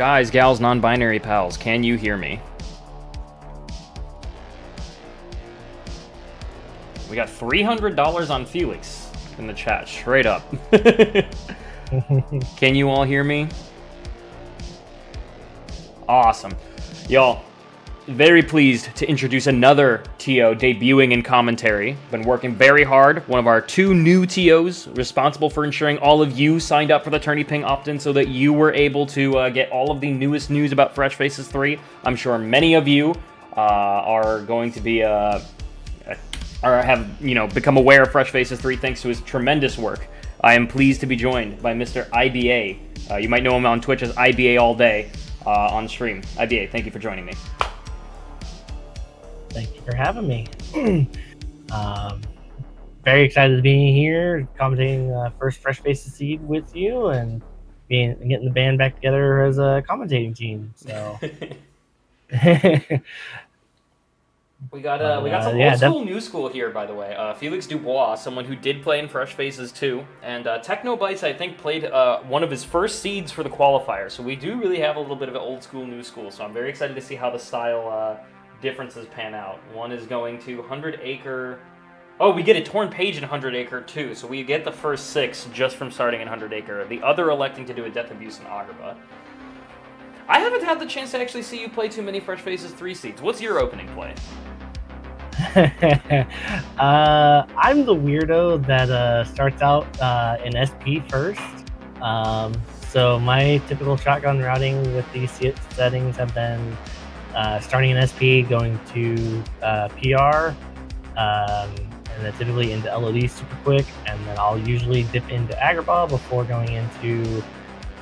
Guys, gals, non-binary pals, can you hear me? We got $300 on Felix in the chat, straight up. Can you all hear me? Awesome. Y'all, very pleased to introduce another TO debuting in commentary. Been working very hard. One of our two new TOs responsible for ensuring all of you signed up for the Tourney Ping opt-in so that you were able to get all of the newest news about Fresh Faces 3. I'm sure many of you are going to be or have become aware of Fresh Faces 3 thanks to his tremendous work. I am pleased to be joined by Mr. IBA. You might know him on Twitch as IBA all day on stream. IBA, thank you for joining me. Thank you for having me. Very excited to be here, commentating first Fresh Faces Seed with you, and getting the band back together as a commentating team. So we got some old school, new school here, by the way. Felix Dubois, someone who did play in Fresh Faces 2, and Technobites, I think, played one of his first seeds for the qualifier. So we do really have a little bit of an old school, new school. So I'm very excited to see how the style differences pan out. One is going to 100 Acre. Oh, we get a torn page in 100 Acre too, so we get the first 6 just from starting in 100 Acre. The other electing to do a Death Abuse in Agrabah. I haven't had the chance to actually see you play too many Fresh Faces 3 seeds. What's your opening play? I'm the weirdo that starts out in SP first. So my typical shotgun routing with these settings have been starting in SP, going to PR, and then typically into LOD super quick, and then I'll usually dip into Agrabah before going into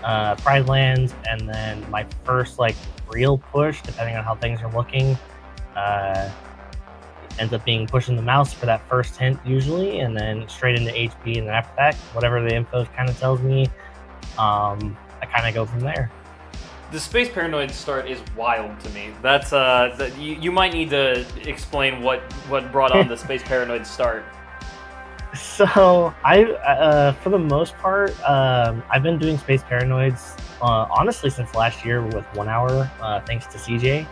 Pride Lands, and then my first real push, depending on how things are looking, ends up being pushing the mouse for that first hint usually, and then straight into HP, and then after that, whatever the info kind of tells me, I kind of go from there. The Space Paranoid start is wild to me. That's you might need to explain what brought on the Space Paranoid start. So I, for the most part, I've been doing Space Paranoids honestly since last year with 1 hour, thanks to CJ,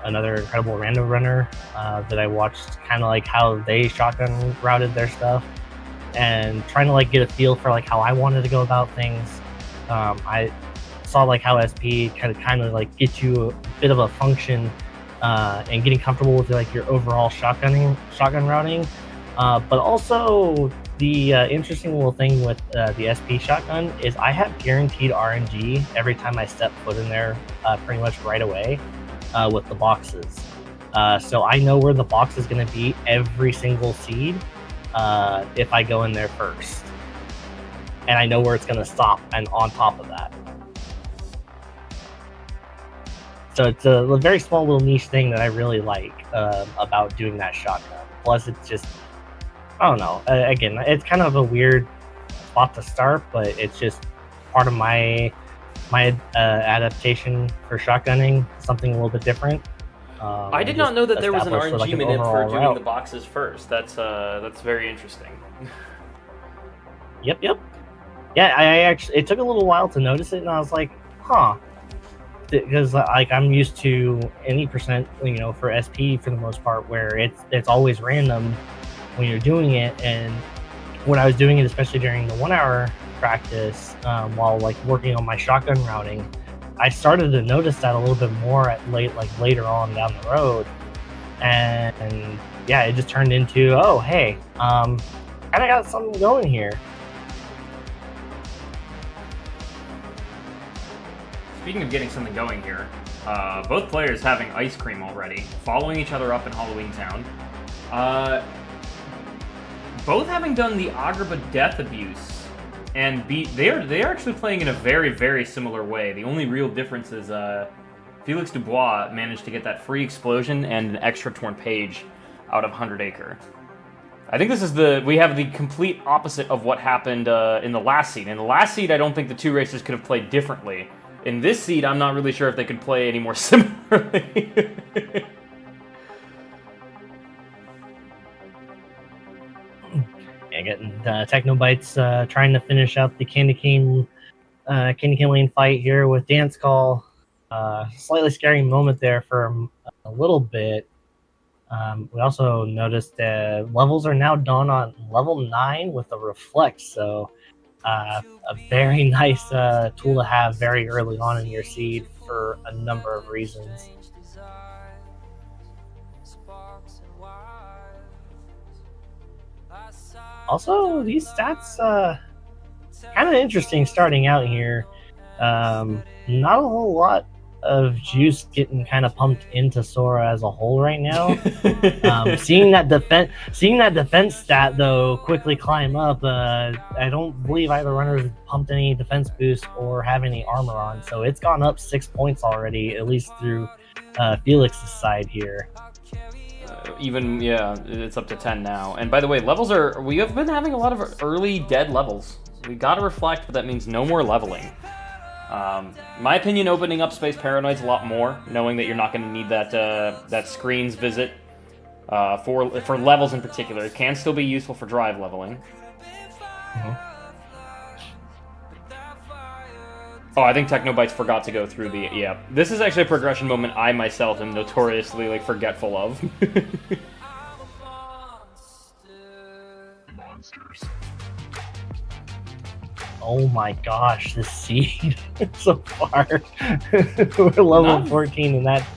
another incredible random runner that I watched, kind of how they shotgun routed their stuff, and trying to get a feel for how I wanted to go about things. I saw how SP kind of get you a bit of a function and getting comfortable with your overall shotgun routing, but also the interesting little thing with the SP shotgun is I have guaranteed RNG every time I step foot in there, pretty much right away with the boxes. So I know where the box is going to be every single seed if I go in there first, and I know where it's going to stop, and on top of that. So it's a very small little niche thing that I really like about doing that shotgun. Plus, it's just, I don't know. Again, it's kind of a weird spot to start, but it's just part of my adaptation for shotgunning, something a little bit different. I did not know that there was an RNG minute for doing route. The boxes first. That's very interesting. Yep. Yeah, I actually, it took a little while to notice it, and I was like, huh. Because I'm used to any percent, for SP for the most part, where it's always random when you're doing it. And when I was doing it, especially during the 1 hour practice, while working on my shotgun routing, I started to notice that a little bit more later on down the road. And yeah, it just turned into, oh hey, kind of got something going here. Speaking of getting something going here, both players having ice cream already, following each other up in Halloween Town. Both having done the Agrabah Death Abuse, and they're actually playing in a very, very similar way. The only real difference is Felix Dubois managed to get that free explosion and an extra torn page out of 100 Acre. I think we have the complete opposite of what happened in the last seed. In the last seed, I don't think the two racers could have played differently. In this seed, I'm not really sure if they could play any more similarly. Yeah, getting Technobites trying to finish out the Candy Cane Kenny Killeen fight here with Dance Call. Slightly scary moment there for a little bit. We also noticed that levels are now done on level 9 with the Reflect, so a very nice tool to have very early on in your seed for a number of reasons. Also, these stats kind of interesting starting out here. Not a whole lot of juice getting kind of pumped into Sora as a whole right now. Seeing that defense stat though quickly climb up, I don't believe either runner's pumped any defense boost or have any armor on, so it's gone up 6 points already, at least through Felix's side here. It's up to 10 now. And by the way, we have been having a lot of early dead levels. We gotta reflect, but that means no more leveling. My opinion, opening up Space Paranoid's a lot more, knowing that you're not going to need that screens visit for levels in particular. It can still be useful for drive leveling. Mm-hmm. Oh, I think Technobytes forgot to go through the... Yeah, this is actually a progression moment I myself am notoriously forgetful of. Monsters. Oh my gosh, the seed so far. We're level 14 and that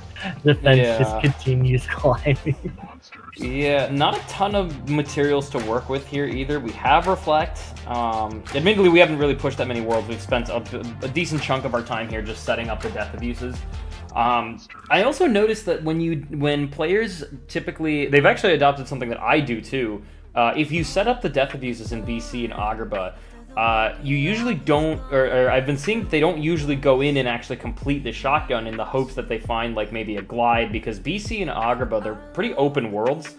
defense just continues climbing. Yeah, not a ton of materials to work with here either. We have Reflect. Admittedly, we haven't really pushed that many worlds. We've spent a decent chunk of our time here just setting up the death abuses. I also noticed that when players typically... They've actually adopted something that I do too. If you set up the death abuses in BC and Agrabah, you usually don't, or I've been seeing they don't usually go in and actually complete the shotgun in the hopes that they find maybe a glide, because BC and Agrabah, they're pretty open worlds.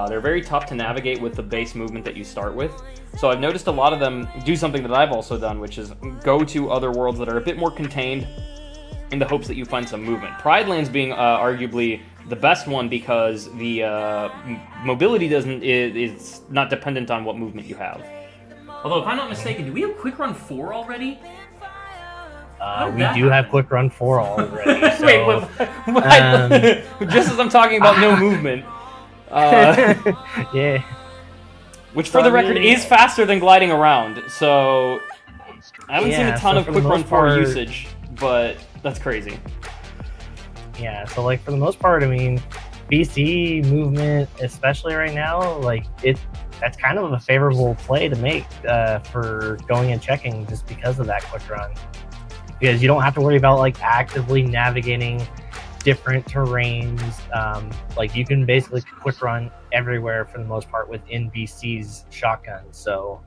They're very tough to navigate with the base movement that you start with. So I've noticed a lot of them do something that I've also done, which is go to other worlds that are a bit more contained in the hopes that you find some movement. Pride Lands being arguably the best one because the mobility is not dependent on what movement you have. Although, if I'm not mistaken, do we have Quick Run 4 already? We do have Quick Run 4 already. So, wait, what? Just as I'm talking about no movement. Yeah. Which, for the record, is faster than gliding around. So, I haven't seen a ton of Quick Run 4 usage, but that's crazy. Yeah, so for the most part, I mean, BC movement, especially right now, that's kind of a favorable play to make for going and checking just because of that quick run. Because you don't have to worry about actively navigating different terrains. You can basically quick run everywhere for the most part within BC's shotgun. So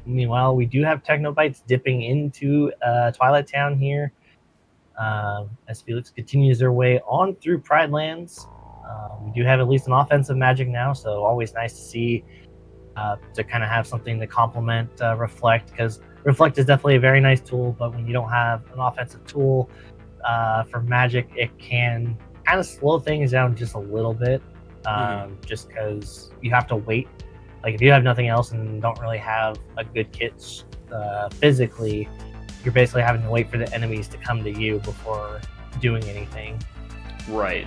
meanwhile, we do have Technobytes dipping into Twilight Town here. As Felix continues their way on through Pride Lands. We do have at least an offensive magic now, so always nice to see to kind of have something to complement Reflect, because Reflect is definitely a very nice tool, but when you don't have an offensive tool for magic, it can kind of slow things down just a little bit, just because you have to wait. If you have nothing else and don't really have a good kit physically, you're basically having to wait for the enemies to come to you before doing anything. Right.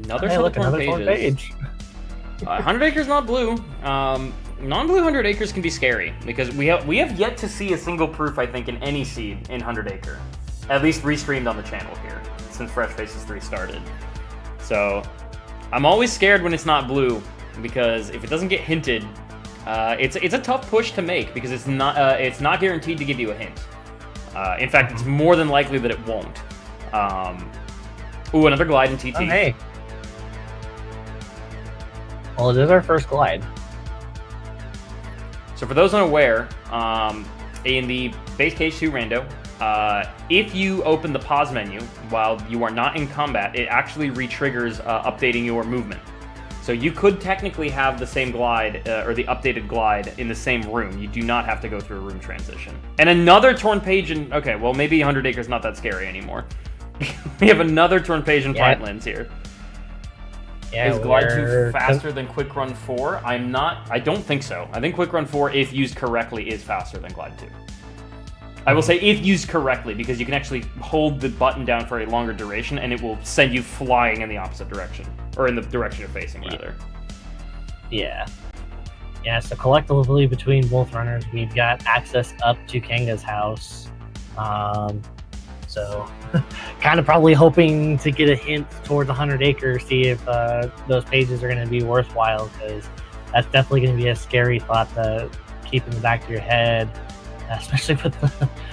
Another torn page. 100 Acres Not Blue. Non-blue 100 Acres can be scary because we have yet to see a single proof, I think, in any seed in 100 Acre. At least restreamed on the channel here since Fresh Faces 3 started. So I'm always scared when it's not blue, because if it doesn't get hinted, it's a tough push to make because it's not guaranteed to give you a hint. In fact, it's more than likely that it won't. Ooh, another glide in TT. Oh, hey. Well, it is our first glide. So for those unaware, in the base case 2 rando, if you open the pause menu while you are not in combat, it actually re-triggers updating your movement. So you could technically have the same glide, or the updated glide, in the same room. You do not have to go through a room transition. And another torn page in... Okay, well, maybe 100 Acres not that scary anymore. We have another torn page in Pride Lands here. Yeah, Is Glide 2 faster than Quick Run 4? I don't think so. I think Quick Run 4, if used correctly, is faster than Glide 2. I will say if used correctly, because you can actually hold the button down for a longer duration, and it will send you flying in the opposite direction. Or in the direction you're facing, rather. Yeah. Yeah, so collectively between both runners, we've got access up to Kanga's house. So kind of probably hoping to get a hint towards 100 acres, see if those pages are going to be worthwhile, because that's definitely going to be a scary thought to keep in the back of your head, especially with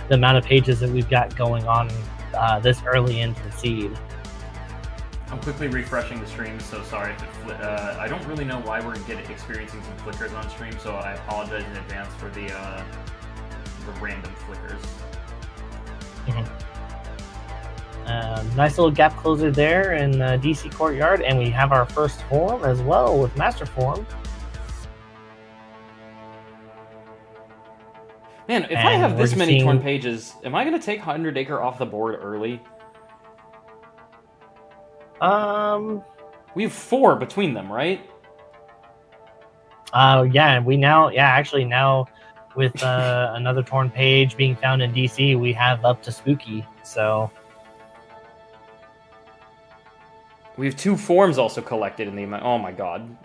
the amount of pages that we've got going on this early into the seed. I'm quickly refreshing the stream, so sorry if I don't really know why we're experiencing some flickers on stream, so I apologize in advance for the random flickers. Nice little gap closer there in DC Courtyard, and we have our first form as well with Master Form. Man, if I have this many torn pages, am I going to take 100 Acre off the board early? We have 4 between them, right? Yeah, actually now with another torn page being found in DC, we have up to Spooky, so... We have 2 forms also collected in the amount. Oh my god.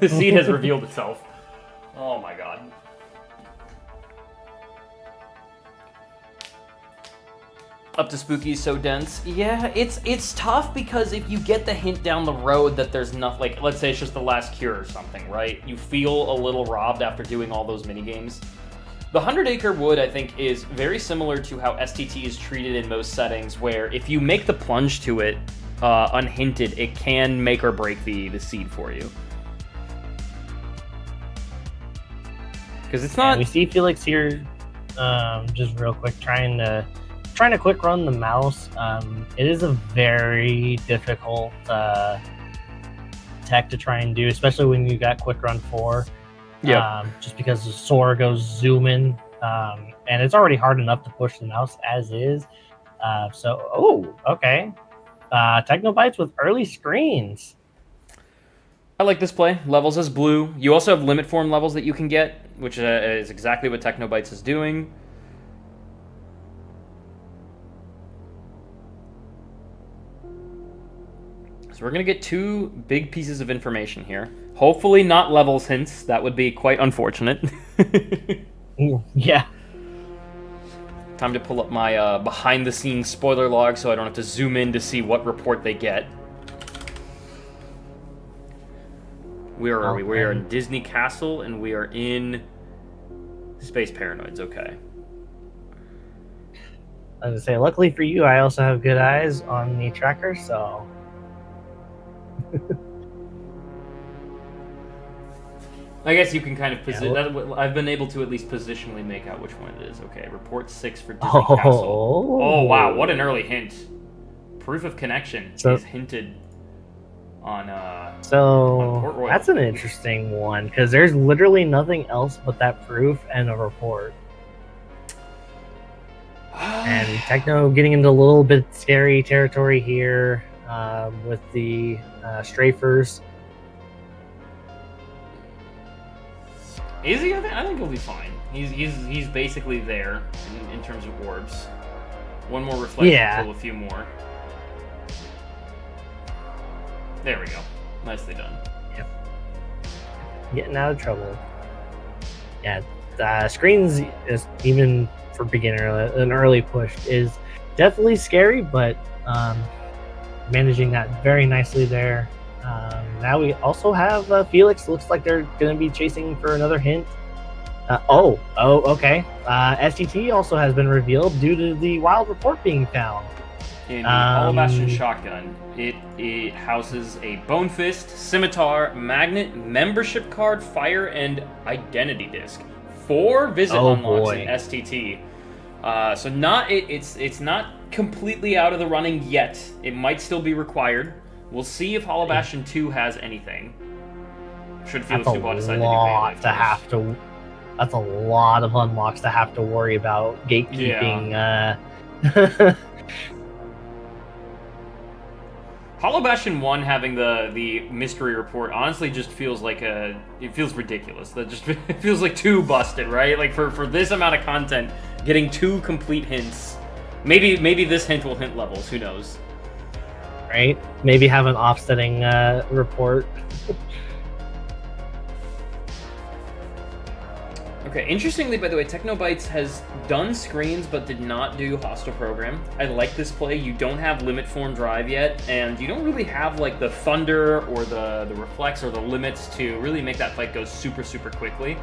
The seed has revealed itself. Oh my god. Up to Spooky is so dense. Yeah, it's tough because if you get the hint down the road that there's nothing, like, let's say it's just the last cure or something, right? You feel a little robbed after doing all those minigames. The 100 Acre Wood, I think, is very similar to how STT is treated in most settings, where if you make the plunge to it, unhinted, it can make or break the seed for you. Because it's not... We see Felix here, just real quick, trying to quick run the mouse. It is a very difficult tech to try and do, especially when you got quick run 4. Yeah. Just because the Sora goes zooming, and it's already hard enough to push the mouse as is. Okay. Technobytes with early screens. I like this play. Levels as blue. You also have limit form levels that you can get, which is exactly what Technobytes is doing. So we're going to get 2 big pieces of information here. Hopefully not levels hints. That would be quite unfortunate. Yeah. Time to pull up my behind-the-scenes spoiler log so I don't have to zoom in to see what report they get. Where are we? We are in Disney Castle, and we are in Space Paranoids. Okay. I was going to say, luckily for you, I also have good eyes on the tracker, so... I guess you can kind of position. I've been able to at least positionally make out which one it is. Okay, report 6 for Disney Castle. Oh wow, what an early hint! Proof of connection is hinted on. On Port Royal. That's an interesting one because there's literally nothing else but that proof and a report. And Techno getting into a little bit scary territory here with the strafers. Is he? I think he'll be fine. He's basically there in terms of orbs. One more reflection, pull a few more. There we go. Nicely done. Yep. Getting out of trouble. Yeah, screens is even for beginner an early push is definitely scary, but managing that very nicely there. Now we also have Felix. Looks like they're going to be chasing for another hint. Okay. STT also has been revealed due to the wild report being found. In the Hollow Bastion shotgun, it houses a Bone Fist, Scimitar, Magnet, Membership Card, Fire, and Identity Disc. 4 visit unlocks in STT. So it's not completely out of the running yet. It might still be required. We'll see if Hollow Bastion 2 has anything. Should Felix Dubois decide to do Melee first. That's a lot of unlocks to have to worry about gatekeeping. Yeah. Hollow Bastion 1 having the mystery report honestly just feels like it feels ridiculous. That just it feels like too busted, right? Like for this amount of content, getting 2 complete hints. Maybe this hint will hint levels, who knows? Right? Maybe have an offsetting report. Okay, interestingly, by the way, Technobytes has done screens but did not do hostile program. I like this play. You don't have limit form drive yet, and you don't really have like the thunder or the reflex or the limits to really make that fight go super, super quickly.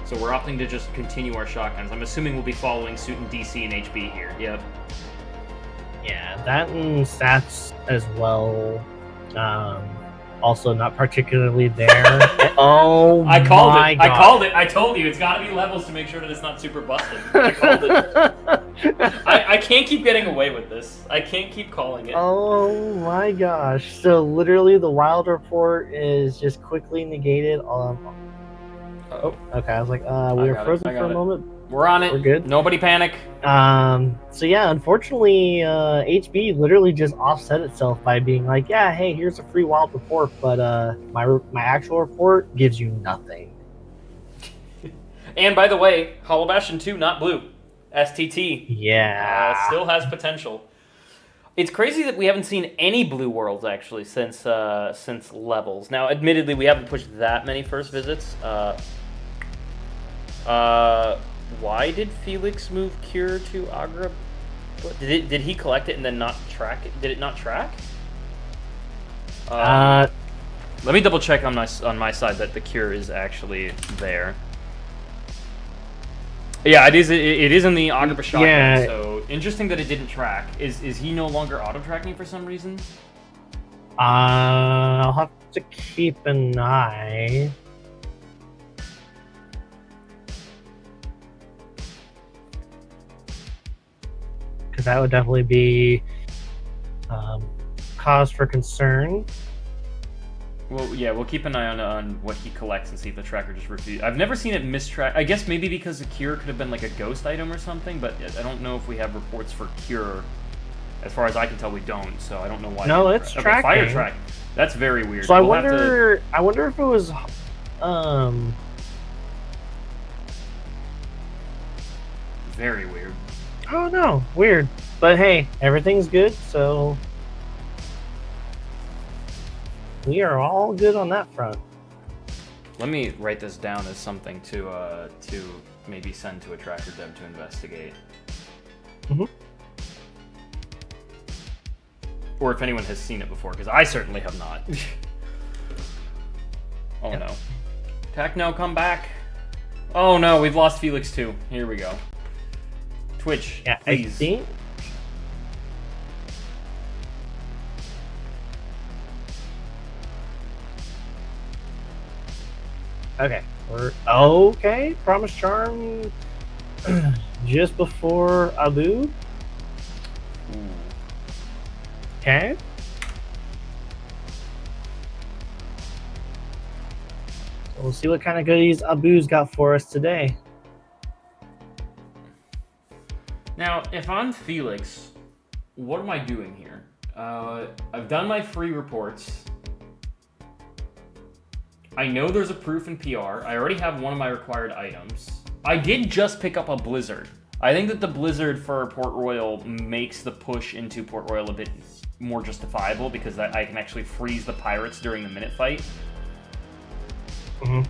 So we're opting to just continue our shotguns. I'm assuming we'll be following suit in DC and HB here. Yep. Yeah, that and stats as well. Also not particularly there. Oh, I called my it. God. I called it. I told you it's got to be levels to make sure that it's not super busted. I called it. I can't keep getting away with this. I can't keep calling it. Oh my gosh! So literally, the wild report is just quickly negated. Oh, okay. I was like, we were frozen for a moment. We're on it. We're good. Nobody panic. So yeah, unfortunately, HB literally just offset itself by being like, yeah, hey, here's a free wild report, but my actual report gives you nothing. And by the way, Hollow Bastion 2, not blue. STT. Yeah. Still has potential. It's crazy that we haven't seen any blue worlds actually since levels. Now, admittedly, we haven't pushed that many first visits. Why did Felix move Cure to Agra? Did he collect it and then not track it? Did it not track? Let me double check on my side that the Cure is actually there. Yeah, it is in the Agrabah shotgun. Yeah. So interesting that it didn't track. Is he no longer auto tracking for some reason? I'll have to keep an eye. Because that would definitely be cause for concern. Well, yeah, we'll keep an eye on what he collects and see if the tracker just refuses. I've never seen it mistrack. I guess maybe because the Cure could have been like a ghost item or something, but I don't know if we have reports for Cure. As far as I can tell, we don't, so I don't know why. No, it's tracking. Fire track. That's very weird. So I wonder if it was very weird. Oh no, weird. But hey, everything's good, so we are all good on that front. Let me write this down as something to maybe send to a tracker dev to investigate. Mm-hmm. Or if anyone has seen it before, because I certainly have not. Oh no. Techno, come back. Oh no, we've lost Felix too. Here we go. Twitch, yeah, please. I see. Okay, okay. Promise Charm just before Abu. Okay. So we'll see what kind of goodies Abu's got for us today. Now, if I'm Felix, what am I doing here? I've done my free reports. I know there's a proof in PR. I already have one of my required items. I did just pick up a Blizzard. I think that the Blizzard for Port Royal makes the push into Port Royal a bit more justifiable because I can actually freeze the pirates during the minute fight. Mm-hmm.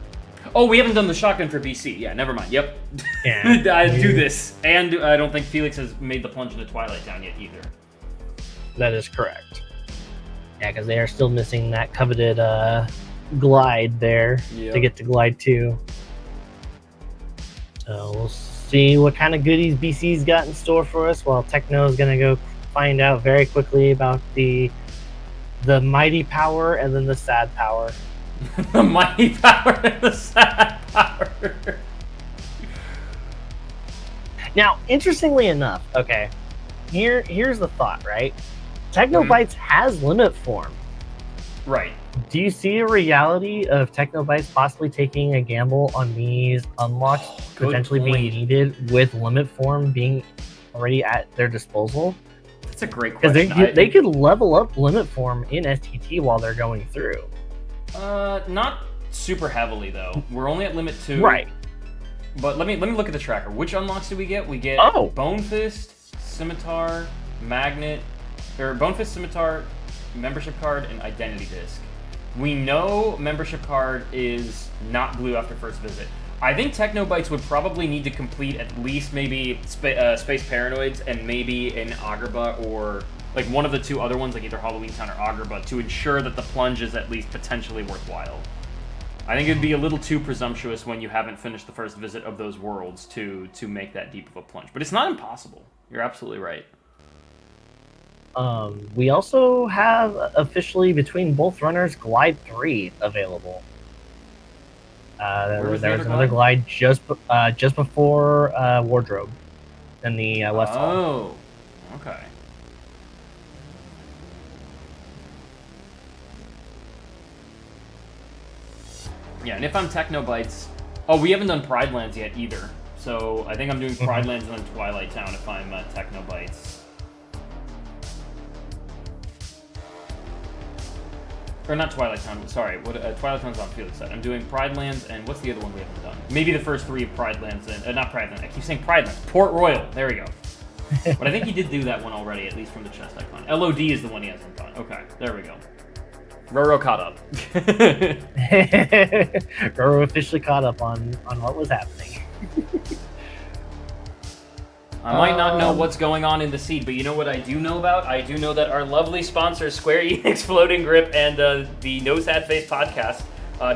Oh, we haven't done the shotgun for BC. Yeah, never mind. Yep. Yeah. I do this. And I don't think Felix has made the plunge into Twilight Town yet either. That is correct. Yeah, because they are still missing that coveted glide there to get to glide 2. So we'll see what kind of goodies BC's got in store for us, while Techno's going to go find out very quickly about the mighty power and then the sad power. The mighty power and the sad power. Now, interestingly enough, okay, here's the thought, right? Technobytes has limit form. Right. Do you see a reality of Technobytes possibly taking a gamble on these unlocks potentially being needed with limit form being already at their disposal? That's a great Because question. they could level up limit form in STT while they're going through. Not super heavily though. We're only at limit 2. Right. But let me look at the tracker. Which unlocks did we get? We get Bone Fist, Scimitar, Magnet, or Bone Fist, Scimitar, membership card, and Identity Disc. We know membership card is not blue after first visit. I think Technobites would probably need to complete at least maybe Space Paranoids and maybe an Agrabah or like one of the 2 other ones, like either Halloween Town or Agrabah, to ensure that the plunge is at least potentially worthwhile. I think it'd be a little too presumptuous when you haven't finished the first visit of those worlds to make that deep of a plunge. But it's not impossible. You're absolutely right. We also have officially between both runners Glide 3 available. There was another glide just before Wardrobe in the West Hall. Oh, okay. Yeah, and if I'm Technobites... Oh, we haven't done Pride Lands yet either. So I think I'm doing Pride Lands and then Twilight Town if I'm Technobites. Or not Twilight Town, sorry. Twilight Town's on Felix side. I'm doing Pride Lands and what's the other one we haven't done? Maybe the first 3 of Pride Lands and... not Pride Lands, I keep saying Pride Lands. Port Royal, there we go. But I think he did do that one already, at least from the chest icon. LOD is the one he hasn't done. Okay, there we go. Roro caught up. Roro officially caught up on what was happening. I might not know what's going on in the seed, but you know what I do know about? I do know that our lovely sponsors, Square Enix, Floating Grip, and the No Sad Face podcast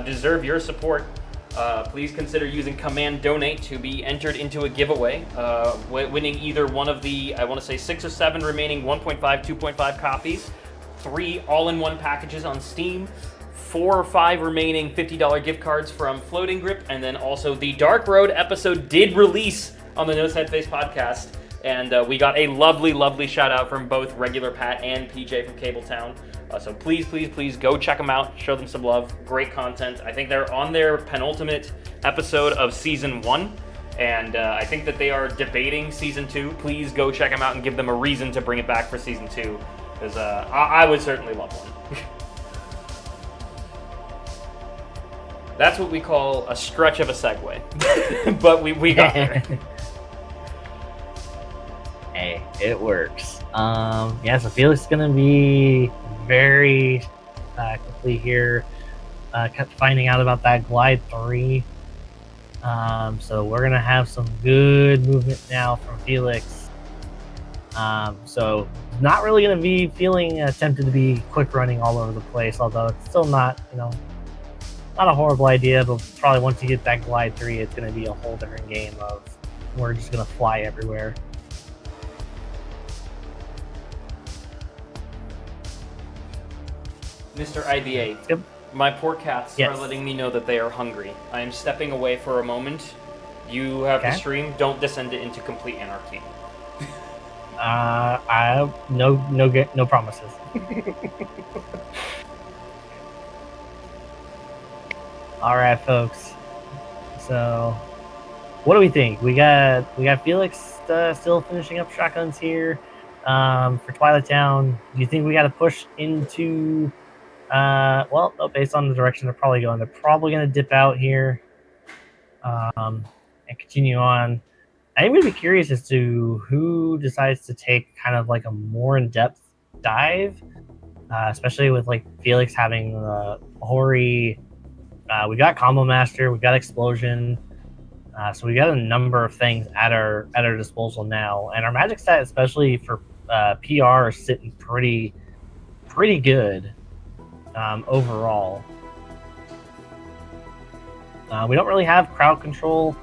deserve your support. Please consider using Command Donate to be entered into a giveaway, winning either one of the, I want to say 6 or 7 remaining 1.5, 2.5 copies, 3 all-in-one packages on Steam, 4 or 5 remaining $50 gift cards from Floating Grip, and then also the Dark Road episode did release on the No Sad Face podcast, and we got a lovely, lovely shout out from both regular Pat and PJ from Cabletown. So please, please, please go check them out. Show them some love. Great content. I think they're on their penultimate episode of Season 1, and I think that they are debating Season 2. Please go check them out and give them a reason to bring it back for Season 2, because I would certainly love one. That's what we call a stretch of a segue. But we got there. Hey, it works. Yeah, so Felix is going to be very quickly here finding out about that Glide 3. So we're going to have some good movement now from Felix. So not really going to be feeling tempted to be quick running all over the place, although it's still not, not a horrible idea, but probably once you get that Glide 3, it's going to be a whole different game of we're just going to fly everywhere. Mr. IBA, Yep. My poor cats are letting me know that they are hungry. I am stepping away for a moment. You have the stream. Don't descend it into complete anarchy. I no promises. All right, folks. So, what do we think? We got Felix still finishing up shotguns here for Twilight Town. Do you think we got to push into? Well, no, based on the direction they're probably going, they're probably going to dip out here and continue on. I'm going to be curious as to who decides to take kind of like a more in-depth dive, especially with like Felix having Hori. We got Combo Master, we got Explosion, so we got a number of things at our disposal now, and our magic stat, especially for PR, is sitting pretty good overall. We don't really have crowd control,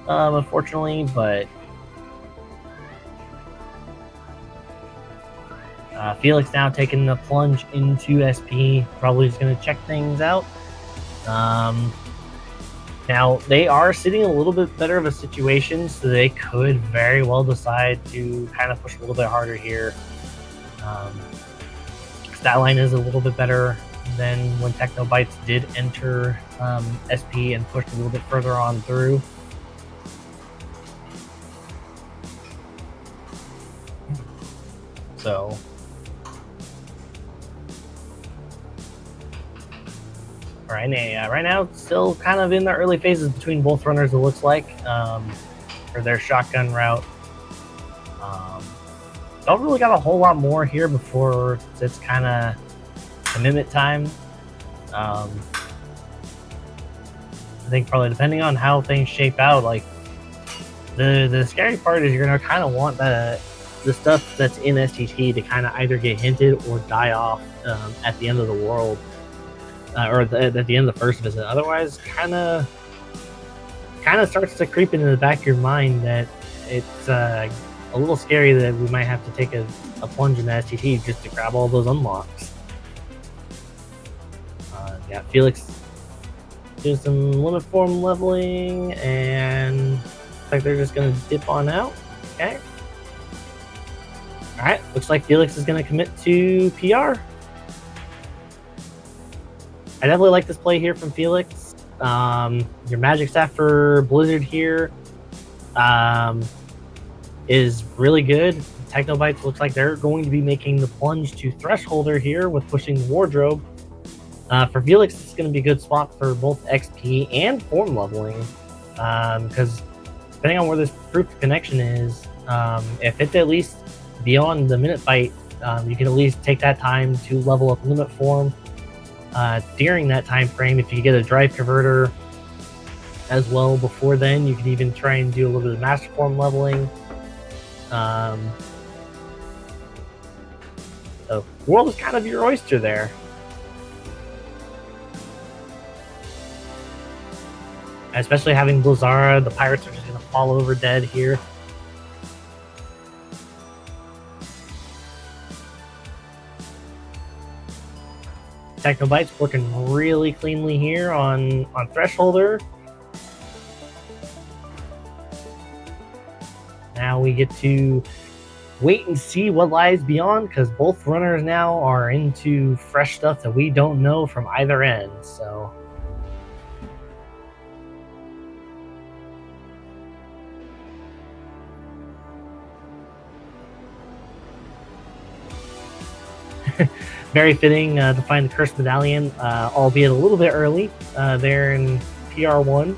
unfortunately, but Felix now taking the plunge into SP, probably is going to check things out. Now they are sitting in a little bit better of a situation, so they could very well decide to kind of push a little bit harder here. Stat line is a little bit better than when Technobites did enter SP and pushed a little bit further on through. So So right now, it's still kind of in the early phases between both runners, it looks like, for their shotgun route. Don't really got a whole lot more here before it's kind of commitment time. I think probably depending on how things shape out, like the scary part is you're gonna kind of want the stuff that's in STT to kind of either get hinted or die off at the end of the world, or at the end of the first visit. Otherwise, kind of starts to creep into the back of your mind that it's a little scary that we might have to take a plunge in the STT just to grab all those unlocks. Yeah, Felix do some limit form leveling, and looks like they're just gonna dip on out. Okay. All right, looks like Felix is gonna commit to PR. I definitely like this play here from Felix. Your Magic Staff for Blizzard here is really good. Technobites looks like they're going to be making the plunge to Thresholder here with pushing the Wardrobe. For Felix, it's going to be a good spot for both XP and form leveling, because depending on where this proof of connection is, if it's at least beyond the minute fight, you can at least take that time to level up limit form. During that time frame, if you get a drive converter as well before then, you can even try and do a little bit of master form leveling. So world is kind of your oyster there. Especially having Blizzara, the pirates are just going to fall over dead here. Technobites working really cleanly here on Thresholder. Now we get to wait and see what lies beyond, because both runners now are into fresh stuff that we don't know from either end. So very fitting to find the Cursed Medallion, albeit a little bit early there in PR1.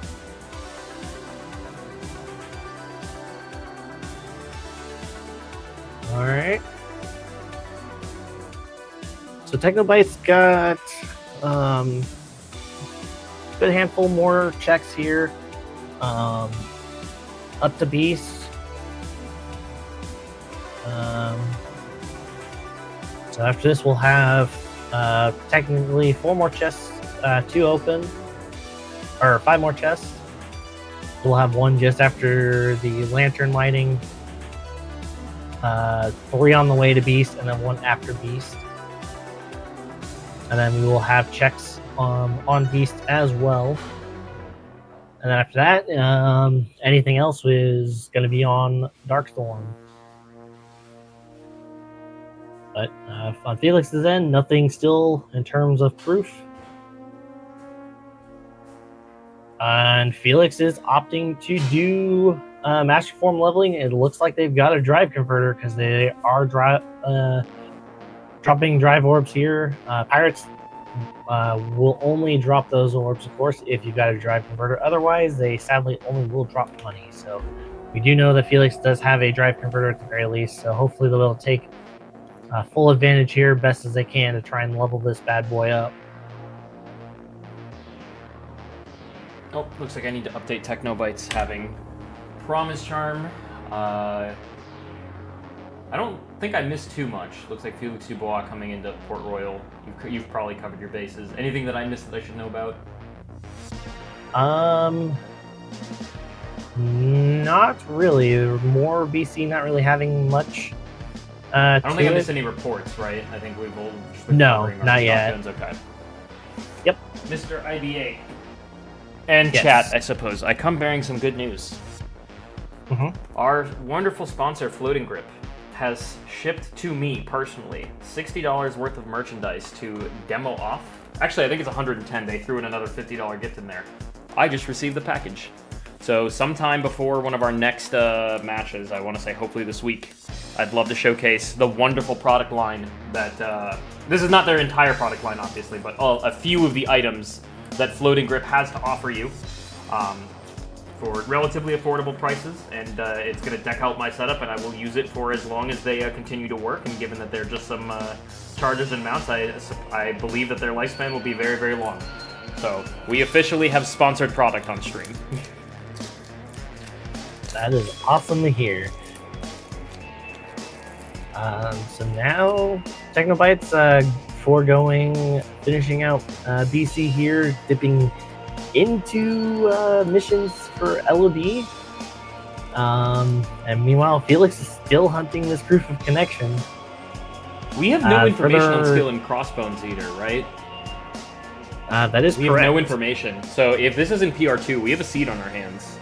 Alright. So Technobites got a good handful more checks here. Up to Beast. So after this, we'll have technically 4 more chests to open, or 5 more chests. We'll have one just after the lantern lighting, 3 on the way to Beast, and then 1 after Beast. And then we will have checks on Beast as well. And then after that, anything else is going to be on Darkstorm. But on Felix's end, nothing still in terms of proof. And Felix is opting to do Master Form leveling. It looks like they've got a drive converter because they are dropping drive orbs here. Pirates will only drop those orbs, of course, if you've got a drive converter. Otherwise, they sadly only will drop money. So we do know that Felix does have a drive converter at the very least. So hopefully they'll take full advantage here, best as they can, to try and level this bad boy up. Oh, looks like I need to update Technobites having Promise Charm. I don't think I missed too much. Looks like Felix Dubois coming into Port Royal. You've probably covered your bases. Anything that I missed that I should know about? Not really. More BC not really having much. I don't think I missed any reports, right? I think we've all just been no, covering our not yet. shotguns. Okay. Yep. Mr. IBA. And yes. Chat, I suppose. I come bearing some good news. Mm-hmm. Our wonderful sponsor, Floating Grip, has shipped to me personally $60 worth of merchandise to demo off. Actually, I think it's $110. They threw in another $50 gift in there. I just received the package. So sometime before one of our next matches, I want to say hopefully this week, I'd love to showcase the wonderful product line that, this is not their entire product line, obviously, but a few of the items that Floating Grip has to offer you for relatively affordable prices, and it's going to deck out my setup, and I will use it for as long as they continue to work, and given that they're just some chargers and mounts, I believe that their lifespan will be very, very long. So, we officially have sponsored product on stream. That is awesome to hear. So now, Technobytes finishing out BC here, dipping into missions for LOD. And meanwhile, Felix is still hunting this proof of connection. We have no information on skill and crossbones either, right? That is correct. We have no information. So if this is in PR2, we have a seed on our hands.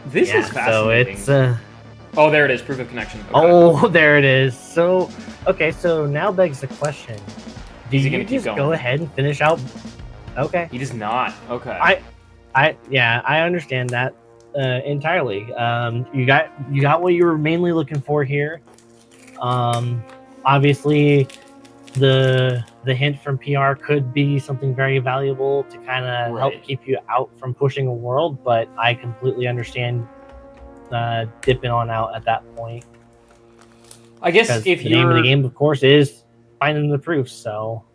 This is fascinating. So it's oh, there it is, proof of connection. Okay. Oh, there it is. So okay, so now begs the question: do you just go ahead and finish out? Okay. He does not. Okay. I understand that entirely. You got what you were mainly looking for here. Obviously, the hint from PR could be something very valuable to kind of help keep you out from pushing a world, but I completely understand dipping on out at that point. I guess if the name of the game, of course, is finding the proofs. So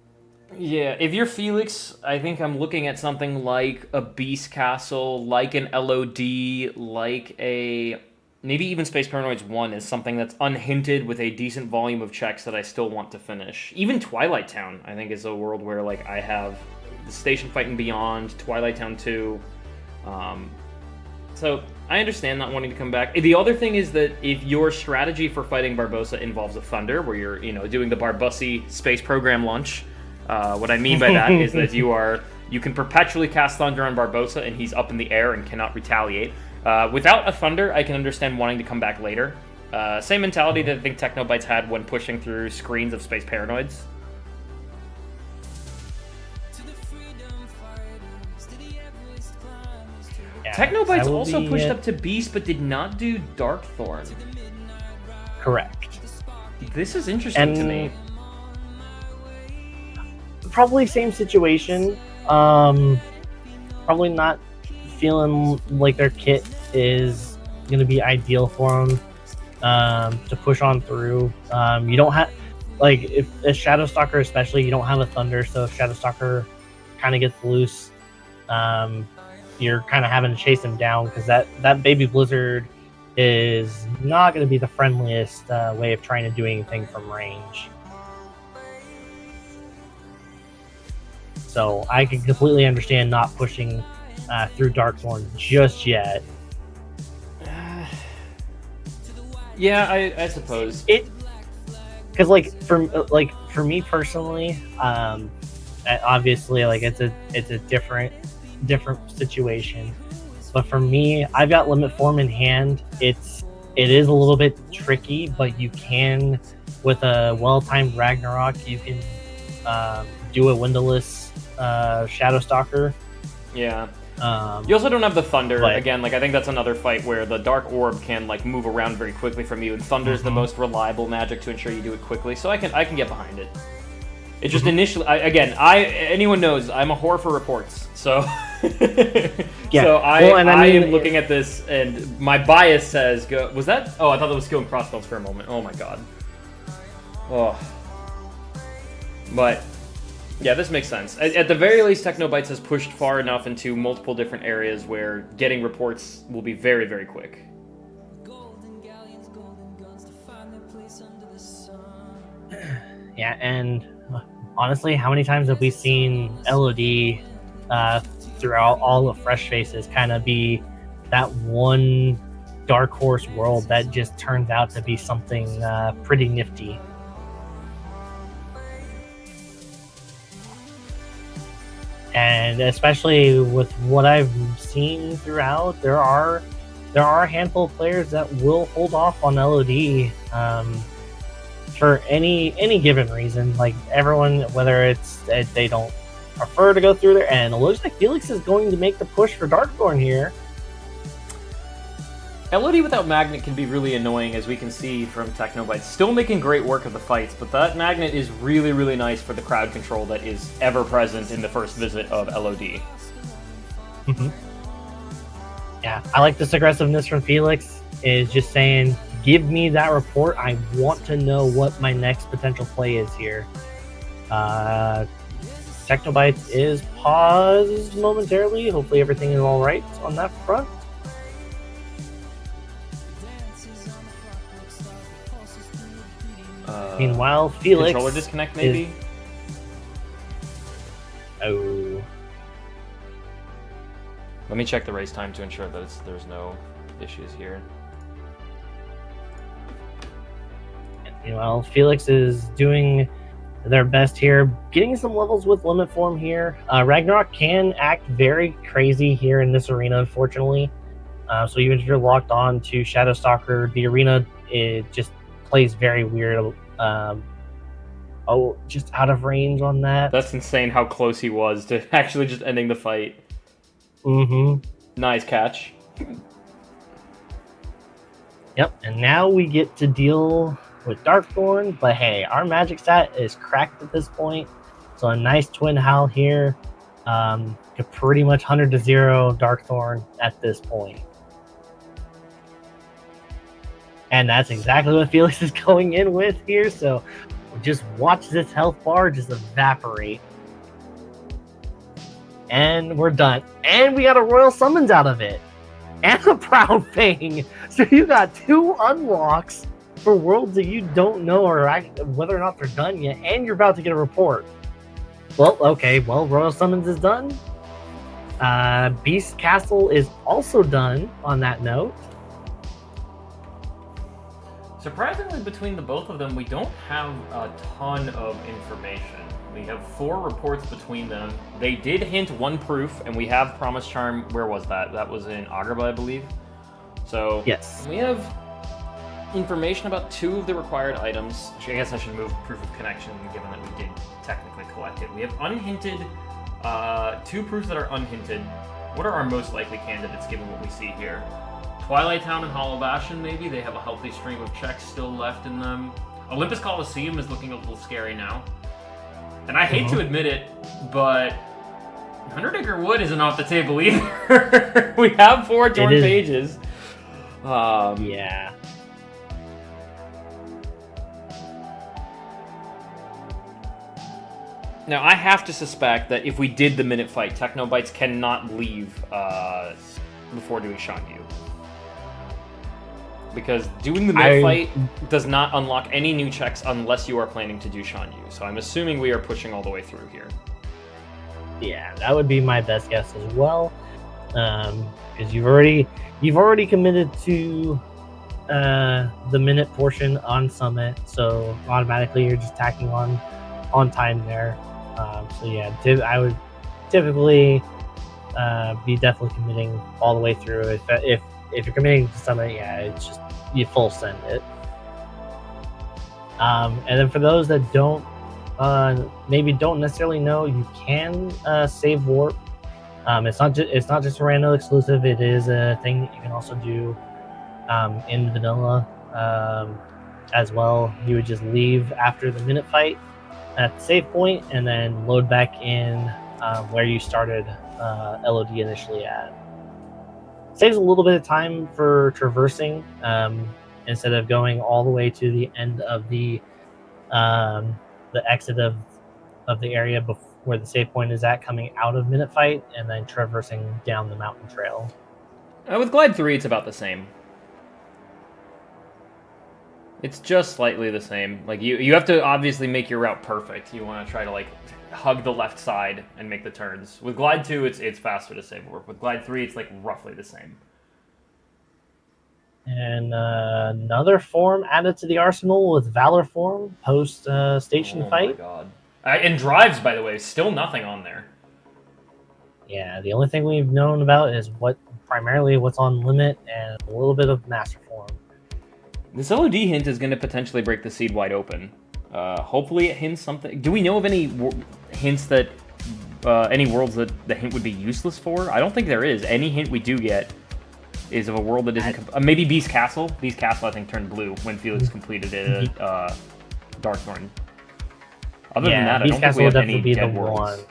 yeah, if you're Felix, I think I'm looking at something like a Beast Castle, like an LOD, like a maybe even Space Paranoids 1 is something that's unhinted with a decent volume of checks that I still want to finish. Even Twilight Town, I think, is a world where like I have the Station Fight and Beyond, Twilight Town 2. So I understand not wanting to come back. The other thing is that if your strategy for fighting Barbossa involves a Thunder, where you're doing the Barbussi space program launch, what I mean by that is that you can perpetually cast Thunder on Barbossa and he's up in the air and cannot retaliate. Without a Thunder, I can understand wanting to come back later. Same mentality that I think Technobytes had when pushing through screens of Space Paranoids. Yeah, Technobytes also pushed up to Beast, but did not do Darkthorn. Correct. This is interesting to me. Probably same situation. Probably not feeling like their kit is going to be ideal for them to push on through. You don't have, like, if a Shadowstalker especially, you don't have a Thunder, so if Shadowstalker kind of gets loose, you're kind of having to chase him down, because that Baby Blizzard is not going to be the friendliest way of trying to do anything from range. So I can completely understand not pushing through Darkthorn just yet. Yeah, I suppose it, because for me personally, obviously it's a different situation. But for me, I've got Limit Form in hand. It is a little bit tricky, but you can, with a well-timed Ragnarok, you can do a windowless Shadowstalker. Yeah. You also don't have the Thunder. Again, I think that's another fight where the Dark Orb can move around very quickly from you, and Thunder's the most reliable magic to ensure you do it quickly. So I can get behind it. It just initially, anyone knows I'm a whore for reports. So yeah. So I am looking at this, and my bias says go. Was that? Oh, I thought that was skill and crossbones for a moment. Oh my god. Oh. But yeah, this makes sense. At the very least, Technobytes has pushed far enough into multiple different areas where getting reports will be very, very quick. Yeah, and honestly, how many times have we seen LOD throughout all of Fresh Faces kind of be that one dark horse world that just turns out to be something pretty nifty? And especially with what I've seen throughout, there are a handful of players that will hold off on LOD for any given reason. Like everyone, whether it's they don't prefer to go through there, and it looks like Felix is going to make the push for Darkthorn here. LOD without Magnet can be really annoying, as we can see from Technobytes. Still making great work of the fights, but that Magnet is really, really nice for the crowd control that is ever present in the first visit of LOD. Mm-hmm. Yeah, I like this aggressiveness from Felix, is just saying, give me that report. I want to know what my next potential play is here. Technobytes is paused momentarily. Hopefully everything is all right on that front. Meanwhile, Felix... Controller disconnect, maybe? Oh. Let me check the race time to ensure that there's no issues here. Meanwhile, Felix is doing their best here, getting some levels with limit form here. Ragnarok can act very crazy here in this arena, unfortunately. So even if you're locked on to Shadow Stalker, the arena, it just plays very weird. Just out of range on that. That's insane how close he was to actually just ending the fight. Mm-hmm. Nice catch. Yep, and now we get to deal with Darkthorn, but hey, our magic stat is cracked at this point. So a nice twin howl here. Could pretty much 100-0 Darkthorn at this point. And that's exactly what Felix is going in with here, so just watch this health bar just evaporate. And we're done. And we got a Royal Summons out of it. And a Proud Fang. So you got 2 unlocks for worlds that you don't know whether or not they're done yet. And you're about to get a report. Well, okay. Well, Royal Summons is done. Beast Castle is also done on that note. Surprisingly, between the both of them, we don't have a ton of information. We have 4 reports between them. They did hint 1 proof, and we have Promise Charm. Where was that? That was in Agrabah, I believe. So yes, we have information about 2 of the required items. I guess I should move Proof of Connection, given that we did technically collect it. We have unhinted, 2 proofs that are unhinted. What are our most likely candidates, given what we see here? Twilight Town and Hollow Bastion, maybe. They have a healthy stream of checks still left in them. Olympus Coliseum is looking a little scary now. And I hate to admit it, but Underdigger Wood isn't off the table either. We have 4 torn pages. Yeah. Now, I have to suspect that if we did the minute fight, Technobytes cannot leave before doing Shanyu. Because doing the minute fight does not unlock any new checks unless you are planning to do Shanyu. So I'm assuming we are pushing all the way through here. Yeah, that would be my best guess as well. Because you've already committed to the minute portion on Summit, so automatically you're just tacking on time there. So yeah, I would typically be definitely committing all the way through. If you're committing to Summit, yeah, it's just you full send it. And then for those that don't maybe don't necessarily know, you can save warp. It's not just a random exclusive. It is a thing that you can also do in vanilla as well. You would just leave after the minute fight at the save point and then load back in where you started LOD initially at. Saves a little bit of time for traversing instead of going all the way to the end of the exit of the area where the save point is at, coming out of minute fight and then traversing down the mountain trail. With Glide 3, it's about the same. It's just slightly the same. Like you have to obviously make your route perfect. You want to try to like hug the left side and make the turns. With Glide 2, it's faster to save warp. With Glide 3, it's like roughly the same. And another form added to the arsenal with Valor form post station fight. Oh my god! And drives, by the way, still nothing on there. Yeah, the only thing we've known about is primarily what's on limit and a little bit of master form. This LOD hint is going to potentially break the seed wide open. Hopefully it hints something. Do we know of any hints that, any worlds that the hint would be useless for? I don't think there is. Any hint we do get is of a world that isn't... maybe Beast Castle. Beast Castle, I think, turned blue when Felix completed it at Darkthorn. Other than that, I don't think we have any dead worlds.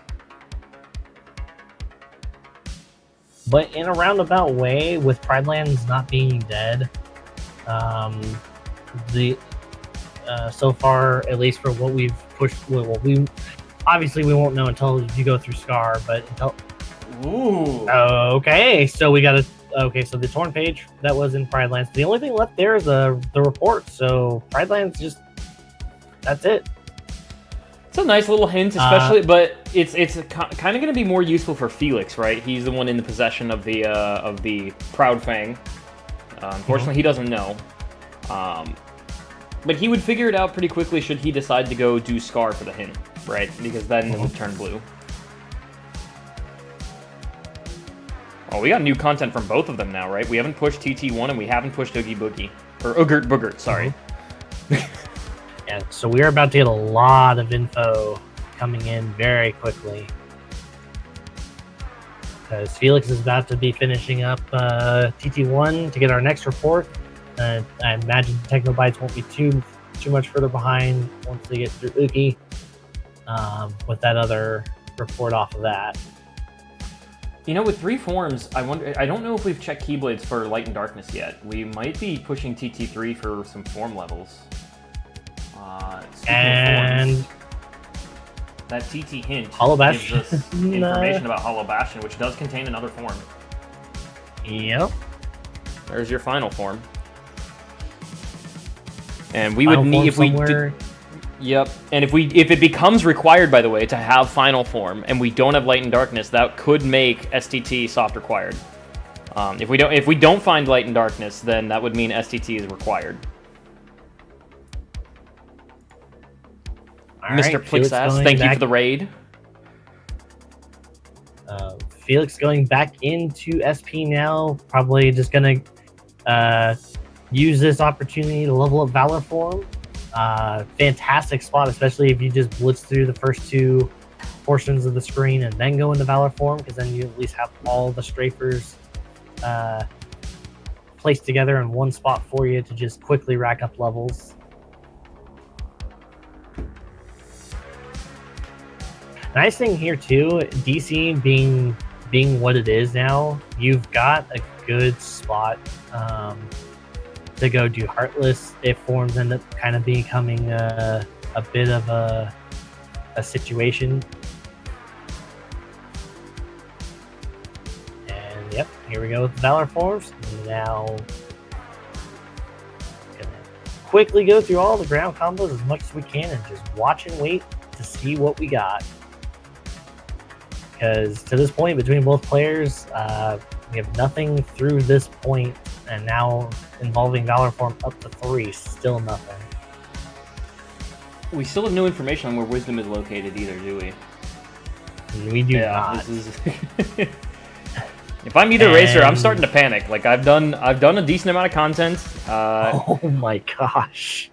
But in a roundabout way, with Pridelands not being dead, so far, at least for what we've pushed, we won't know until you go through Scar, but until... Ooh. Okay, so we got so the torn page that was in Pridelands. The only thing left there is the report. So Pridelands that's it. It's a nice little hint, especially, but it's kind of going to be more useful for Felix, right? He's the one in the possession of the Proud Fang. Unfortunately, he doesn't know. But he would figure it out pretty quickly should he decide to go do Scar for the hint, right? Because then it would turn blue. Oh, we got new content from both of them now, right? We haven't pushed TT1 and we haven't pushed Oogie Boogie. Or Oogert Boogert, sorry. Yeah, so we're about to get a lot of info coming in very quickly. Because Felix is about to be finishing up TT1 to get our next report. I imagine Technobytes won't be too much further behind once they get through Oogie with that other report off of that. You know, with 3 forms, I don't know if we've checked Keyblades for Light and Darkness yet. We might be pushing TT3 for some form levels. And forms, that TT hint Hollow gives us information about Hollow Bastion, which does contain another form. Yep. There's your final form. And we would need, if we did, yep. And if it becomes required, by the way, to have final form, and we don't have Light and Darkness, that could make STT soft required. If we don't find Light and Darkness, then that would mean STT is required. All Mr. right, Plixass, thank you for the raid. Felix going back into SP now, probably just gonna use this opportunity to level up Valor form. Fantastic spot, especially if you just blitz through the first 2 portions of the screen and then go into Valor form, because then you at least have all the strafers placed together in one spot for you to just quickly rack up levels. Nice thing here too, DC being what it is now, you've got a good spot to go do Heartless if forms end up kind of becoming a bit of a situation. And yep, here we go with the Valor forms. Now, gonna quickly go through all the ground combos as much as we can and just watch and wait to see what we got. Because to this point, between both players, we have nothing through this point, and now involving Valor form up to 3, still nothing. We still have no information on where Wisdom is located either, do we? We do not. This is if I'm either racer, I'm starting to panic. Like I've done a decent amount of content. Oh my gosh.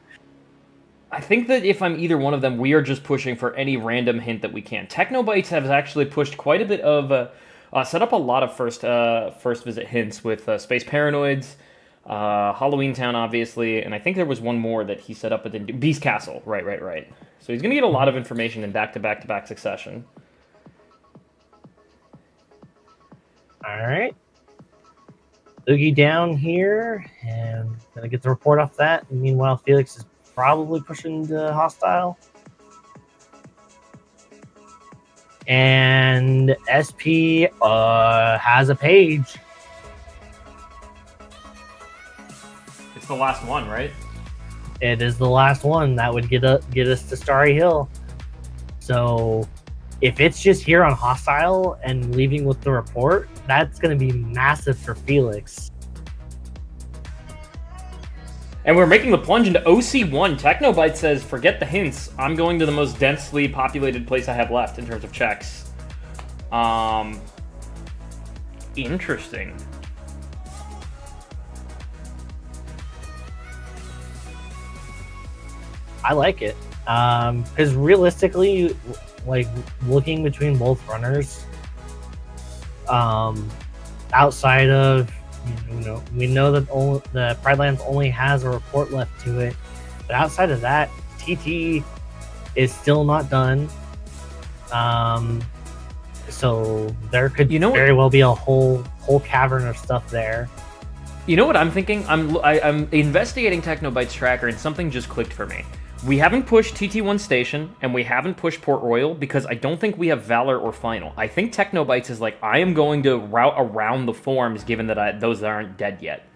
I think that if I'm either one of them, we are just pushing for any random hint that we can. Technobytes has actually pushed quite a bit of, set up a lot of first visit hints with Space Paranoids, Halloween Town, obviously, and I think there was one more that he set up at Beast Castle. Right. So he's going to get a lot of information in back-to-back succession. All right. Oogie down here, and gonna get the report off that. And meanwhile, Felix is probably pushing to hostile. And SP has a page. It's the last one, right? It is the last one. That would get us to Starry Hill. So if it's just here on hostile and leaving with the report, that's going to be massive for Felix. And we're making the plunge into OC1. Technobyte says, forget the hints. I'm going to the most densely populated place I have left in terms of checks. Interesting. I like it. Because realistically, like, looking between both runners, outside of We know that the Pride Lands only has a report left to it, but outside of that, TT is still not done. So there could very well be a whole cavern of stuff there. You know what I'm thinking? I'm investigating Technobyte's tracker, and something just clicked for me. We haven't pushed TT1 Station, and we haven't pushed Port Royal, because I don't think we have Valor or Final. I think Technobytes is like, I am going to route around the forms, given that those aren't dead yet.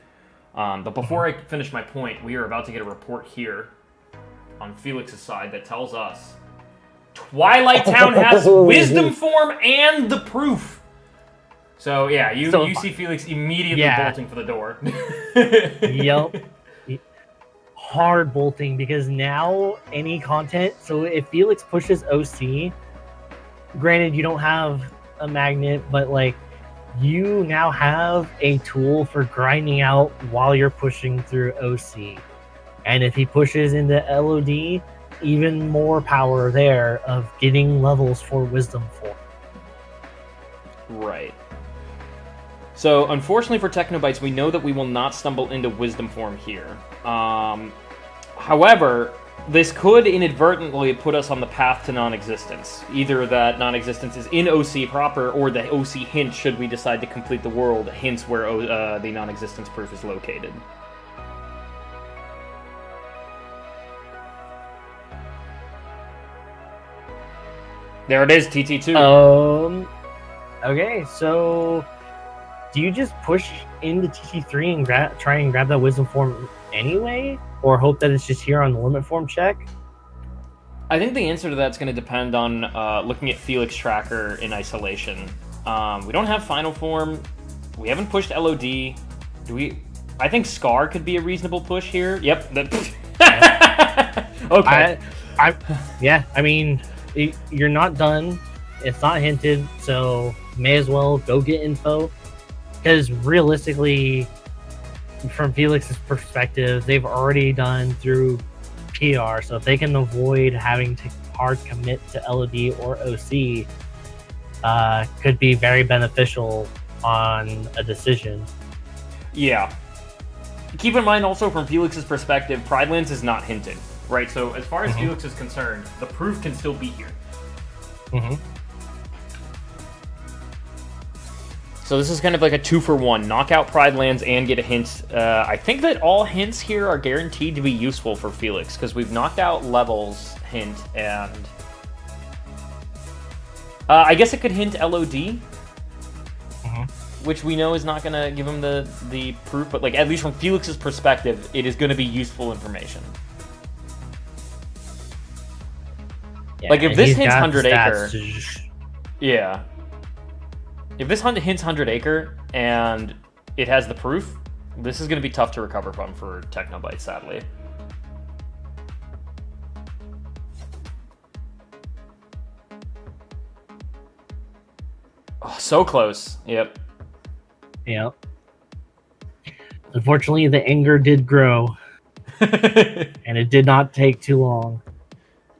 But before I finish my point, we are about to get a report here on Felix's side that tells us Twilight Town has Wisdom Form and the proof. So, yeah, you see Felix immediately bolting for the door. Yep. Hard bolting, because now any content... So if Felix pushes OC, granted you don't have a magnet, but like you now have a tool for grinding out while you're pushing through OC. And if he pushes into LOD, even more power there of getting levels for Wisdom Form. Right. So, unfortunately for Technobytes, we know that we will not stumble into Wisdom Form here. However, this could inadvertently put us on the path to non-existence. Either that non-existence is in OC proper, or the OC hint, should we decide to complete the world, hints where the non-existence proof is located. There it is, TT2. Okay, so do you just push into TT3 and try and grab that Wisdom Form anyway? Or hope that it's just here on the Limit Form check? I think the answer to that's going to depend on looking at Felix Tracker in isolation. We don't have Final Form. We haven't pushed LOD. Do we? I think Scar could be a reasonable push here. Yep. Okay. I mean, you're not done. It's not hinted, so may as well go get info. Because realistically, from Felix's perspective, they've already done through PR, so if they can avoid having to hard commit to LOD or OC, could be very beneficial on a decision. Yeah. Keep in mind also from Felix's perspective, Pride Lands is not hinted, right? So as far as Felix is concerned, the proof can still be here. So this is kind of like a 2-for-1. Knock out Pride Lands and get a hint. I think that all hints here are guaranteed to be useful for Felix, because we've knocked out Levels hint, and... I guess it could hint LOD, which we know is not going to give him the proof, but like at least from Felix's perspective, it is going to be useful information. Yeah, like if this hints 100 Acre... Yeah. If this hints 100 Acre and it has the proof, this is going to be tough to recover from for Technobyte, sadly. Oh, so close. Yep. Yep. Unfortunately, the anger did grow. And it did not take too long.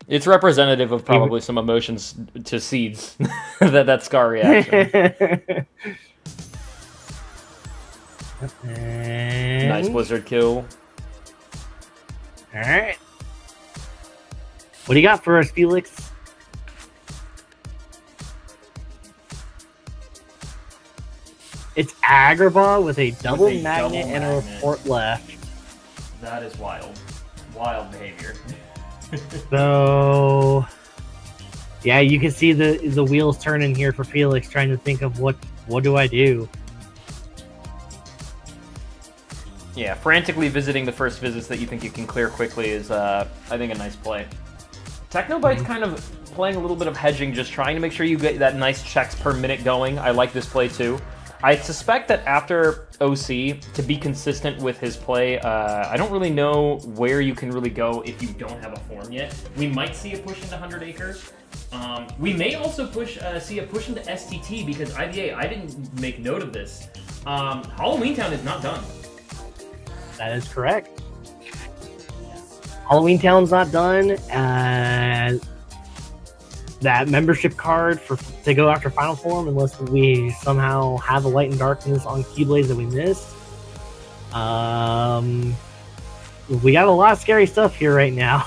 It's representative of probably some emotions to Seeds, that Scar reaction. Nice Blizzard kill. Alright. What do you got for us, Felix? It's Agrabah with a double magnet and a report left. That is wild. Wild behavior. So, yeah, you can see the wheels turning here for Felix, trying to think of what do I do. Yeah, frantically visiting the first visits that you think you can clear quickly is, I think, a nice play. Technobyte's kind of playing a little bit of hedging, just trying to make sure you get that nice checks per minute going. I like this play too. I suspect that after OC, to be consistent with his play, I don't really know where you can really go if you don't have a form yet. We might see a push into 100 Acre. We may also see a push into STT, because IVA, I didn't make note of this. Halloween Town is not done. That is correct. Halloween Town's not done. That membership card to go after Final Form, unless we somehow have a Light and Darkness on Keyblades that we missed, We got a lot of scary stuff here right now.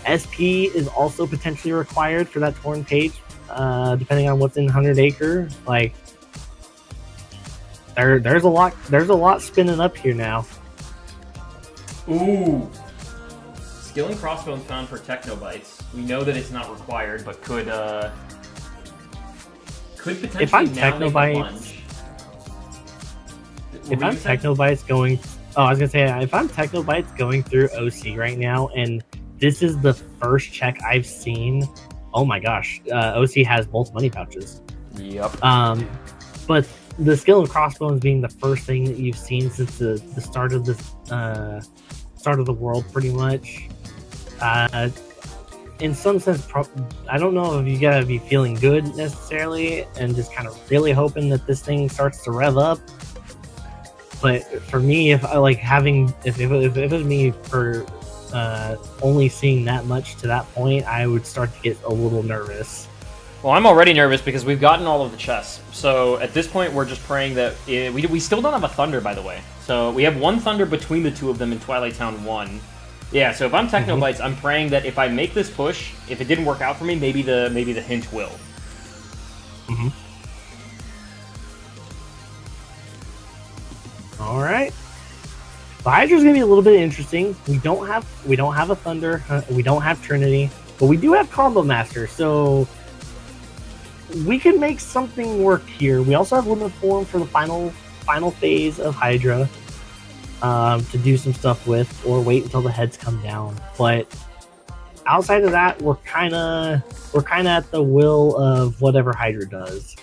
SP is also potentially required for that torn page, depending on what's in 100 Acre. Like, there's a lot spinning up here now. Ooh. Skill and crossbones found for Technobites. We know that it's not required, but could potentially If I'm now make a Technobites, plunge. if I'm Technobites going, I was gonna say, if I'm Technobites going through OC right now, and this is the first check I've seen. Oh my gosh, OC has both money pouches. Yep. But the skill and crossbones being the first thing that you've seen since the start of this start of the world, pretty much. In some sense, I don't know if you gotta be feeling good necessarily, and just kind of really hoping that this thing starts to rev up. But for me, if I like having, if it was me for only seeing that much to that point, I would start to get a little nervous. Well, I'm already nervous because we've gotten all of the chests. So at this point, we're just praying that we still don't have a Thunder, by the way. So we have one Thunder between the two of them in Twilight Town 1. Yeah, so if I'm Technobites, I'm praying that if I make this push, if it didn't work out for me, maybe the hint will. Mm-hmm. All right. The Hydra's gonna be a little bit interesting. We don't have a Thunder. We don't have Trinity, but we do have Combo Master. So we can make something work here. We also have Limit Form for the final phase of Hydra to do some stuff with, or wait until the heads come down. But outside of that, we're kind of at the will of whatever Hydra does.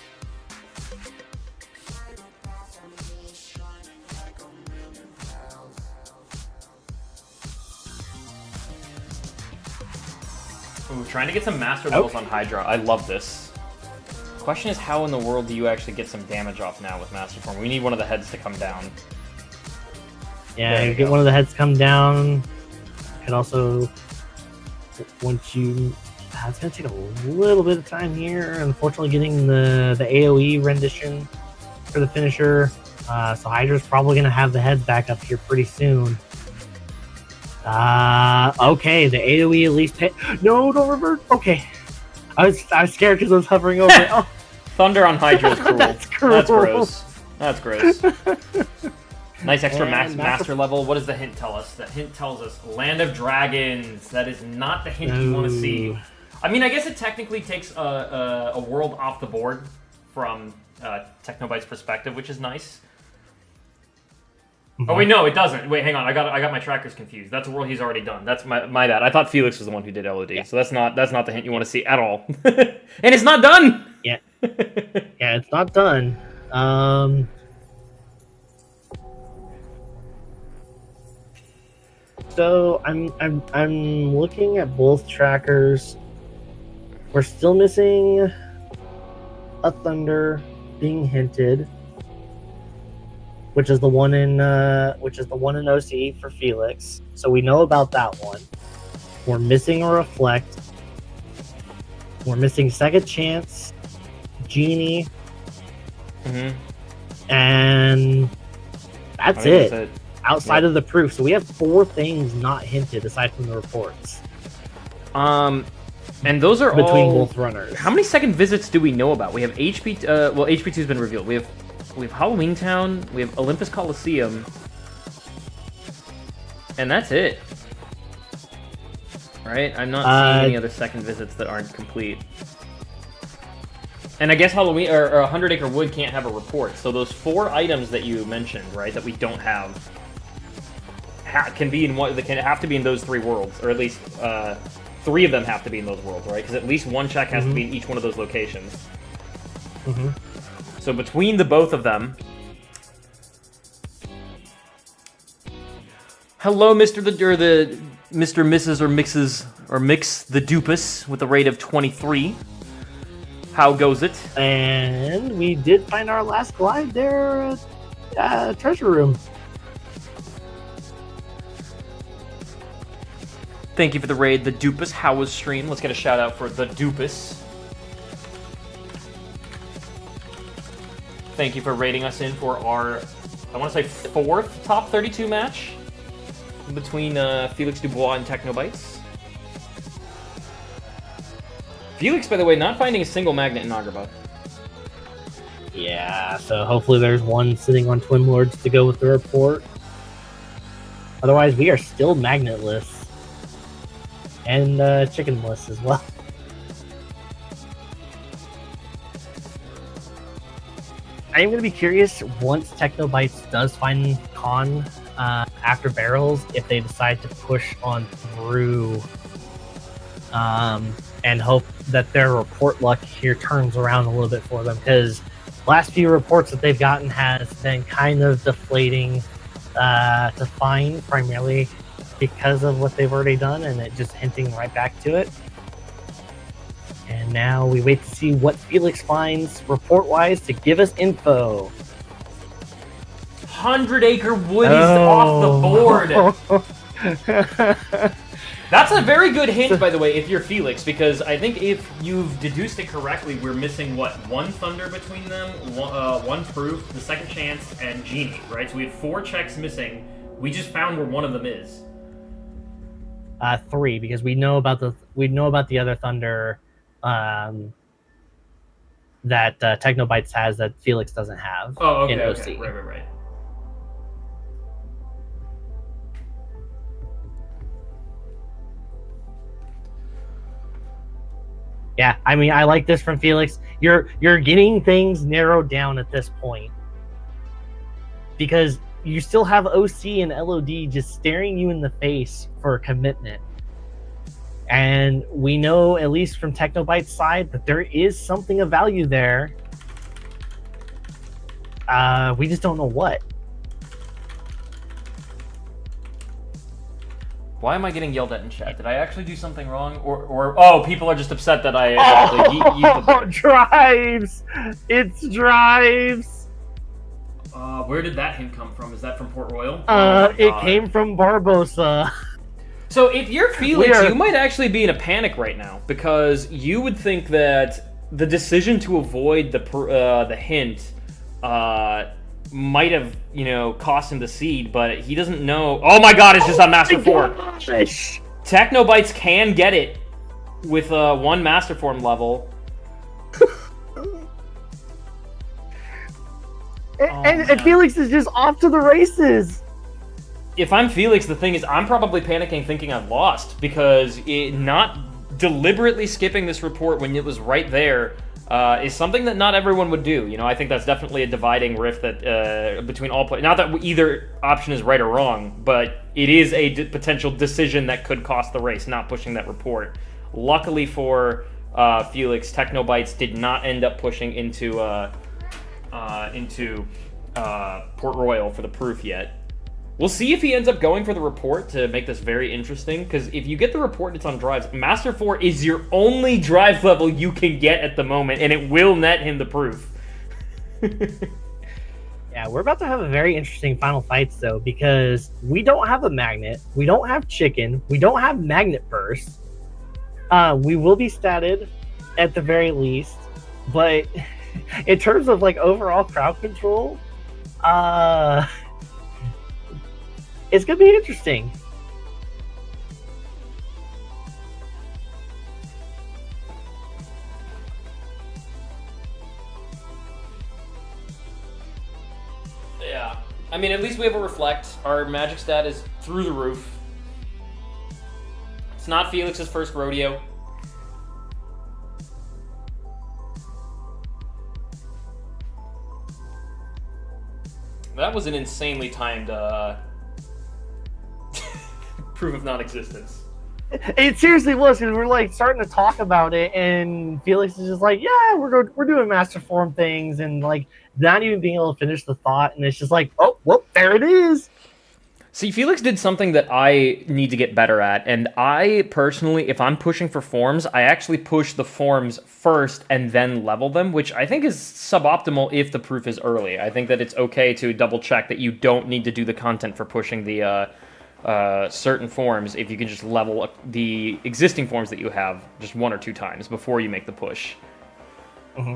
Ooh, trying to get some master levels on Hydra. I love this. Question is, how in the world do you actually get some damage off now with Master Form? We need one of the heads to come down. Yeah, you get one of the heads to come down. And also, once you... it's going to take a little bit of time here. Unfortunately, getting the AoE rendition for the finisher. So Hydra's probably going to have the heads back up here pretty soon. Okay, the AoE at least hit. No, don't revert. Okay. I was scared because I was hovering over it. Oh. Thunder on Hydra is cruel. That's cruel. That's gross. That's gross. Nice extra master level. What does the hint tell us? The hint tells us Land of Dragons. That is not the hint you want to see. I mean, I guess it technically takes a world off the board from Technobyte's perspective, which is nice. Oh wait, no, it doesn't. Wait, hang on. I got my trackers confused. That's a world he's already done. That's my bad. I thought Felix was the one who did LOD, yeah. So that's not the hint you want to see at all. And it's not done. Yeah, yeah, it's not done. So I'm looking at both trackers. We're still missing a Thunder being hinted, which is the one in OC for Felix. So we know about that one. We're missing a Reflect. We're missing Second Chance, Genie, and that's it. Outside of the proof, so we have 4 things not hinted aside from the reports. And those are between all both runners. How many second visits do we know about? We have HP. Well, HP2's been revealed. We have Halloween Town, we have Olympus Coliseum, and that's it. Right? I'm not seeing any other second visits that aren't complete. And I guess Halloween or 100 Acre Wood can't have a report. So those 4 items that you mentioned, right, that we don't have, can be in what they can have to be in those 3 worlds, or at least 3 of them have to be in those worlds, right? Because at least 1 check has to be in each one of those locations. So between the both of them, hello, Mr. Mrs. or Mixes or Mix the Dupus with a rate of 23. How goes it? And we did find our last glide there at Treasure Room. Thank you for the raid, the Dupus. How was stream? Let's get a shout out for the Dupus. Thank you for raiding us in for our I want to say, fourth top 32 match between Felix Dubois and Technobytes. Felix, by the way, not finding a single magnet in Agrabah. Yeah, so hopefully there's one sitting on Twin Lords to go with the report. Otherwise, we are still magnetless. And chickenless as well. I am going to be curious once Technobytes does find Con after barrels, if they decide to push on through and hope that their report luck here turns around a little bit for them, because last few reports that they've gotten has been kind of deflating to find, primarily because of what they've already done, and it just hinting right back to it. And now we wait to see what Felix finds report-wise to give us info. 100-acre wood is off the board. That's a very good hint, by the way, if you're Felix, because I think if you've deduced it correctly, we're missing, what, one Thunder between them, one Proof, the Second Chance, and Genie, right? So we had 4 checks missing. We just found where one of them is. 3, because we know about the other Thunder that Technobytes has that Felix doesn't have in OC. Okay. Right. Yeah, I mean, I like this from Felix. You're getting things narrowed down at this point, because you still have OC and LOD just staring you in the face for a commitment. And we know, at least from Technobyte's side, that there is something of value there. We just don't know what. Why am I getting yelled at in chat? Did I actually do something wrong? Or people are just upset that I actually yeet the Drives! It's Drives! Where did that hint come from? Is that from Port Royal? It came from Barbosa. So if you're Felix, you might actually be in a panic right now, because you would think that the decision to avoid the hint might have, cost him the seed, but he doesn't know. Oh my god, it's just on Master 4. Technobytes can get it with 1 Master Form level. And Felix is just off to the races. If I'm Felix, the thing is, I'm probably panicking thinking I've lost, because not deliberately skipping this report when it was right there is something that not everyone would do. I think that's definitely a dividing rift that between all players. Not that either option is right or wrong, but it is a potential decision that could cost the race, not pushing that report. Luckily for Felix, Technobytes did not end up pushing into Port Royal for the proof yet. We'll see if he ends up going for the report to make this very interesting, because if you get the report and it's on drives, Master 4 is your only drive level you can get at the moment, and it will net him the proof. Yeah, we're about to have a very interesting final fights, though, because we don't have a magnet, we don't have chicken, we don't have magnet burst. We will be statted at the very least, but in terms of overall crowd control, it's gonna be interesting. Yeah, I mean, at least we have a reflect. Our magic stat is through the roof. It's not Felix's first rodeo. That was an insanely timed proof of non-existence. It seriously was, because we're starting to talk about it, and Felix is just yeah, we're doing Master Form things, and not even being able to finish the thought, and it's just oh, well, there it is. See, Felix did something that I need to get better at, and I personally, if I'm pushing for forms, I actually push the forms first and then level them, which I think is suboptimal if the proof is early. I think that it's okay to double check that you don't need to do the content for pushing the certain forms if you can just level the existing forms that you have just 1 or 2 times before you make the push. Mm-hmm.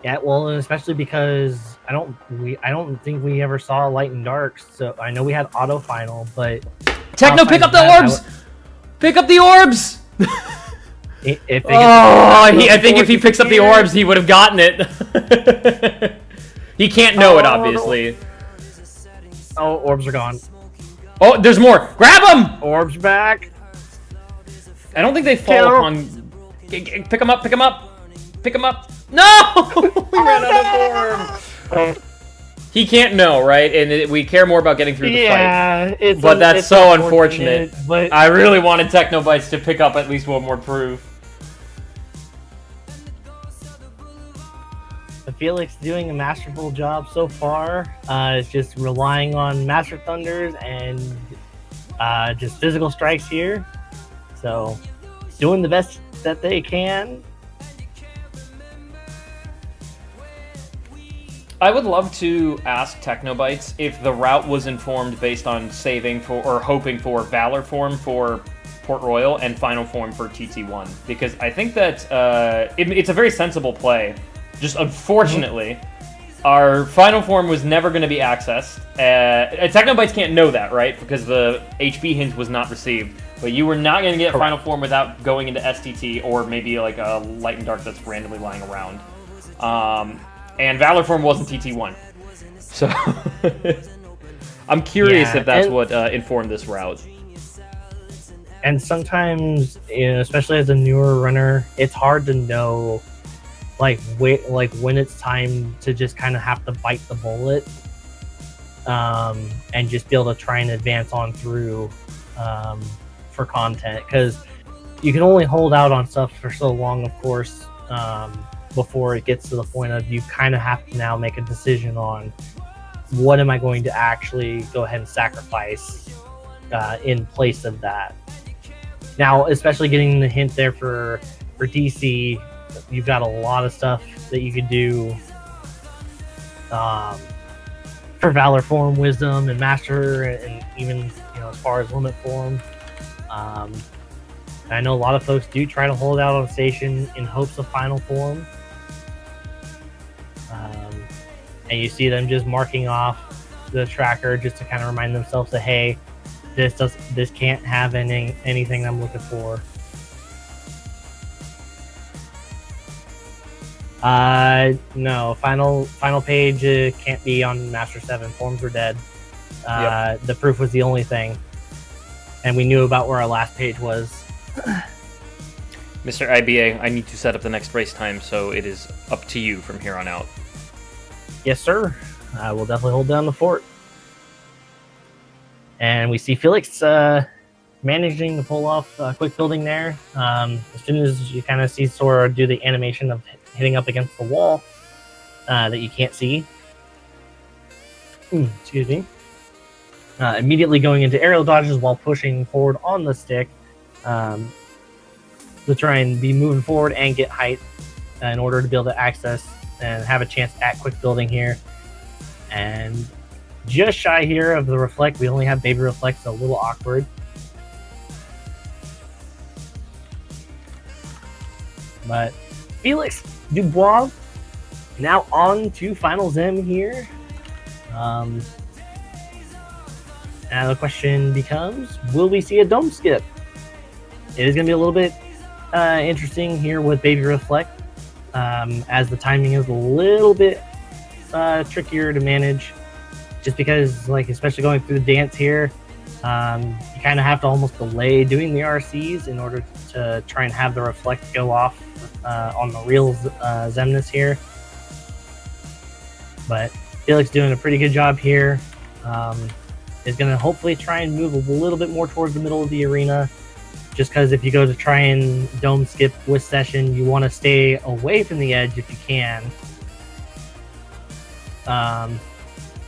Yeah, well, and especially because I don't think we ever saw Light and Dark. So I know we had Auto Final, but Techno, pick up the orbs! Pick up the orbs! I think if he picks up the orbs, he would have gotten it. He can't know it, obviously. Oh, orbs are gone. Oh, there's more. Grab them! Orbs back. I don't think they fall upon... Pick them up, pick them up. Pick them up. No! We ran out of orbs. He can't know, right? And we care more about getting through the fight. But that's so unfortunate. But I really wanted Technobytes to pick up at least one more proof. Felix doing a masterful job so far. It's just relying on Master Thunders and just physical strikes here. So, doing the best that they can. I would love to ask Technobytes if the route was informed based on saving for or hoping for Valor form for Port Royal and Final form for TT1, because I think that it's a very sensible play. Just unfortunately, our Final form was never going to be accessed. Technobytes can't know that, right? Because the HB hint was not received. But you were not going to get Final form without going into STT or maybe like a Light and Dark that's randomly lying around. And Valor form wasn't TT1. So I'm curious if that's what informed this route. And sometimes, especially as a newer runner, it's hard to know when it's time to just kind of have to bite the bullet and just be able to try and advance on through for content, because you can only hold out on stuff for so long, of course, before it gets to the point of you kind of have to now make a decision on what am I going to actually go ahead and sacrifice in place of that. Now, especially getting the hint there for DC, you've got a lot of stuff that you could do for Valor form, Wisdom, and Master, and even as far as Limit form. I know a lot of folks do try to hold out on station in hopes of Final form, and you see them just marking off the tracker just to kind of remind themselves that, hey, this can't have anything I'm looking for. No, final page can't be on Master 7. Forms were dead. Yep. The proof was the only thing, and we knew about where our last page was. Mr. IBA, I need to set up the next race time, so it is up to you from here on out. Yes, sir. I will definitely hold down the fort. And we see Felix managing to pull off quick building there. As soon as you kind of see Sora do the animation of hitting up against the wall that you can't see. Excuse me. Immediately going into aerial dodges while pushing forward on the stick to try and be moving forward and get height in order to be able to access and have a chance at quick building here. And just shy here of the reflect. We only have baby reflect, so a little awkward. But Felix Dubois now on to Final Zem here. Now the question becomes, will we see a dome skip? It is going to be a little bit interesting here with baby reflect, as the timing is a little bit trickier to manage, just because, especially going through the dance here, you kind of have to almost delay doing the RCs in order to try and have the reflect go off on the real Zemnis here. But Felix doing a pretty good job here. Is going to hopefully try and move a little bit more towards the middle of the arena, just because if you go to try and dome skip with session, you want to stay away from the edge if you can.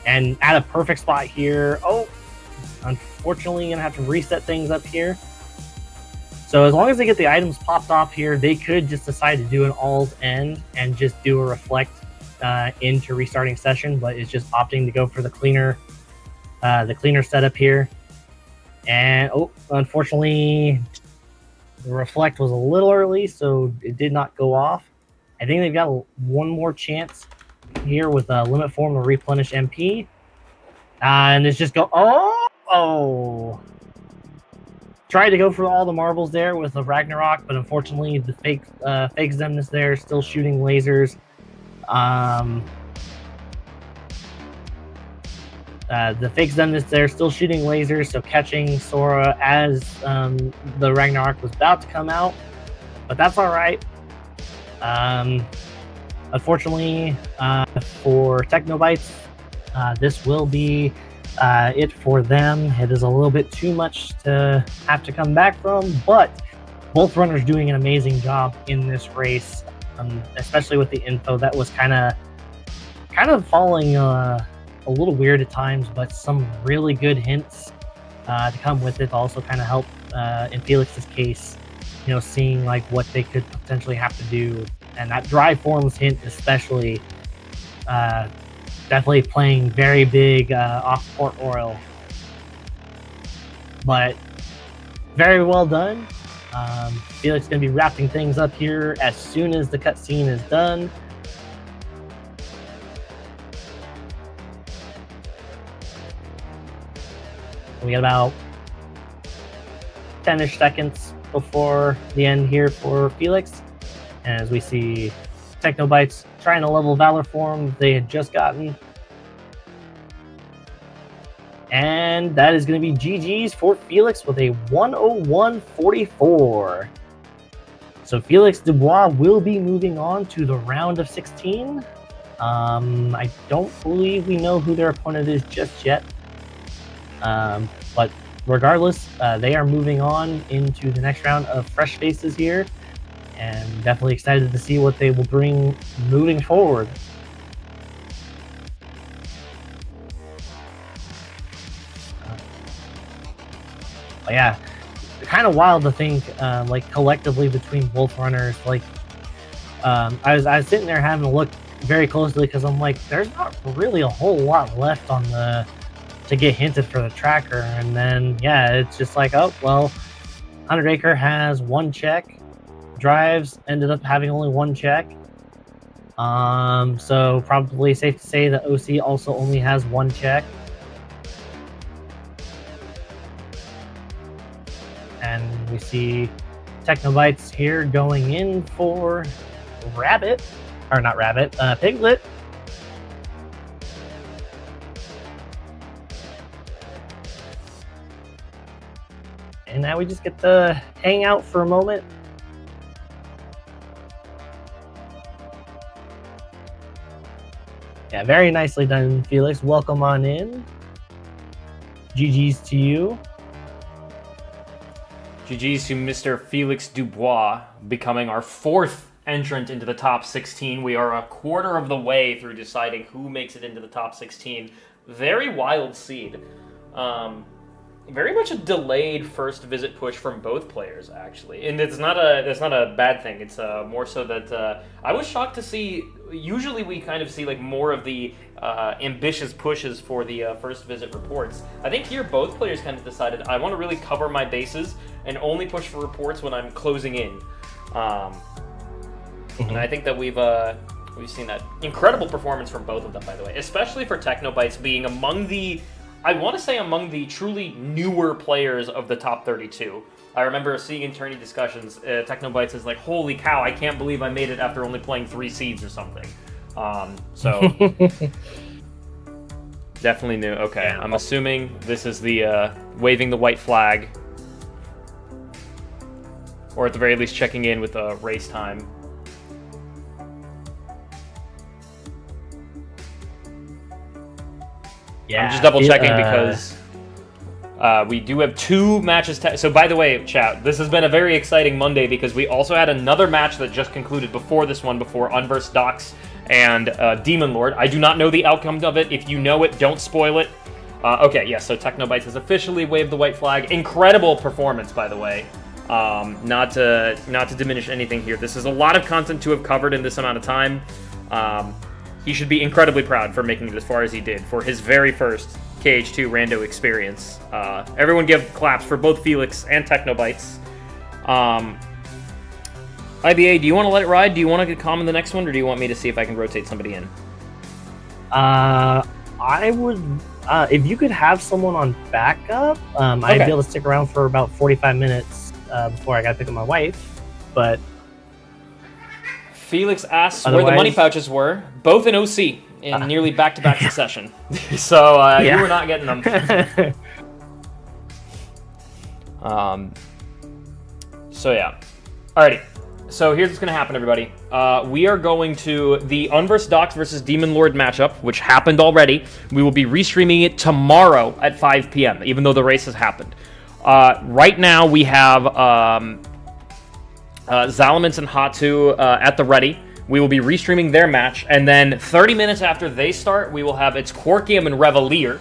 And at a perfect spot here. Oh, unfortunately, going to have to reset things up here. So as long as they get the items popped off here, they could just decide to do an alt end and just do a reflect into restarting session, but it's just opting to go for the cleaner setup here. And unfortunately, the reflect was a little early, so it did not go off. I think they've got one more chance here with a limit form to replenish MP. And it's just oh! Tried to go for all the marbles there with the Ragnarok, but unfortunately the fake Zemnis there still shooting lasers. The fake Zemnis there still shooting lasers, so catching Sora as the Ragnarok was about to come out, but that's all right. Unfortunately for Technobytes, this will be it for them. It is a little bit too much to have to come back from, but both runners doing an amazing job in this race, especially with the info that was kind of falling a little weird at times, but some really good hints to come with it also kind of help in Felix's case, you know, seeing like what they could potentially have to do, and that dry forms hint especially definitely playing very big off Port Royal, but very well done. Felix going to be wrapping things up here as soon as the cutscene is done. We got about 10-ish seconds before the end here for Felix. And as we see Technobytes trying to level Valor form they had just gotten. And that is going to be GG's for Felix with a 101.44. So Felix Dubois will be moving on to the round of 16. I don't believe we know who their opponent is just yet. But regardless, they are moving on into the next round of fresh faces here, and definitely excited to see what they will bring moving forward. But yeah, kind of wild to think, like collectively between both runners, like I was sitting there having to look very closely because I'm like, there's not really a whole lot left on the to get hinted for the tracker, and then yeah, it's just like, oh well, 100 Acre has one check, Drives ended up having only one check, so probably safe to say that OC also only has one check, and we see Technobytes here going in for Rabbit, or not Rabbit, Piglet. And now we just get to hang out for a moment. Yeah, very nicely done, Felix. Welcome on in. GG's to you. GG's to Mr. Felix Dubois, becoming our fourth entrant into the top 16. We are a quarter of the way through deciding who makes it into the top 16. Very wild seed. Very much a delayed first visit push from both players, actually, and it's not a bad thing. It's more so that I was shocked to see. Usually, we kind of see like more of the ambitious pushes for the first visit reports. I think here both players kind of decided I want to really cover my bases and only push for reports when I'm closing in. And I think that we've seen that incredible performance from both of them, by the way, especially for Technobytes being among the. I want to say among the truly newer players of the top 32. I remember seeing in tourney discussions, Technobytes is like, holy cow, I can't believe I made it after only playing 3 seeds or something. So, definitely new. Okay, yeah. I'm assuming this is the waving the white flag. Or at the very least checking in with race time. Yeah, I'm just double checking because we do have 2 matches. So by the way, chat, this has been a very exciting Monday because we also had another match that just concluded before this one, before Unverse Docs and Demon Lord. I do not know the outcome of it. If you know it, don't spoil it. Okay, yes, so Technobytes has officially waved the white flag. Incredible performance, by the way. Not to diminish anything here. This is a lot of content to have covered in this amount of time. He should be incredibly proud for making it as far as he did for his very first KH2 rando experience. Everyone give claps for both Felix and Technobytes. IBA, do you want to let it ride? Do you want to comment the next one, or do you want me to see if I can rotate somebody in? I would, if you could have someone on backup, I'd be able to stick around for about 45 minutes before I got to pick up my wife. But Felix asks where the money pouches were, both in OC in nearly back-to-back succession. So you were not getting them. So yeah. Alrighty. So here's what's going to happen, everybody. We are going to the Unversed Docs versus Demon Lord matchup, which happened already. We will be restreaming it tomorrow at 5 p.m., even though the race has happened. Right now, we have Zalamence and Hatu at the ready. We will be restreaming their match, and then 30 minutes after they start, we will have ItzQuarkium and Revalier.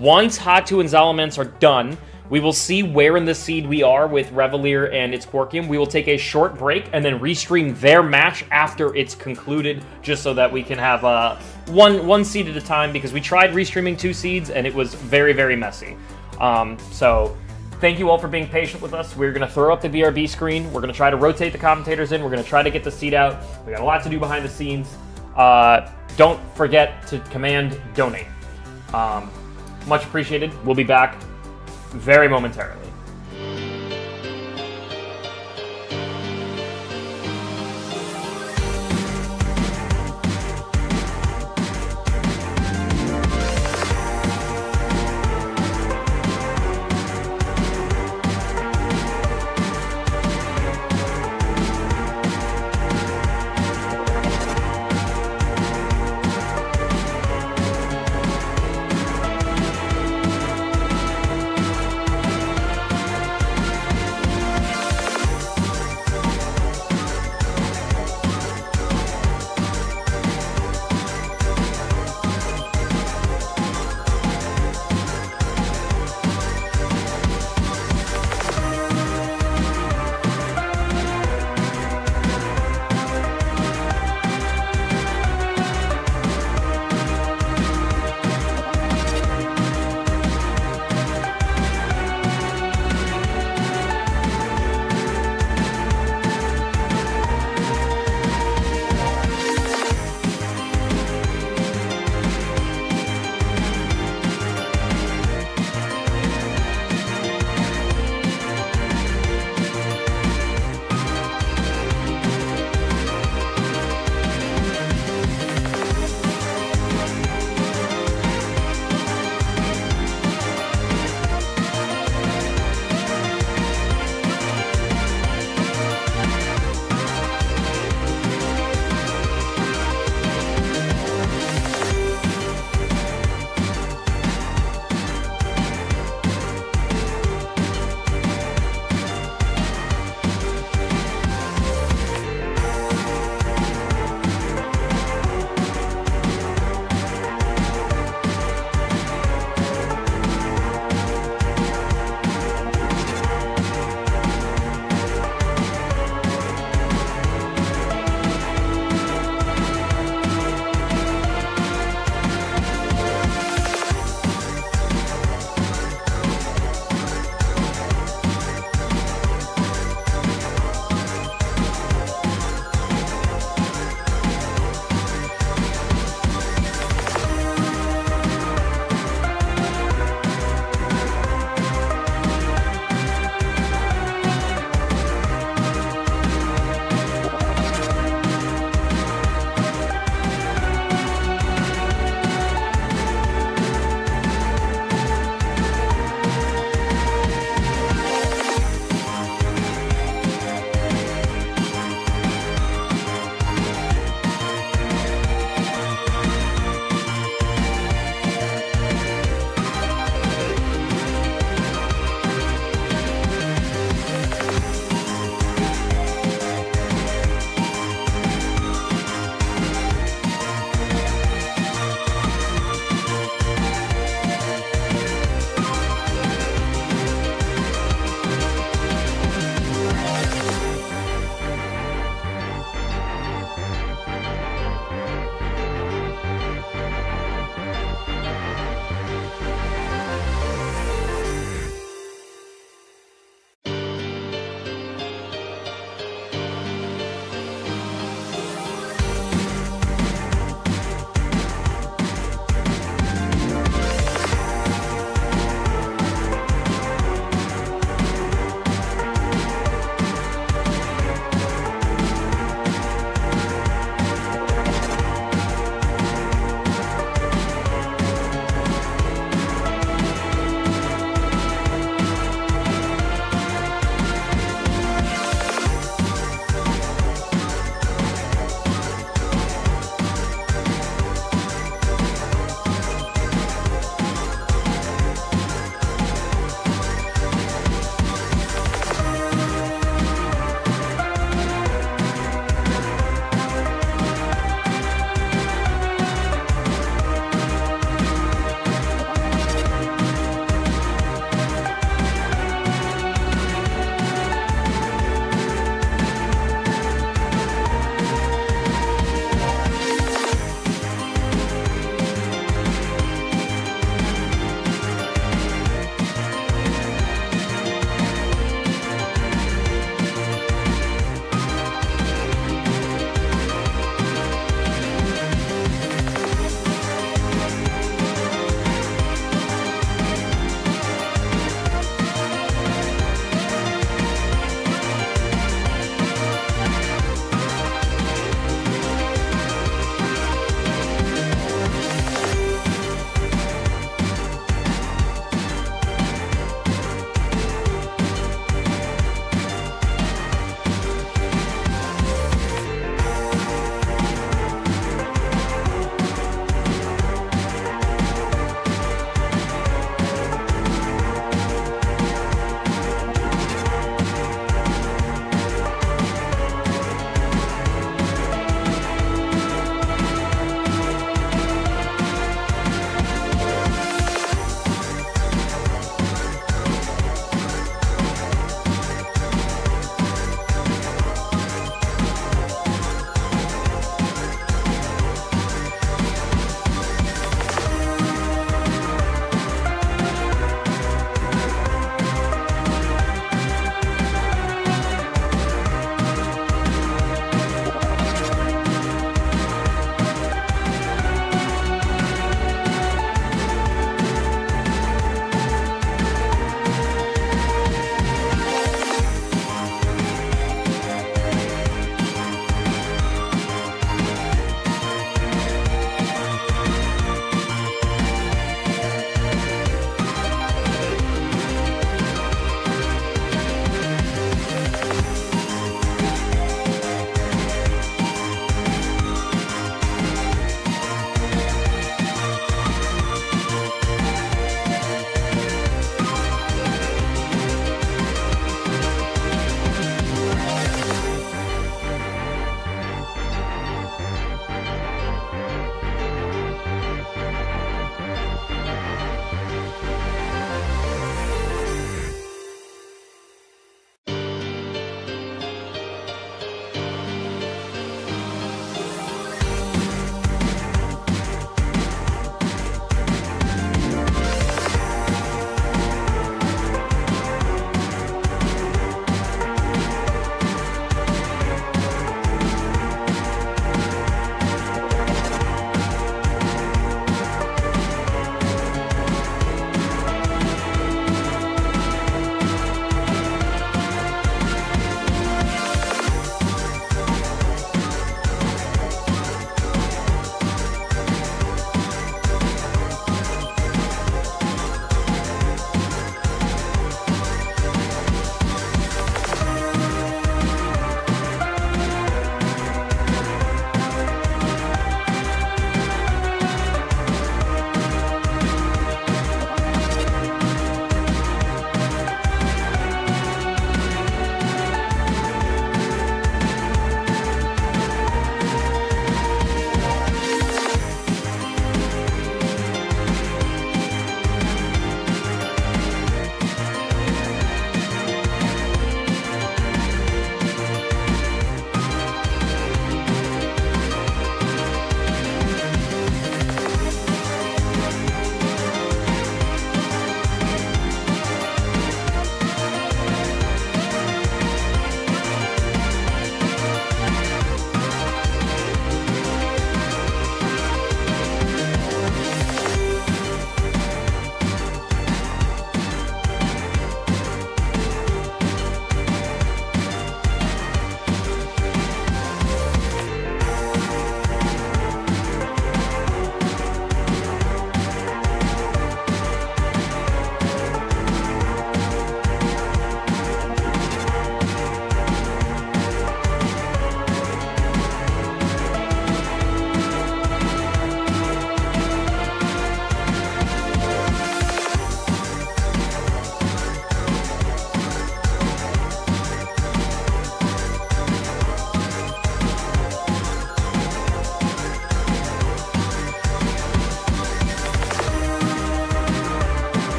Once Hatu and Zalamence are done, we will see where in the seed we are with Revalier and ItzQuarkium. We will take a short break and then restream their match after it's concluded, just so that we can have one seed at a time, because we tried restreaming 2 seeds and it was very, very messy. So thank you all for being patient with us. We're going to throw up the BRB screen. We're going to try to rotate the commentators in. We're going to try to get the seed out. We got a lot to do behind the scenes. Don't forget to command donate. Much appreciated. We'll be back very momentarily.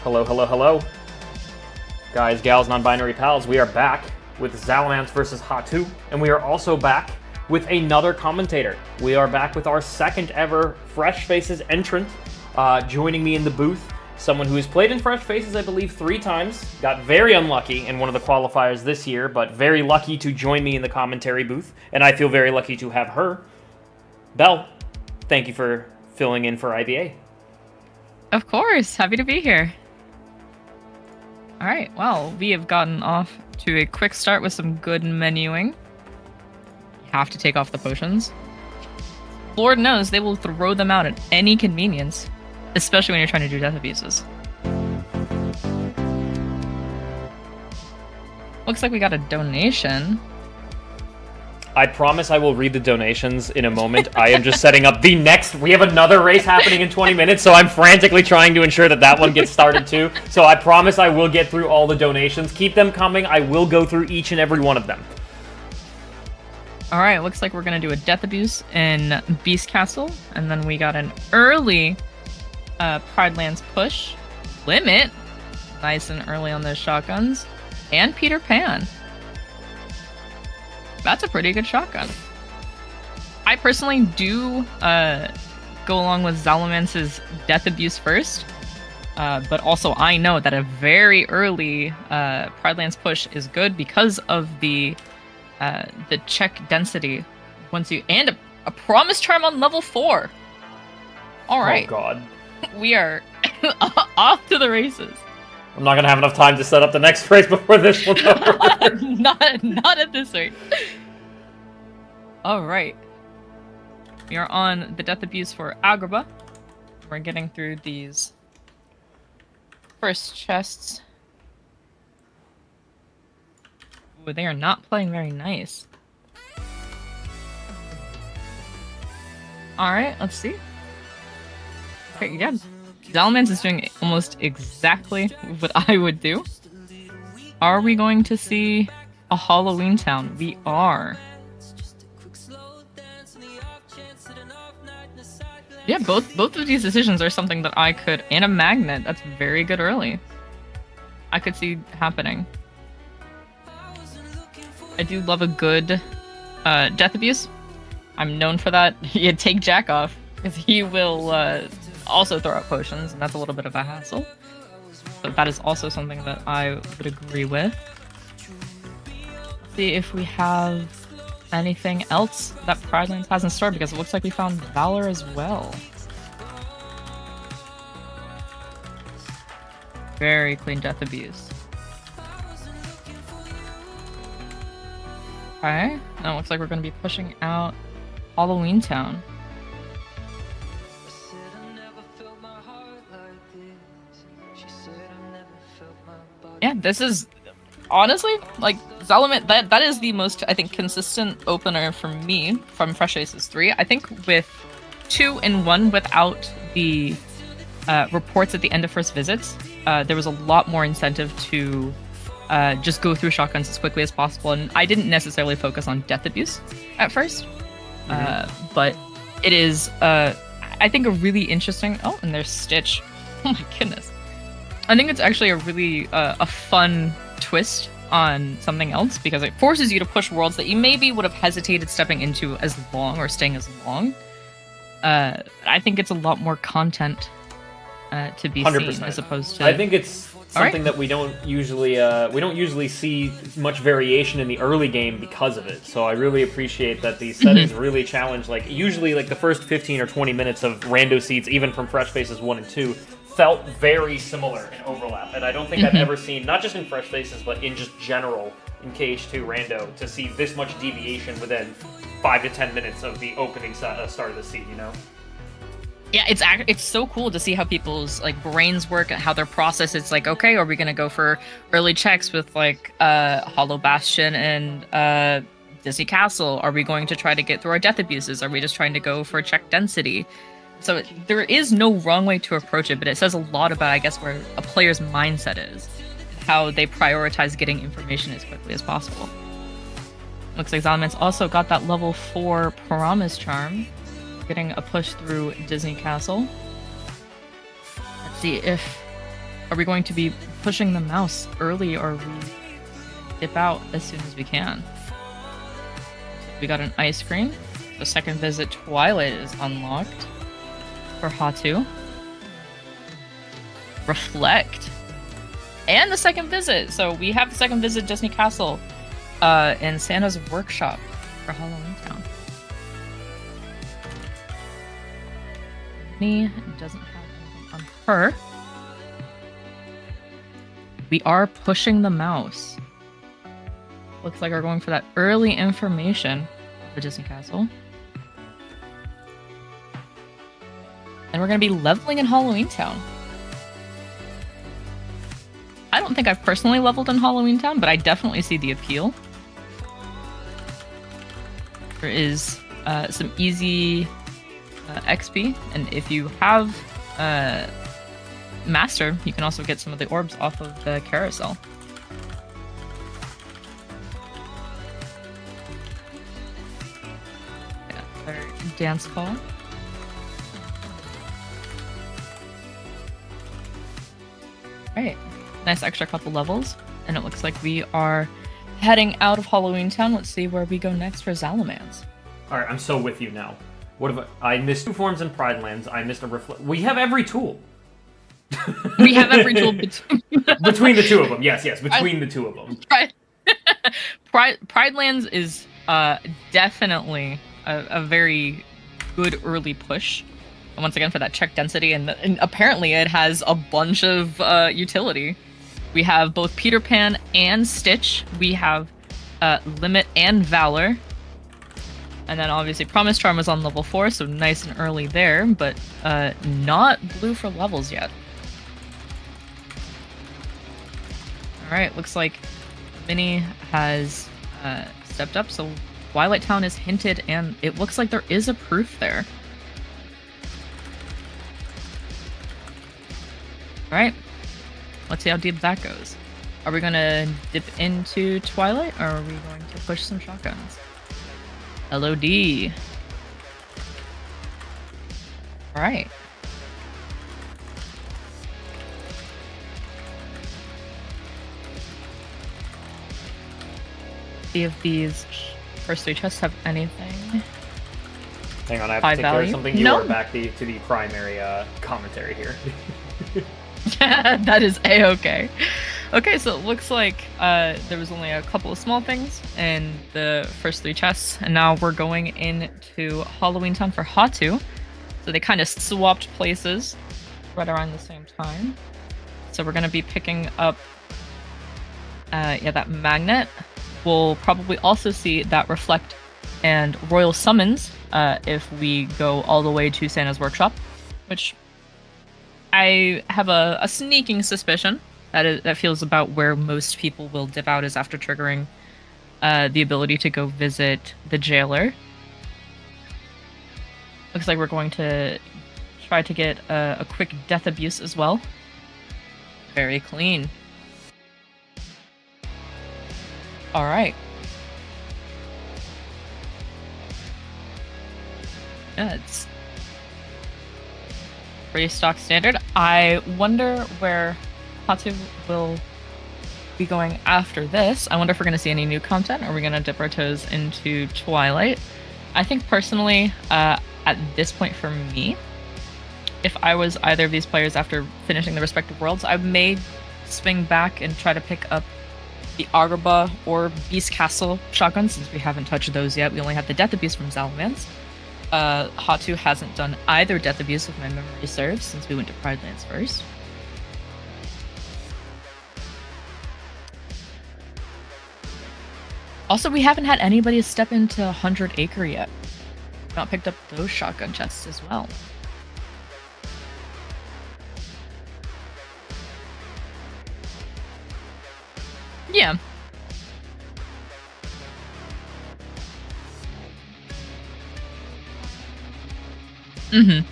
Hello, hello, hello. Guys, gals, non-binary pals, we are back with Zalamance versus Hatu, and we are also back with another commentator. We are back with our second ever Fresh Faces entrant. Joining me in the booth, someone who has played in Fresh Faces, I believe, 3 times. Got very unlucky in one of the qualifiers this year, but very lucky to join me in the commentary booth, and I feel very lucky to have her. Belle, thank you for filling in for IBA. Of course, happy to be here. All right, well, we have gotten off to a quick start with some good menuing. You have to take off the potions. Lord knows they will throw them out at any convenience, especially when you're trying to do death abuses. Looks like we got a donation. I promise I will read the donations in a moment. I am just setting up the next... We have another race happening in 20 minutes, so I'm frantically trying to ensure that that one gets started too. So I promise I will get through all the donations. Keep them coming. I will go through each and every one of them. All right, looks like we're going to do a death abuse in Beast Castle, and then we got an early Pride Lands push. Limit. Nice and early on those shotguns. And Peter Pan. That's a pretty good shotgun. I personally do go along with Zalamance's death abuse first, but also I know that a very early Pride Lands push is good because of the check density. Once you and a promise charm on level 4. All right. Oh God. We are off to the races. I'm not gonna have enough time to set up the next race before this one's over. not at this rate. All right. We are on the death abuse for Agrabah. We're getting through these first chests. Ooh, they are not playing very nice. All right, let's see. Okay, yeah. Zalamance is doing almost exactly what I would do. Are we going to see a Halloween town? We are. Yeah, both of these decisions are something that I could... And a magnet, that's very good early. I could see happening. I do love a good death abuse. I'm known for that. You take Jack off, because he will... also throw out potions, and that's a little bit of a hassle. But that is also something that I would agree with. Let's see if we have anything else that Pride Lands has in store, because it looks like we found Valor as well. Very clean death abuse. Okay, now it looks like we're going to be pushing out Halloween Town. Yeah, this is honestly like Zalamance. That is the most, I think, consistent opener for me from Fresh Faces 3. I think with 2 and 1 without the reports at the end of first visits, there was a lot more incentive to just go through shotguns as quickly as possible. And I didn't necessarily focus on death abuse at first, but it is I think a really interesting. Oh, and there's Stitch. Oh my goodness. I think it's actually a really a fun twist on something else, because it forces you to push worlds that you maybe would have hesitated stepping into as long or staying as long. I think it's a lot more content to be 100%. seen as opposed to... I think it's something that we don't usually see much variation in the early game because of it. So I really appreciate that these settings really challenge. Like usually, like the first 15 or 20 minutes of rando seats, even from Fresh Faces 1 and 2. Felt very similar in overlap, and I don't think I've ever seen, not just in Fresh Faces, but in just general in KH2 Rando, to see this much deviation within 5 to 10 minutes of the opening start of the scene, you know? Yeah, it's so cool to see how people's like brains work and how their process. It's like, okay, are we gonna go for early checks with like Hollow Bastion and Disney Castle? Are we going to try to get through our death abuses? Are we just trying to go for check density? So there is no wrong way to approach it, but it says a lot about, I guess, where a player's mindset is, how they prioritize getting information as quickly as possible. Looks like Zalamance also got that level 4 Promise Charm, getting a push through Disney Castle. Let's see if Are we going to be pushing the mouse early, or we dip out as soon as we can? We got an ice cream. The second visit Twilight is unlocked for Hatu. Reflect. And the second visit. So we have the second visit Disney Castle and Santa's workshop for Halloween Town. Minnie doesn't have anything on her. We are pushing the mouse. Looks like we're going for that early information of the Disney Castle. And we're going to be leveling in Halloween Town. I don't think I've personally leveled in Halloween Town, but I definitely see the appeal. There is some easy XP, and if you have Master, you can also get some of the orbs off of the carousel. Yeah, our dance hall. Right. Nice extra couple levels, and it looks like we are heading out of Halloween Town. Let's see where we go next for Zalamance. All right, I'm so with you now. What if I missed 2 forms in Pride Lands? I missed a reflect. We have every tool. We have every tool between the two of them. Yes, between the two of them. Pride Lands is definitely a very good early push. And once again, for that check density, and apparently it has a bunch of utility. We have both Peter Pan and Stitch. We have Limit and Valor. And then obviously Promise Charm was on level 4, so nice and early there, but not blue for levels yet. Alright, looks like Minnie has stepped up, so Twilight Town is hinted, and it looks like there is a proof there. Alright, let's see how deep that goes. Are we gonna dip into Twilight, or are we going to push some shotguns? LOD. Alright. See if these first 3 chests have anything. Hang on, I have High to take care of value? something. You No. are back to the primary commentary here. That is a-okay. Okay, so it looks like there was only a couple of small things in the first 3 chests, and now we're going into Halloween Town for Hatu. So they kind of swapped places right around the same time. So we're going to be picking up that magnet. We'll probably also see that Reflect and Royal Summons if we go all the way to Santa's workshop, which I have a sneaking suspicion that feels about where most people will dip out, is after triggering the ability to go visit the jailer. Looks like we're going to try to get a quick death abuse as well. Very clean. All right. Yeah, it's pretty stock standard. I wonder where Hatu will be going after this. I wonder if we're going to see any new content, or are we going to dip our toes into Twilight? I think personally, at this point for me, if I was either of these players after finishing the respective worlds, I may swing back and try to pick up the Agrabah or Beast Castle shotguns, since we haven't touched those yet. We only have the Death Abuse from Zalamance. Hatu hasn't done either Death Abuse, if my memory serves, since we went to Pride Lands first. Also, we haven't had anybody step into 100 Acre yet. Not picked up those shotgun chests as well. Yeah. Mm-hmm.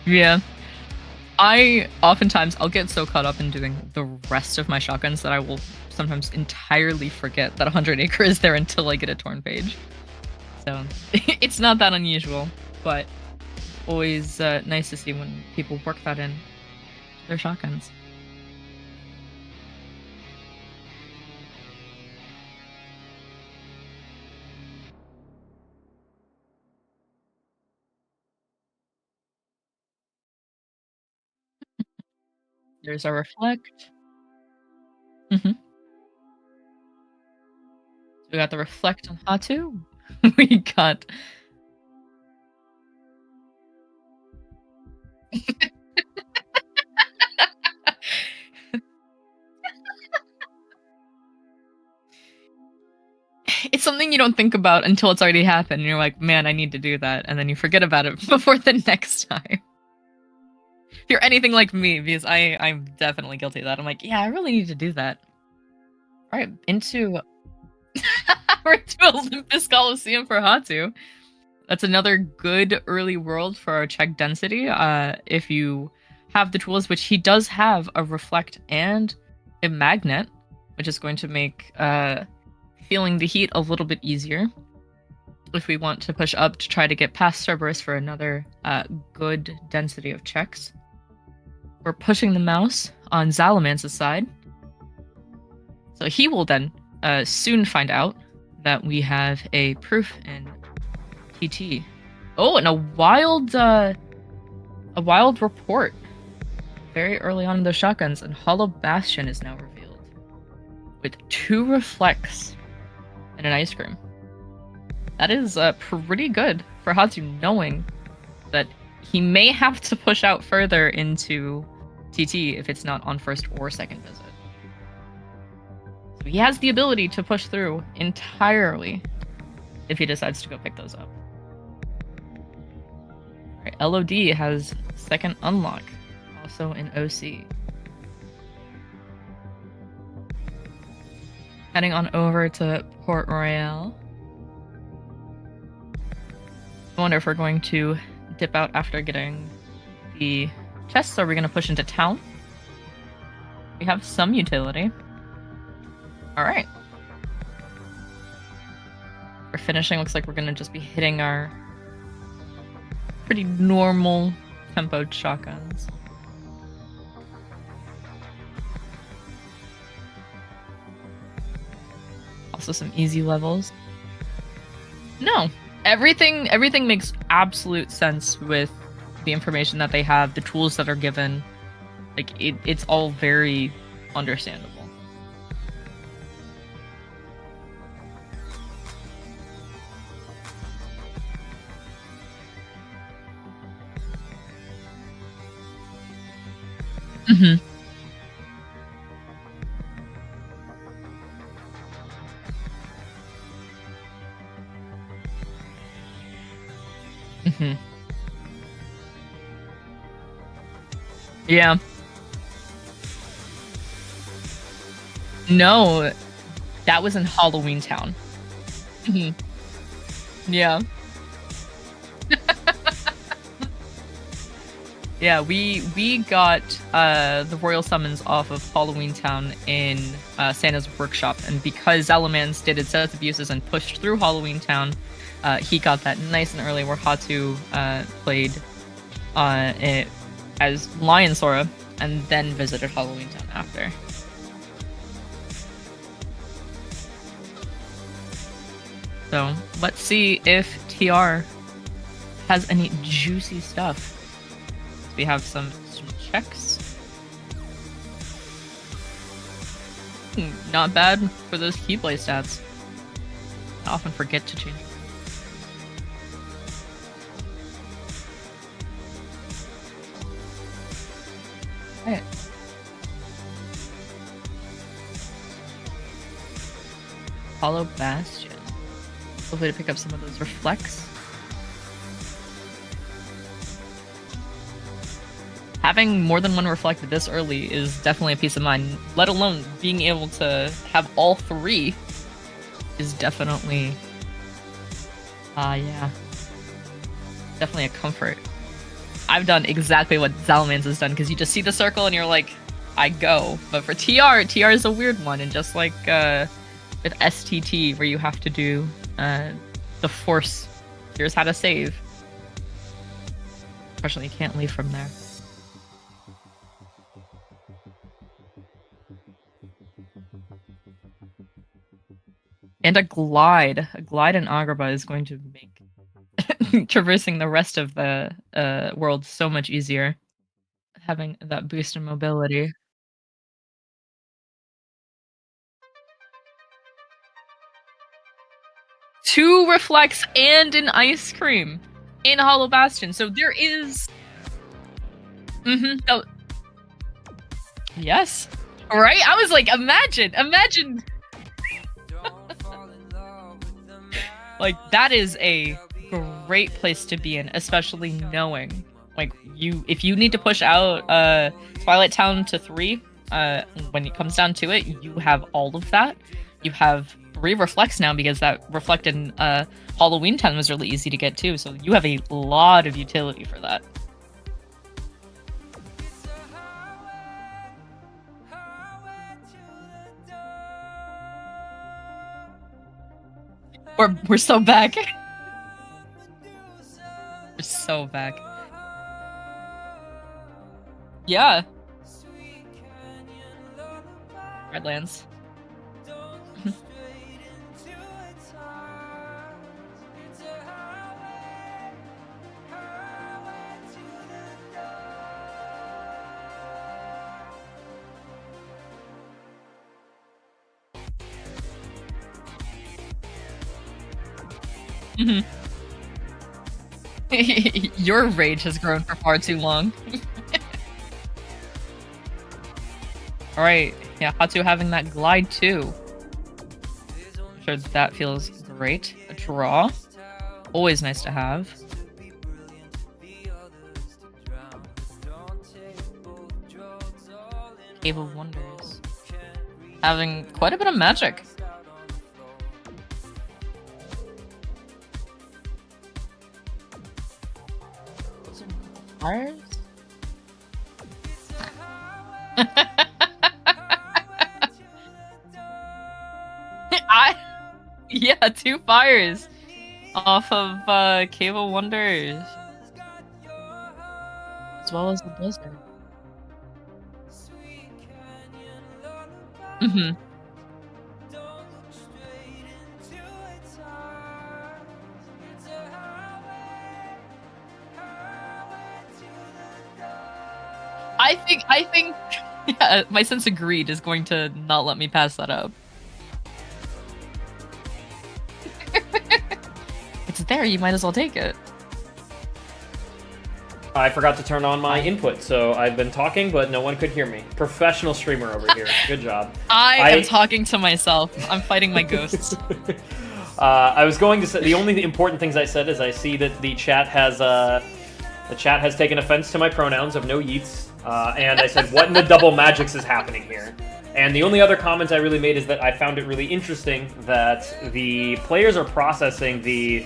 Yeah. I'll get so caught up in doing the rest of my shotguns that I will sometimes entirely forget that 100 Acre is there until I get a torn page. So, it's not that unusual, but always nice to see when people work that in their shotguns. There's a reflect. So we got the reflect on Hatu. We got it's something you don't think about until it's already happened. And you're like, man, I need to do that. And then you forget about it before the next time. If you're anything like me, because I'm definitely guilty of that. I'm like, yeah, I really need to do that. All right, into we're to Olympus Coliseum for Hatu. That's another good early world for our check density. If you have the tools, which he does have a reflect and a magnet, which is going to make feeling the heat a little bit easier if we want to push up to try to get past Cerberus for another good density of checks. We're pushing the mouse on Zalamance's side. So he will then soon find out that we have a proof in TT. Oh, and a wild report very early on in the shotguns, and Hollow Bastion is now revealed with 2 reflects and an ice cream. That is pretty good for Hatu, knowing that he may have to push out further into TT if it's not on first or second visit. So he has the ability to push through entirely if he decides to go pick those up. All right, LOD has second unlock, also in OC. Heading on over to Port Royale. I wonder if we're going to dip out after getting the chests, or are we going to push into town? We have some utility. Alright. For finishing, looks like we're going to just be hitting our pretty normal tempoed shotguns. Also some easy levels. No. Everything makes absolute sense with the information that they have, the tools that are given. Like, it's all very understandable. Mm-hmm. Mm-hmm. Yeah. No, that was in Halloween Town. Mm-hmm. Yeah. Yeah, we got the royal summons off of Halloween Town in Santa's workshop, and because Zalamance did its abuses and pushed through Halloween Town, he got that nice and early, where Hatu played it as Lion Sora and then visited Halloween Town after. So let's see if TR has any juicy stuff. We have some checks. Not bad for those Keyblade stats. I often forget to change. Right. Hollow Bastion. Hopefully to pick up some of those reflects. Having more than one reflected this early is definitely a peace of mind, let alone being able to have all 3 is definitely, yeah, definitely a comfort. I've done exactly what Zalamance has done, because you just see the circle and you're like, I go. But for TR is a weird one, and just like with STT, where you have to do the force, here's how to save. Unfortunately, you can't leave from there. And a glide in Agrabah is going to make traversing the rest of the world so much easier. Having that boost in mobility. Two reflects and an ice cream in Hollow Bastion. So there is. Oh. Yes. Right? I was like, imagine. Like, that is a great place to be in, especially knowing, like, if you need to push out Twilight Town to 3, when it comes down to it, you have all of that. You have 3 reflects now, because that reflect in Halloween Town was really easy to get too, so you have a lot of utility for that. We're so back. We're so back. Yeah. Redlands. Your rage has grown for far too long. Alright, yeah, Hatu having that glide too. I'm sure that feels great. A draw. Always nice to have. Cave of Wonders. Having quite a bit of magic. Fires? Yeah, 2 fires off of Cave of Wonders, as well as the blizzard. I think yeah, my sense of greed is going to not let me pass that up. It's there, you might as well take it. I forgot to turn on my input, so I've been talking, but no one could hear me. Professional streamer over here. Good job. I am talking to myself. I'm fighting my ghosts. I was going to say, the only important things I said is I see that the chat has taken offense to my pronouns of no yeets, and I said, what in the double magics is happening here? And the only other comment I really made is that I found it really interesting that the players are processing the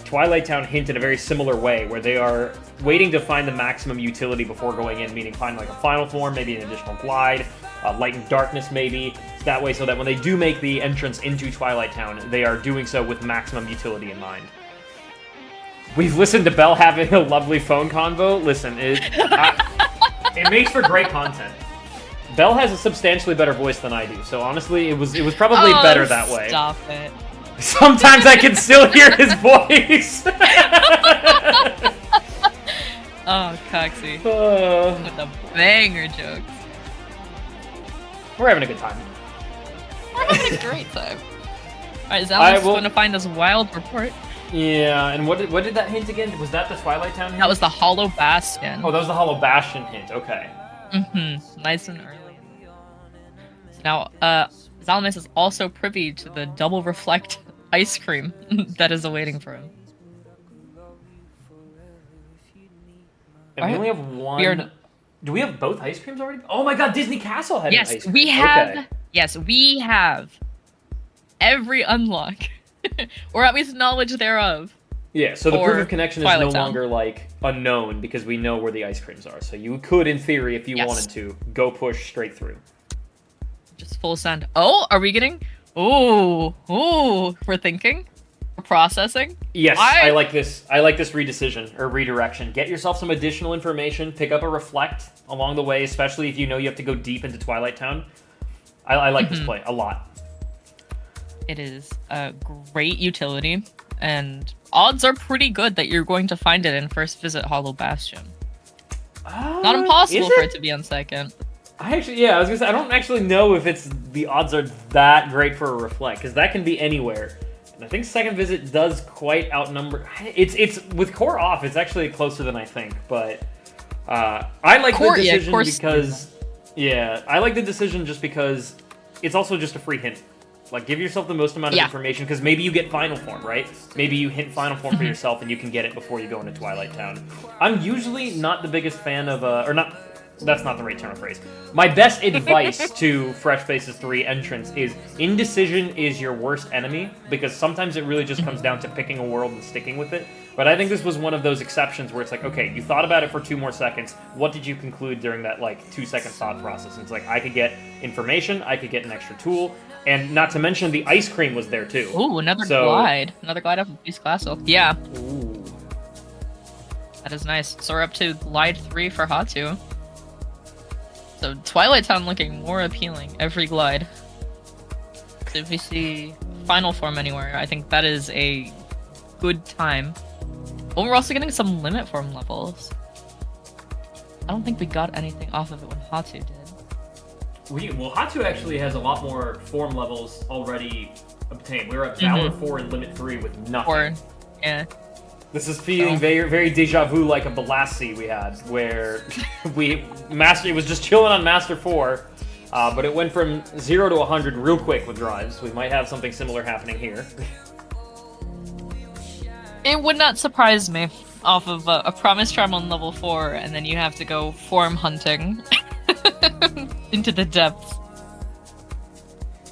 Twilight Town hint in a very similar way, where they are waiting to find the maximum utility before going in, meaning find like a final form, maybe an additional glide, light and darkness maybe, that way so that when they do make the entrance into Twilight Town, they are doing so with maximum utility in mind. We've listened to Belle having a lovely phone convo. Listen, it makes for great content. Belle has a substantially better voice than I do, so honestly, it was probably better that way. Stop it. Sometimes I can still hear his voice. Oh, Coxie. With the banger jokes. We're having a good time. We're having a great time. Alright, Zal's going to find this wild report. Yeah, and what did that hint again? Was that the Twilight Town hint? That was the Hollow Bastion. Oh, that was the Hollow Bastion hint, okay. Nice and early. So now, Zalmus is also privy to the double reflect ice cream that is awaiting for him. And we only have one. Do we have both ice creams already? Oh my god, Disney Castle had an ice cream. We have. Okay. Yes, we have every unlock, or at least knowledge thereof. Yeah, so the proof of connection is no longer like unknown because we know where the ice creams are. So you could, in theory, if you wanted to, go push straight through. Just full send. Oh, are we getting? Ooh, we're thinking. We're processing. Yes, I like this. I like this redecision or redirection. Get yourself some additional information. Pick up a reflect along the way, especially if you know you have to go deep into Twilight Town. I like this play a lot. It is a great utility, and odds are pretty good that you're going to find it in first visit Hollow Bastion. Not impossible for it to be on second. I was gonna say, I don't actually know if the odds are that great for a reflect, because that can be anywhere. And I think second visit does quite outnumber. It's with core off, it's actually closer than I think, but I like the decision because I like the decision just because it's also just a free hint. Like, give yourself the most amount of information, because maybe you get Final Form, right? Maybe you hint Final Form for yourself and you can get it before you go into Twilight Town. I'm usually not the biggest fan of, that's not the right term of phrase. My best advice to Fresh Faces 3 entrants is indecision is your worst enemy, because sometimes it really just comes down to picking a world and sticking with it. But I think this was one of those exceptions where it's like, okay, you thought about it for 2 more seconds. What did you conclude during that, 2-second thought process? And it's like, I could get information, I could get an extra tool, and not to mention the ice cream was there too. Ooh, another glide. Another glide up of Beast Castle. Yeah. Ooh. That is nice. So we're up to glide 3 for Hatu. So Twilight Town looking more appealing every glide. So if we see Final Form anywhere, I think that is a good time. But we're also getting some limit form levels. I don't think we got anything off of it when Hatu did. Well, Hatu actually has a lot more form levels already obtained. We were at Valor 4 and Limit 3 with nothing. Yeah. This is feeling very, very deja vu like of the last sea we had, where it was just chilling on Master 4, but it went from 0 to 100 real quick with drives. We might have something similar happening here. It would not surprise me off of a Promise Charm on level 4, and then you have to go form hunting into the depths.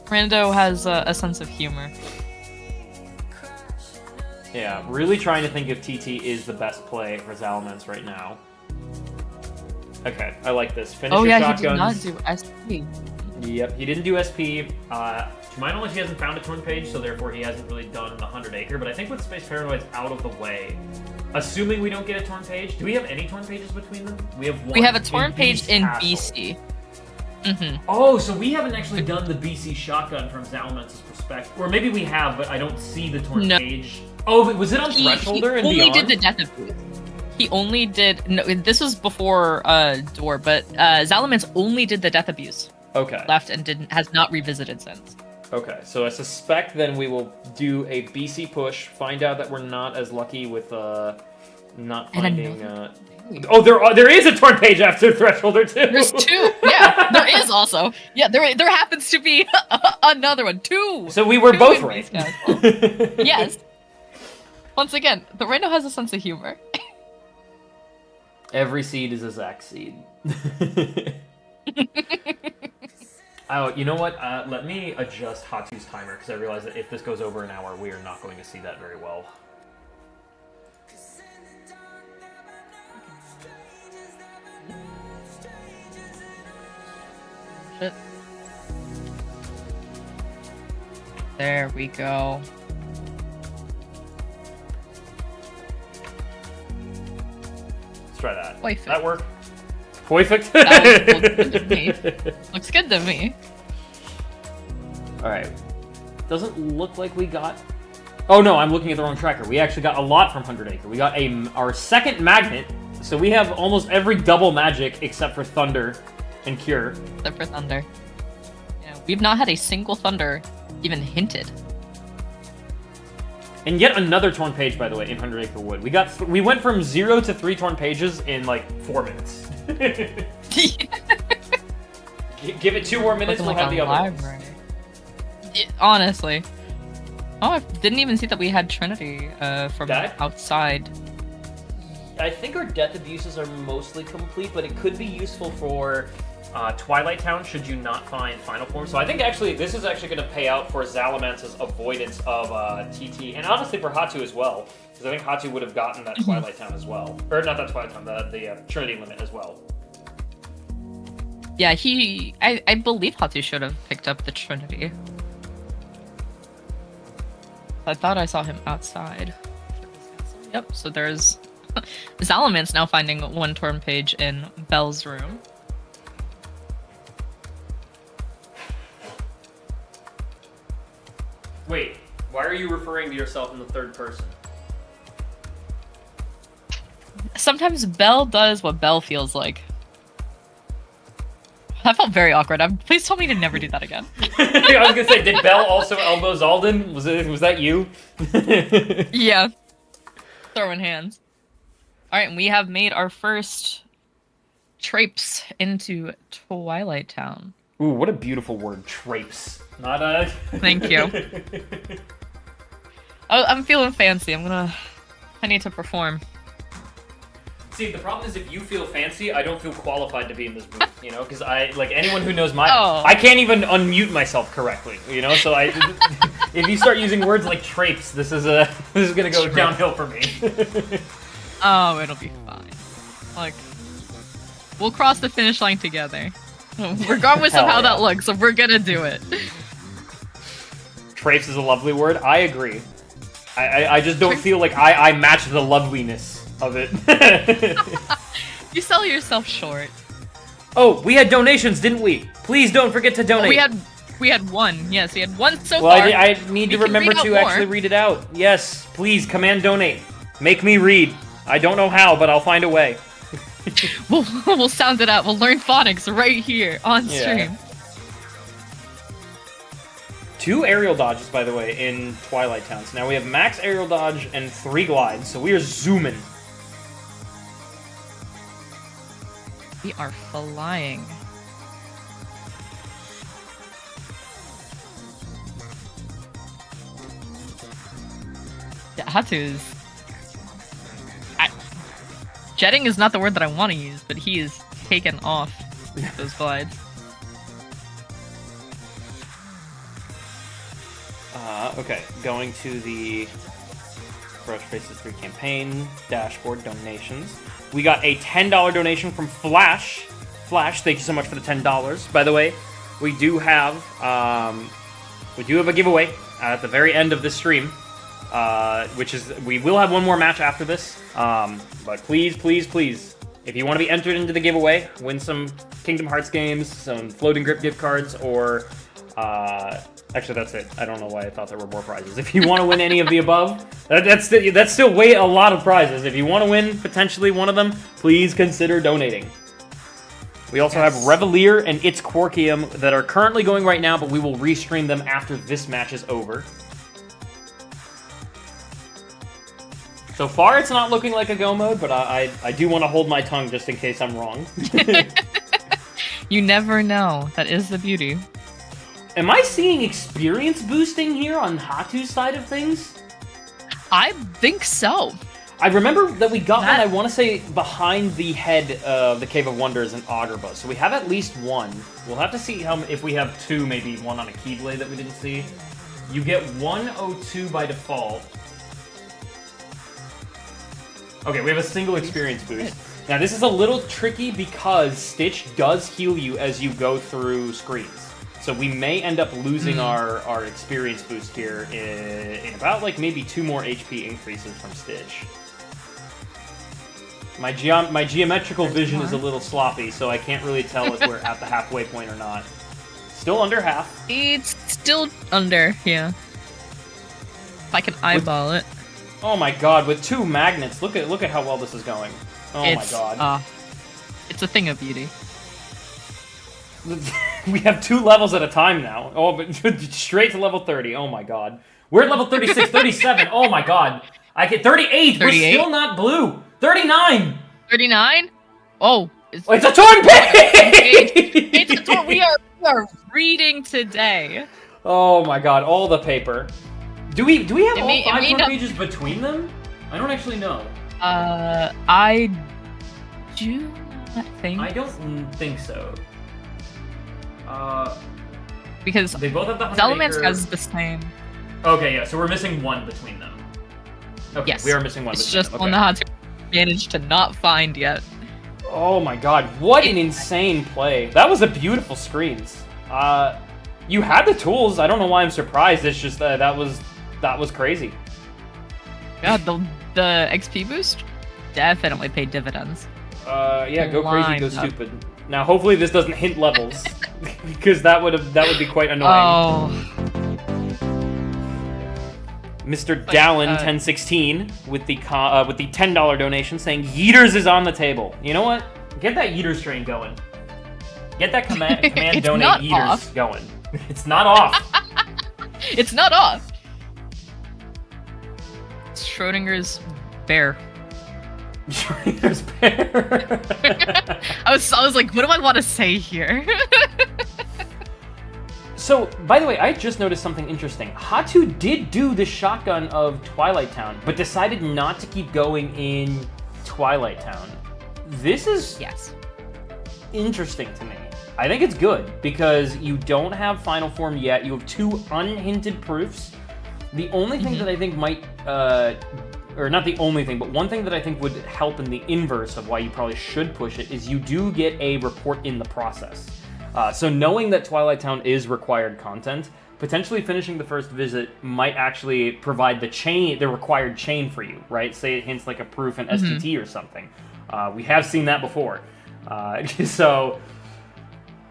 Rando has a sense of humor. Yeah, really trying to think if TT is the best play for Zalamence right now. Okay, I like this. Finish your shotguns. He did not do SP. Yep, he didn't do SP. To my knowledge, he hasn't found a Torn Page, so therefore he hasn't really done the 100 Acre. But I think with Space Paranoid's out of the way, assuming we don't get a Torn Page, do we have any Torn Pages between them? We have one. We have a Torn Page in BC. Oh, so we haven't actually done the BC shotgun from Zalamence's perspective. Or maybe we have, but I don't see the Torn Page. Oh, was it on Thresholder and Beyond? He only did the Death Abuse. He only did... No, this was before Door, but Zalamence only did the Death Abuse. Okay. Left and has not revisited since. Okay, so I suspect then we will do a BC push, find out that we're not as lucky with not finding... Oh, there is a Torn Page after Thresholder too! There's 2! Yeah, there is also! Yeah, there happens to be another one. 2! So we were both right. Yes. Once again, the Rhino has a sense of humor. Every seed is a Zack seed. Oh, you know what? Let me adjust Hatu's timer, because I realize that if this goes over an hour, we are not going to see that very well. Shit. There we go. Let's try that. Perfect. That work? Perfect? That looks good to me. Looks good to me. Alright. Doesn't look like we got... Oh no, I'm looking at the wrong tracker. We actually got a lot from 100 Acre. We got our second magnet, so we have almost every double magic except for Thunder and Cure. Except for Thunder. Yeah, we've not had a single Thunder even hinted. And yet another Torn Page, by the way, in 100 Acre Wood. We went from 0 to 3 Torn Pages in, 4 minutes. Give it 2 more minutes, we'll have the other ones. Honestly. Oh, I didn't even see that we had Trinity from outside. I think our Death Abuses are mostly complete, but it could be useful for Twilight Town should you not find Final Form. So I think this is actually going to pay out for Zalamance's avoidance of TT, and honestly for Hatu as well, because I think Hatu would have gotten that Twilight Town as well. Or not that Twilight Town, the Trinity limit as well. Yeah, I believe Hatu should have picked up the Trinity. I thought I saw him outside. Yep, so there's... Zalamant's now finding one torn page in Belle's room. Wait, why are you referring to yourself in the third person? Sometimes Belle does what Belle feels like. That felt very awkward. Please tell me to never do that again. I was gonna say, did Belle also elbow Zalden? Was that you? Yeah. Throwing hands. Alright, and we have made our first traipse into Twilight Town. Ooh, what a beautiful word, traipse. Not a... Thank you. Oh, I'm feeling fancy. I need to perform. See, the problem is if you feel fancy, I don't feel qualified to be in this booth, you know? Because anyone who knows I can't even unmute myself correctly, you know? So if you start using words like traipse, this is gonna go downhill for me. Oh, it'll be fine. Like, we'll cross the finish line together. Regardless of how that looks, so we're gonna do it. Traipse is a lovely word. I agree. I just don't feel like I match the loveliness of it. You sell yourself short. Oh, we had donations, didn't we? Please don't forget to donate. We had one. Yes, we had one so far. far. I need to remember to actually read it out. Yes, please, command donate. Make me read. I don't know how, but I'll find a way. We'll sound it out. We'll learn phonics right here on stream. Yeah. 2 aerial dodges, by the way, in Twilight Town. So now we have max aerial dodge and 3 glides, so we are zooming. We are flying. Yeah, Hatu's... Jetting is not the word that I want to use, but he is taken off those glides. Okay, going to the Brush Faces 3 campaign dashboard donations. We got a $10 donation from Flash. Flash, thank you so much for the $10. By the way, we do have a giveaway at the very end of this stream, which is we will have one more match after this. But please, please, please, if you want to be entered into the giveaway, win some Kingdom Hearts games, some floating grip gift cards, or actually, that's it. I don't know why I thought there were more prizes. If you want to win any of the above, that's still way a lot of prizes. If you want to win potentially one of them, please consider donating. We also have Revalier and ItzQuarkium that are currently going right now, but we will restream them after this match is over. So far, it's not looking like a go mode, but I do want to hold my tongue just in case I'm wrong. You never know. That is the beauty. Am I seeing experience boosting here on Hatu's side of things? I think so. I remember that we got one, I want to say, behind the head of the Cave of Wonders in Agrabah. So we have at least one. We'll have to see if we have 2, maybe one on a Keyblade that we didn't see. You get 102 by default. Okay, we have a single experience boost. Now, this is a little tricky because Stitch does heal you as you go through screens. So we may end up losing our experience boost here in about, like, maybe 2 more HP increases from Stitch. My geometrical vision is a little sloppy, so I can't really tell if we're at the halfway point or not. Still under half. It's still under, yeah. If I can eyeball it. Oh my god, with 2 magnets, look at how well this is going. Oh my god. It's a thing of beauty. We have 2 levels at a time now. Oh, but straight to level 30. Oh my god. We're at level 36, 37. Oh my god. I get 38. 38. We're still not blue. 39. 39? Oh. It's a torn page! It's a torn. We are reading today. Oh my god, all the paper. Do we have all 5 torn pages between them? I don't actually know. I do not think. I don't think so. Because they both have the Zalamance has the same. Okay, yeah, so we're missing 1 between them. Okay, yes. We are missing 1 it's between just them. One that Hatu managed to not find yet. Oh my god, what an insane play. That was a beautiful screens. You had the tools. I don't know why I'm surprised. It's just that was That was crazy. Yeah, the XP boost definitely paid dividends. Yeah, go crazy, go Lined up. stupid. Now, hopefully this doesn't hint levels, because that would be quite annoying. Oh, Mr. Dallin 1016 with the $10 donation saying Yeeters is on the table. You know what? Get that Yeeters train going. Get that command It's donate not Yeeters off. going. It's not off. it's not off. It's Schrodinger's bear. Schrodinger's bear. I was like, what do I want to say here? So, by the way, I just noticed something interesting. Hatu did do the shotgun of Twilight Town, but decided not to keep going in Twilight Town. This is Yes. interesting to me. I think it's good, because you don't have Final Form yet. You have 2 unhinted proofs. The only thing that I think might, or not the only thing, but one thing that I think would help in the inverse of why you probably should push it is you do get a report in the process. So knowing that Twilight Town is required content, potentially finishing the first visit might actually provide the required chain for you, right? Say it hints like a proof in STT or something. We have seen that before. So,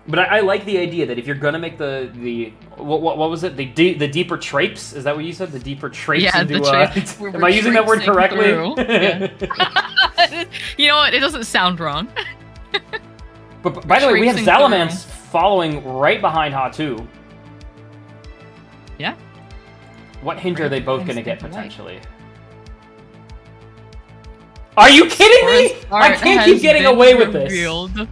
but I like the idea that if you're gonna make the what was it? The deeper traipse? Is that what you said? The deeper traipse Yeah, into the traipse. am I using that word correctly? Yeah. You know what? It doesn't sound wrong. But by the way, we have Traipsing Zalamance following right behind Hatu. Yeah. What hint are they both going to get, Right. potentially? Are you kidding me? Forest I art can't has keep getting been away with this. revealed.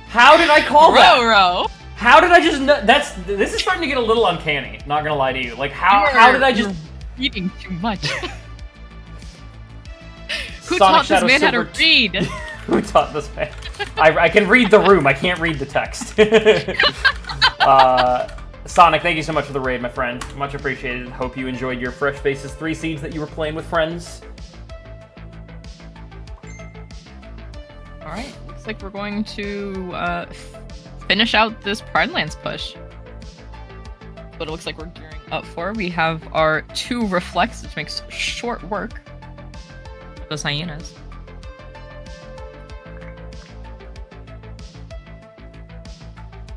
How did I call that? Row. How did I just know? This is starting to get a little uncanny, not going to lie to you. Like, how did I just... You're eating too much. Who Sonic taught this Shadow man how to Silver- read? Who taught this man? I can read the room, I can't read the text. Sonic, thank you so much for the raid, my friend. Much appreciated. Hope you enjoyed your Fresh Faces 3 seeds that you were playing with friends. Alright, looks like we're going to finish out this Pride Lands push. What it looks like we're gearing up for. We have our 2 reflects, which makes short work of those hyenas.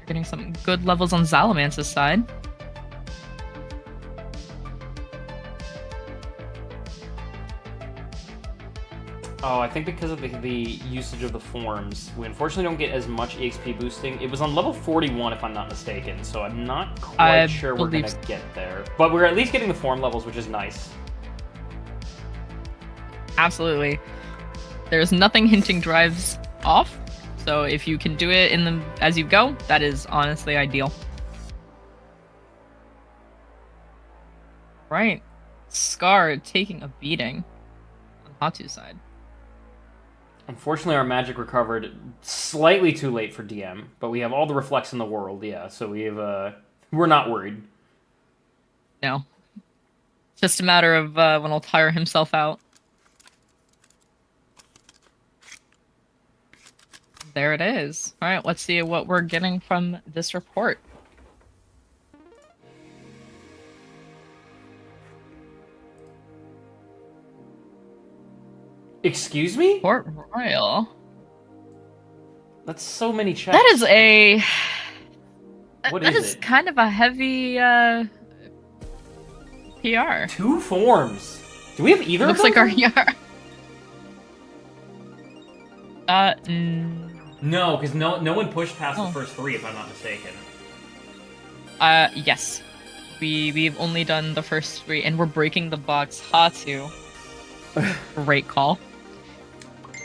We're getting some good levels on Zalamance's side. Oh, I think because of the usage of the forms, we unfortunately don't get as much EXP boosting. It was on level 41, if I'm not mistaken, so I'm not quite sure we're going to get there. But we're at least getting the form levels, which is nice. Absolutely. There's nothing hinting drives off, so if you can do it as you go, that is honestly ideal. Right. Scar taking a beating on Hatu's side. Unfortunately, our magic recovered slightly too late for DM, but we have all the reflects in the world, yeah, so we're not worried. No. Just a matter of when he'll tire himself out. There it is. Alright, let's see what we're getting from this report. Excuse me? Port Royal. That's so many checks. That is a... What that is is it? kind of a heavy PR. 2 forms. Do we have either Looks of like them? our No, because no one pushed past Oh. the first 3, if I'm not mistaken. yes. We've only done the first 3, and we're breaking the box. Hatu. Great call.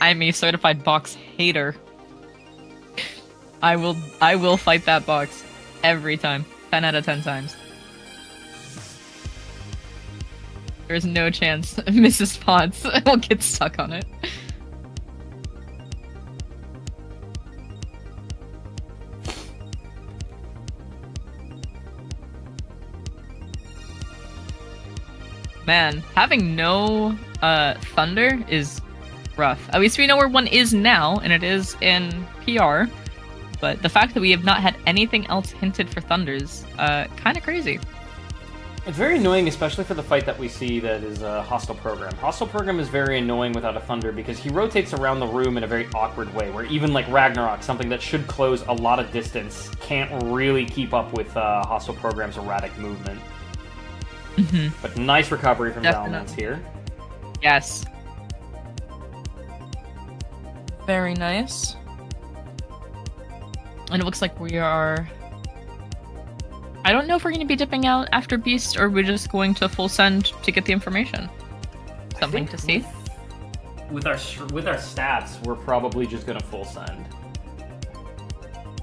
I'm a certified box hater. I will fight that box every time. 10 out of 10 times. There's no chance Mrs. Potts will get stuck on it. Man, having no thunder is rough. At least we know where one is now, and it is in PR. But the fact that we have not had anything else hinted for thunders, kind of crazy. It's very annoying, especially for the fight that we see that is a Hostile Program. Hostile Program is very annoying without a Thunder because he rotates around the room in a very awkward way, where even like Ragnarok, something that should close a lot of distance, can't really keep up with Hostile Program's erratic movement. But nice recovery from Zalamance here. Yes. Very nice. And it looks like we are... I don't know if we're going to be dipping out after Beast, or we're just going to full send to get the information. Something to see. With our stats, we're probably just going to full send.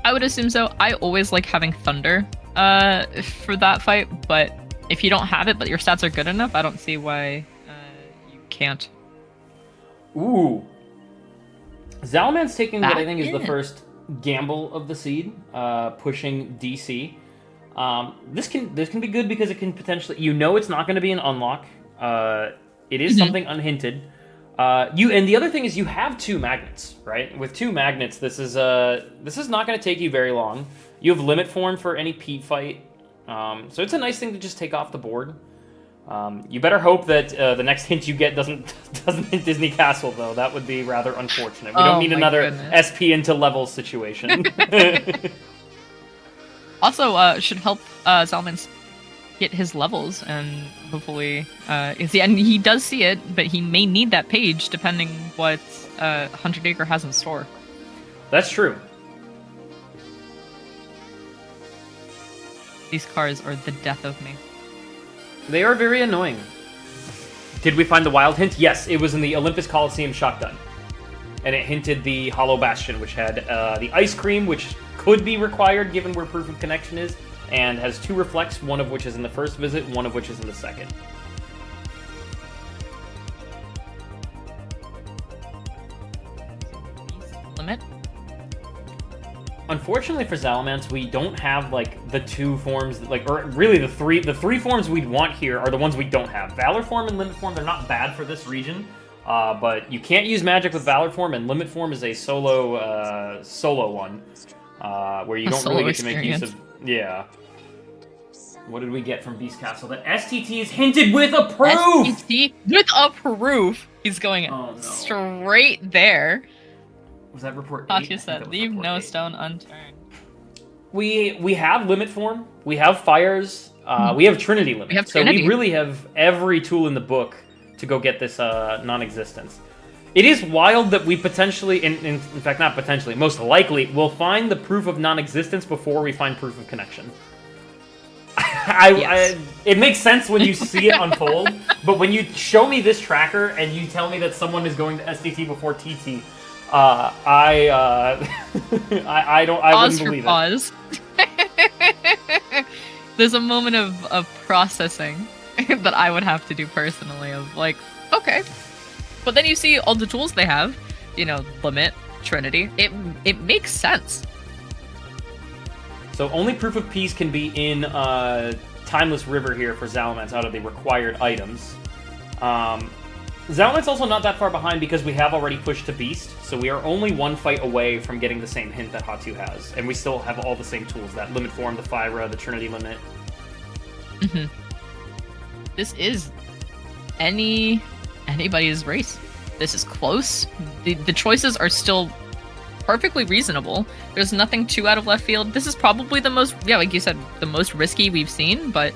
I would assume so. I always like having Thunder for that fight, but if you don't have it, but your stats are good enough, I don't see why you can't. Ooh. Zalamance taking what I think is the first gamble of the seed, pushing DC. This can be good because it can potentially, it's not going to be an unlock. It is something unhinted. And the other thing is you have 2 magnets, right? With 2 magnets, this is not going to take you very long. You have limit form for any Pete fight, so it's a nice thing to just take off the board. You better hope that the next hint you get doesn't hit Disney Castle, though. That would be rather unfortunate. We don't need another SP into levels situation. Also, should help Zalamance get his levels, and hopefully, and he does see it, but he may need that page depending what 100 Acre has in store. That's true. These cars are the death of me. They are very annoying. Did we find the wild hint? Yes, it was in the Olympus Coliseum shotgun. And it hinted the Hollow Bastion, which had the Ice Cream, which could be required given where Proof of Connection is, and has 2 reflects, one of which is in the first visit, one of which is in the second. Limit. Unfortunately for Zalamance, we don't have like the 2 forms, or really the three forms we'd want here are the ones we don't have. Valor form and limit form, they're not bad for this region, but you can't use magic with Valor form, and limit form is a solo one, where you don't really get to make use of. Yeah. What did we get from Beast Castle? That STT is hinted with a proof. STT with a proof. He's going straight there. Was that report 8? Katya said, leave no stone unturned. We have limit form. We have fires. We have Trinity limit. So we really have every tool in the book to go get this non-existence. It is wild that we potentially, in fact not potentially, most likely, will find the proof of non-existence before we find proof of connection. It makes sense when you see it unfold, but when you show me this tracker and you tell me that someone is going to STT before TT, I wouldn't believe it. There's a moment of processing that I would have to do personally of like, okay. But then you see all the tools they have, limit, Trinity. It makes sense. So only Proof of Peace can be in Timeless River here for Zalamance out of the required items. Zalamance also not that far behind because we have already pushed to Beast, so we are only 1 fight away from getting the same hint that Hatu has, and we still have all the same tools, that Limit Form, the Fyra, the Trinity Limit. This is anybody's race. This is close. The choices are still perfectly reasonable. There's nothing too out of left field. This is probably the most, like you said, the most risky we've seen, but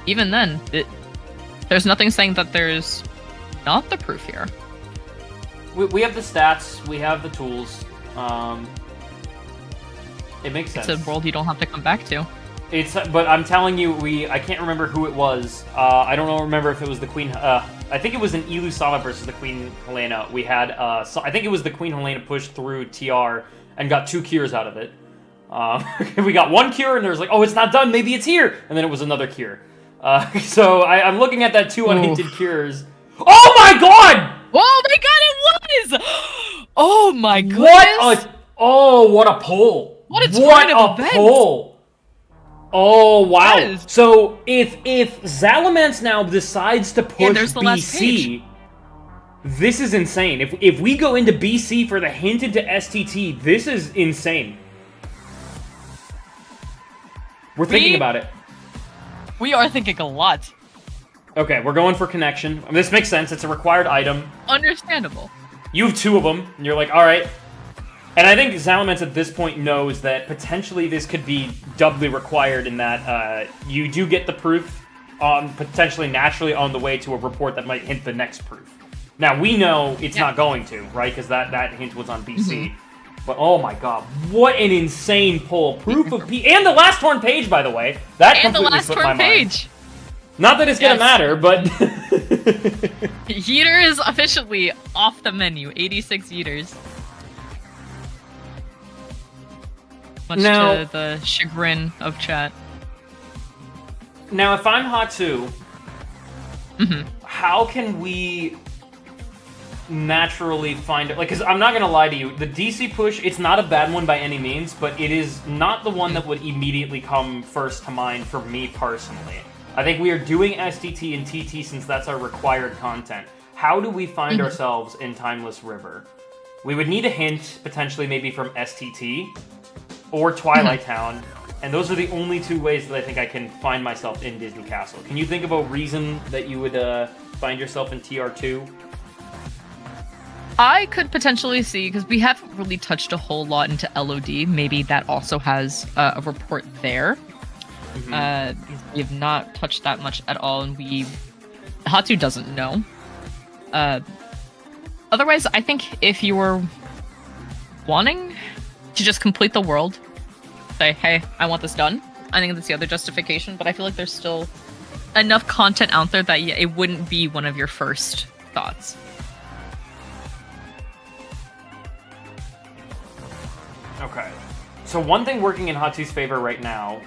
even then, there's nothing saying that there's not the proof here. We have the stats, we have the tools. It makes sense. It's a world you don't have to come back to. But I'm telling you, I can't remember who it was. I don't remember if it was the Queen. I think it was an Ilu Sama versus the Queen Helena. We had, I think it was the Queen Helena pushed through TR and got 2 cures out of it. We got 1 cure and there was like, oh, it's not done. Maybe it's here, and then it was another cure. So I'm looking at that 2 unhinted cures. Oh my god! Oh my god, it was! Oh my goodness! What a pull! What a pull! Oh wow! Yes. So if Zalamance now decides to push BC, this is insane. If we go into BC for the hint into STT, this is insane. We're thinking about it. We are thinking a lot. Okay, we're going for connection. I mean, this makes sense. It's a required item. Understandable. You have 2 of them, and you're like, all right. And I think Zalamence at this point knows that potentially this could be doubly required in that you do get the proof on potentially naturally on the way to a report that might hint the next proof. Now, we know it's not going to, right? Because that hint was on BC. But oh my god, what an insane pull. Proof of P. And the last torn page, by the way. That And the completely last slipped my torn mind. page. Not that it's gonna matter, but Heater is officially off the menu. 86 Heaters. Much Now- to the chagrin of chat. now if I'm Hatu, Mhm. how can we naturally find it? Like, because I'm not gonna lie to you, the DC push, it's not a bad one by any means, but it is not the one that would immediately come first to mind for me personally. I think we are doing STT and TT since that's our required content. How do we find ourselves in Timeless River? We would need a hint, potentially maybe from STT or Twilight Town, and those are the only 2 ways that I think I can find myself in Disney Castle. Can you think of a reason that you would find yourself in TR2? I could potentially see, because we haven't really touched a whole lot into LOD, maybe that also has a report there. Because we have not touched that much at all, and Hatu doesn't know. Otherwise, I think if you were wanting to just complete the world, say, hey, I want this done, I think that's the other justification, but I feel like there's still enough content out there that it wouldn't be one of your first thoughts. Okay. So one thing working in Hatu's favor right now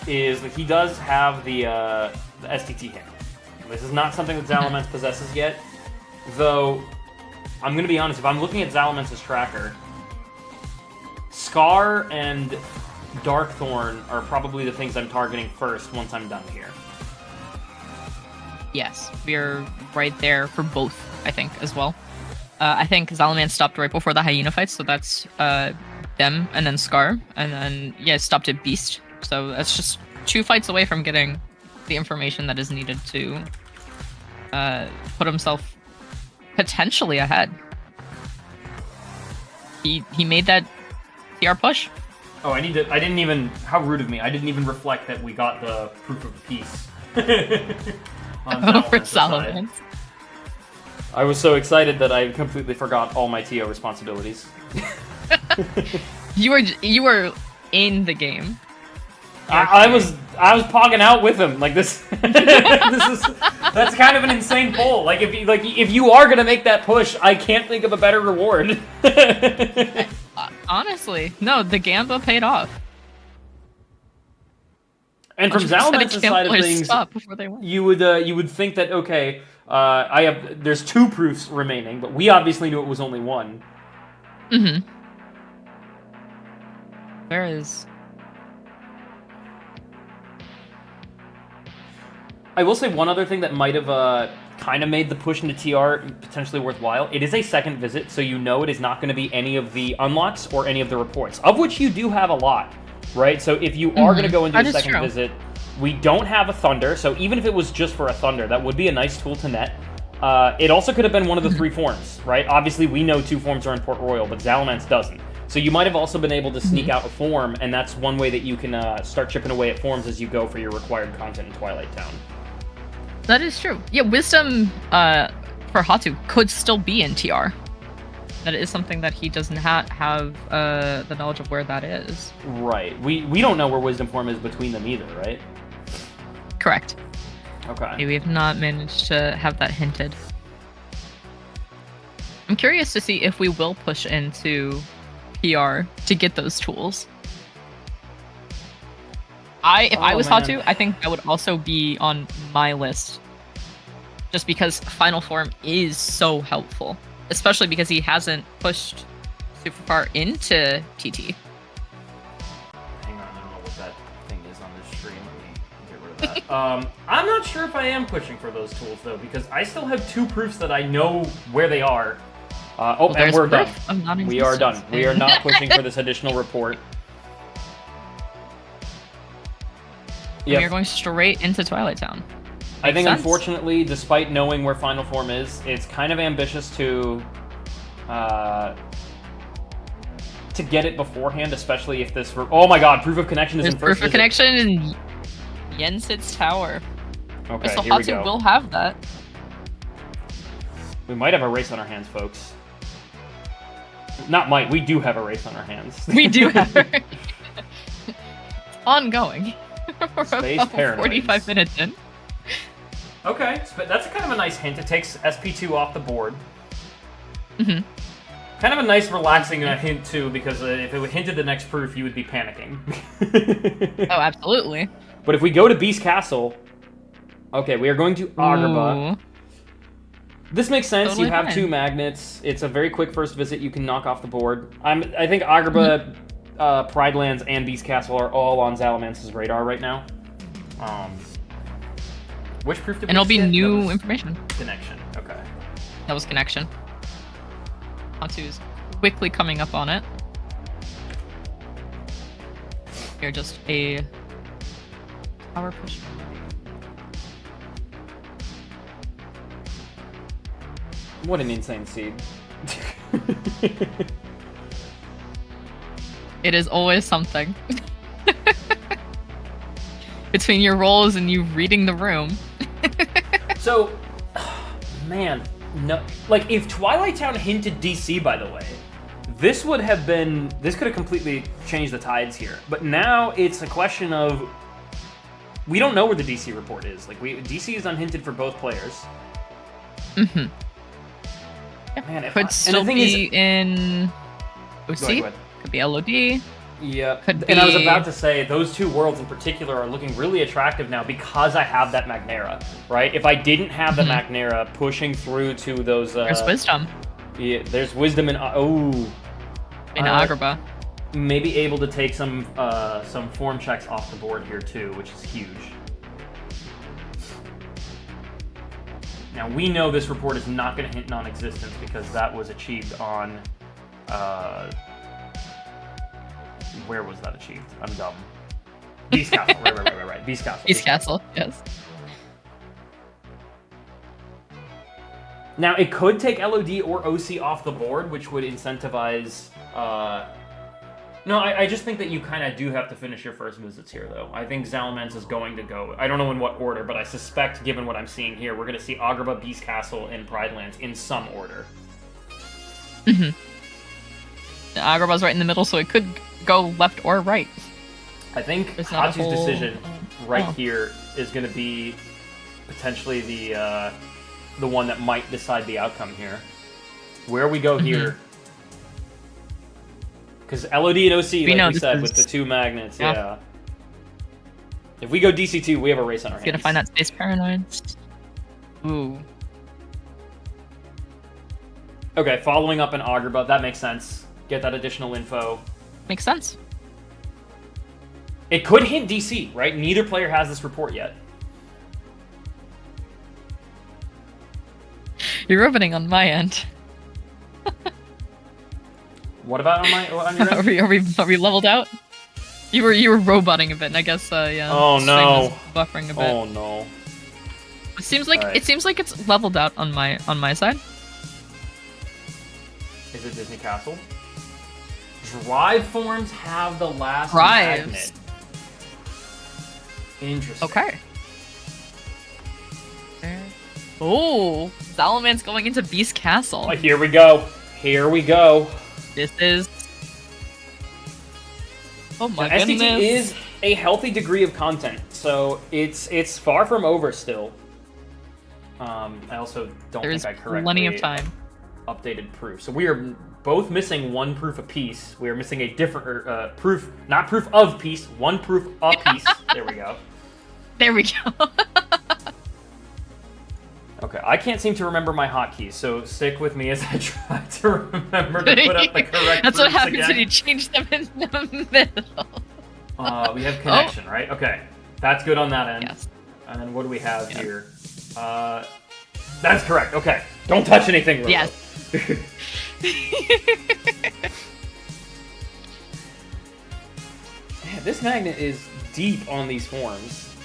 is that he does have the STT hint. This is not something that Zalamence possesses yet, though I'm going to be honest, if I'm looking at Zalamence's tracker, Scar and Darkthorn are probably the things I'm targeting first once I'm done here. Yes, we're right there for both, I think, as well. I think Zalamance stopped right before the Hyena fight, so that's them, and then Scar, and then, stopped at Beast. So that's just 2 fights away from getting the information that is needed to put himself potentially ahead. He made that TR push. Oh, how rude of me. I didn't even reflect that we got the proof of peace. On For Zalamance's side. Zalamance. I was so excited that I completely forgot all my TO responsibilities. You were in the game. I was pogging out with him like this. That's kind of an insane pull. Like if you are gonna make that push, I can't think of a better reward. Honestly, no, the Gamba paid off. And from Zalamance's side of things, you would think that okay, there's 2 proofs remaining, but we obviously knew it was only 1. Mm-hmm. There is. I will say one other thing that might have kind of made the push into TR potentially worthwhile. It is a second visit, so you know it is not going to be any of the unlocks or any of the reports, of which you do have a lot, right? So if you are going to go into a second visit, we don't have a Thunder, so even if it was just for a Thunder, that would be a nice tool to net. It also could have been one of the 3 forms, right? Obviously, we know 2 forms are in Port Royal, but Zalamance doesn't. So you might have also been able to sneak out a form, and that's one way that you can start chipping away at forms as you go for your required content in Twilight Town. That is true. Yeah, Wisdom for Hatu could still be in TR. That is something that he doesn't have the knowledge of where that is. Right. We don't know where Wisdom form is between them either, right? Correct. Okay. We have not managed to have that hinted. I'm curious to see if we will push into PR to get those tools. If I was Hatu, I think that would also be on my list. Just because Final Form is so helpful. Especially because he hasn't pushed super far into TT. Hang on, I don't know what that thing is on this stream. Let me get rid of that. I'm not sure if I am pushing for those tools, though, because I still have 2 proofs that I know where they are. And we're done. We are done. We are not pushing for this additional report. And we are going straight into Twilight Town. I think, sense. unfortunately, despite knowing where Final Form is, it's kind of ambitious to get it beforehand, especially if this... Oh my god, Proof of Connection is in first Proof of Connection in Yensit's Tower. Okay, So here we Hatsu go. will have that. We might have a race on our hands, folks. Not might, we do have a race on our hands. We do have it. It's ongoing. We're Space about Paranoids. 45 minutes in. Okay, but that's kind of a nice hint. It takes SP2 off the board. Mm-hmm. Kind of a nice, relaxing hint, too, because if it hinted the next proof, you would be panicking. Oh, absolutely. But if we go to Beast Castle... Okay, we are going to Agrabah. Ooh. This makes sense. Totally You have fine. 2 magnets. It's a very quick first visit. You can knock off the board. I think Agrabah, Pride Lands, and Beast Castle are all on Zalamance's radar right now. Which proof did we And it'll be skip? That new was information. Connection. Okay. That was Connection. Hatsu is quickly coming up on it. You're just a power push. What an insane seed. It is always something. Between your rolls and you reading the room. So, man, no. Like, if Twilight Town hinted DC, by the way, this could have completely changed the tides here. But now it's a question of, we don't know where the DC report is. Like, DC is unhinted for both players. Mm-hmm. Man, if Could and the still thing be is, in Go OC. ahead. Could be LOD. Yeah, Could and I was be- about to say, those 2 worlds in particular are looking really attractive now because I have that Magnera, right? If I didn't have the Magnera pushing through to those... There's Wisdom Yeah, there's Wisdom in... in Agrabah. Maybe able to take some form checks off the board here too, which is huge. Now we know this report is not going to hint non-existence because that was achieved on... where was that achieved? I'm dumb. Beast Castle. Right. Beast Castle. East Castle, yes. Now, it could take LOD or OC off the board, which would incentivize... No, I just think that you kind of do have to finish your first visits here, though. I think Zalamance is going to go... I don't know in what order, but I suspect, given what I'm seeing here, we're going to see Agrabah, Beast Castle, and Pride Lands in some order. Mm-hmm. Agrabah's right in the middle, so it could go left or right. I think There's not a Hatsu's whole- decision right Oh. here is going to be potentially the one that might decide the outcome here. Where we go here... Because LOD and OC, like know we this said, is- with the 2 magnets, Yeah. yeah. If we go DC2, we have a race on our hands. Gonna find that Space Paranoids. Ooh. Okay, following up in Agrabah, that makes sense. Get that additional info. Makes sense. It could hint DC, right? Neither player has this report yet. You're opening on my end. What about on your end? Are we leveled out? You were roboting a bit, and I guess yeah. Oh, Stream no. is buffering a bit. Oh no. It seems like Alright. it seems like it's leveled out on my side. Is it Disney Castle? Drive forms have the last Drives. magnet. Interesting. Okay. Oh, Zalaman's going into Beast Castle. Oh, here we go. Here we go. This is. Oh my Now, goodness. STT is a healthy degree of content, so it's far from over still. I also don't There's think I correctly plenty of time. updated proof. So we are both missing 1 proof apiece. We are missing a different proof, not proof of piece, 1 proof apiece. There we go. There we go. Okay, I can't seem to remember my hotkeys, so stick with me as I try to remember to put up the correct That's what proofs happens again. when you change them in the middle. We have connection, right? Okay, that's good on that end. Yes. And then what do we have Yeah. here? That's correct. Okay, don't touch anything, Robo. Yes. Man, this magnet is deep on these forms.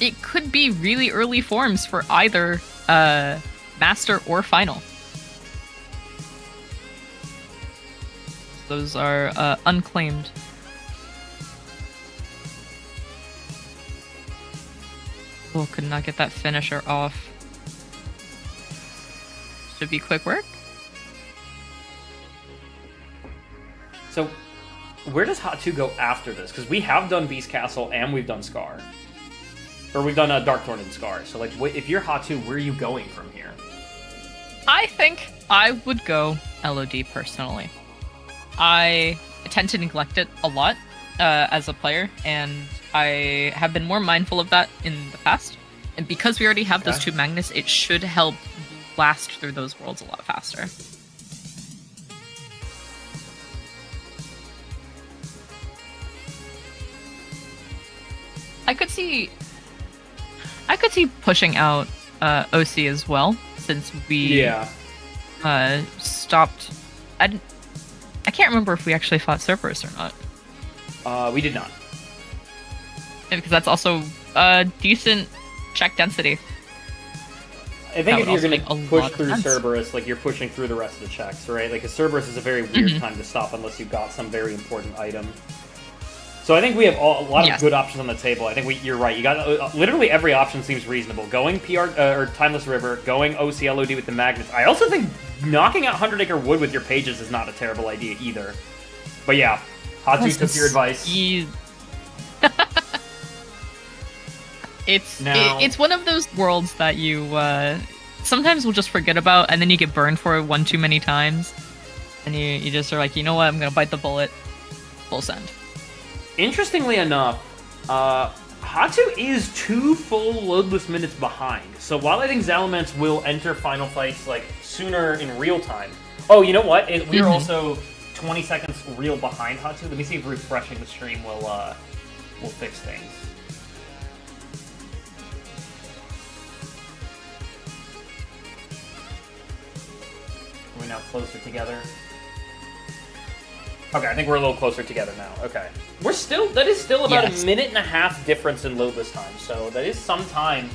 It could be really early forms for either Master or Final. Those are unclaimed. Oh, could not get that finisher off. Should be quick work. So, where does Hot 2 go after this? Because we have done Beast Castle and we've done Scar. Or we've done Darkthorn and Scar. So, like, if you're Hot 2, where are you going from here? I think I would go LOD personally. I tend to neglect it a lot as a player, and I have been more mindful of that in the past. And because we already have those 2 magnets, it should help blast through those worlds a lot faster. I could see pushing out OC as well, since we stopped. I can't remember if we actually fought Cerberus or not. We did not. Yeah, because that's also decent check density. I think if you're going to push through Cerberus, like, you're pushing through the rest of the checks, right? Like, a Cerberus is a very weird time to stop unless you've got some very important item. So I think we have a lot of good options on the table. I think you're right. You got literally every option seems reasonable. Going PR or Timeless River, going OCLOD with the magnets. I also think knocking out 100 Acre Wood with your pages is not a terrible idea either. But yeah, Hatu took your advice. It's one of those worlds that you sometimes will just forget about, and then you get burned for it one too many times, and you just are like, you know what, I'm gonna bite the bullet, full send. Interestingly enough, Hatu is 2 full loadless minutes behind. So while I think Zalamance will enter final fights like sooner in real time. Oh, you know what? We're also 20 seconds real behind Hatu. Let me see if refreshing the stream will fix things. Are we now closer together? Okay, I think we're a little closer together now. Okay. That is still about a minute and a half difference in loadless time, so that is some time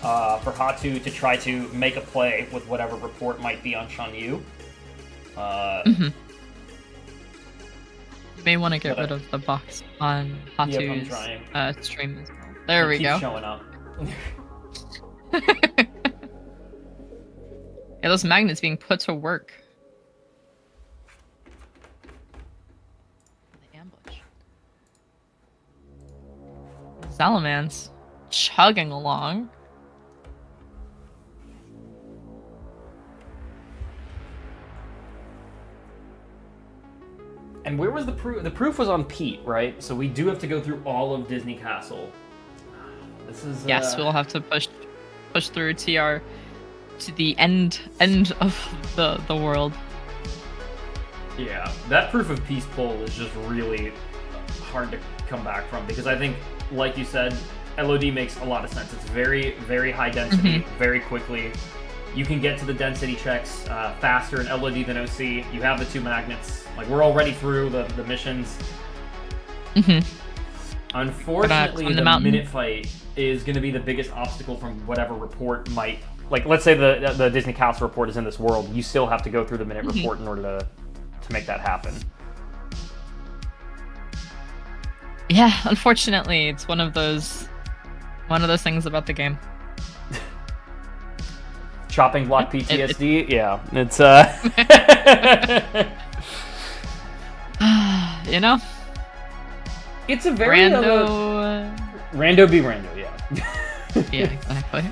for Hatu to try to make a play with whatever report might be on Shan Yu. You may want to get rid of the box on Hatu's stream as well. There we go. Showing up. Yeah, those magnets being put to work. The ambush. Salamance chugging along. And where was the proof? The proof was on Pete, right? So we do have to go through all of Disney Castle. This is yes, we'll have to push through TR to the end of the world. Yeah, that proof of peace pull is just really hard to come back from, because I think, like you said, LOD makes a lot of sense. It's very, very high density, very quickly. You can get to the density checks faster in LOD than OC. You have the 2 magnets. Like, we're already through the missions. Unfortunately, the minute fight is going to be the biggest obstacle from whatever report might... Like, let's say the Disney Castle report is in this world. You still have to go through the minute report in order to make that happen. Yeah, unfortunately, it's one of those things about the game. Chopping block PTSD? Yeah, it's you know? It's a very... Rando be rando, yeah. Yeah, exactly.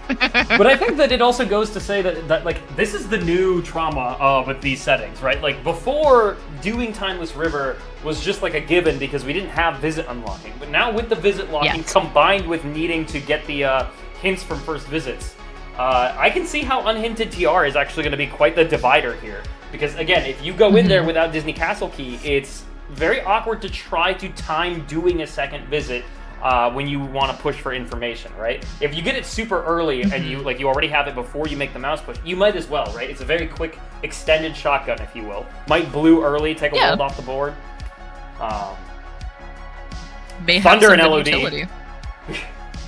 But I think that it also goes to say that like, this is the new trauma with these settings, right? Like, before, doing Timeless River was just like a given because we didn't have visit unlocking. But now with the visit locking combined with needing to get the hints from first visits, I can see how Unhinted TR is actually going to be quite the divider here. Because, again, if you go in there without Disney Castle Key, it's very awkward to try to time doing a second visit when you want to push for information, right? If you get it super early and you already have it before you make the mouse push, you might as well, right? It's a very quick, extended shotgun, if you will. Might blue early, take a world off the board. May Thunder have and LOD. utility.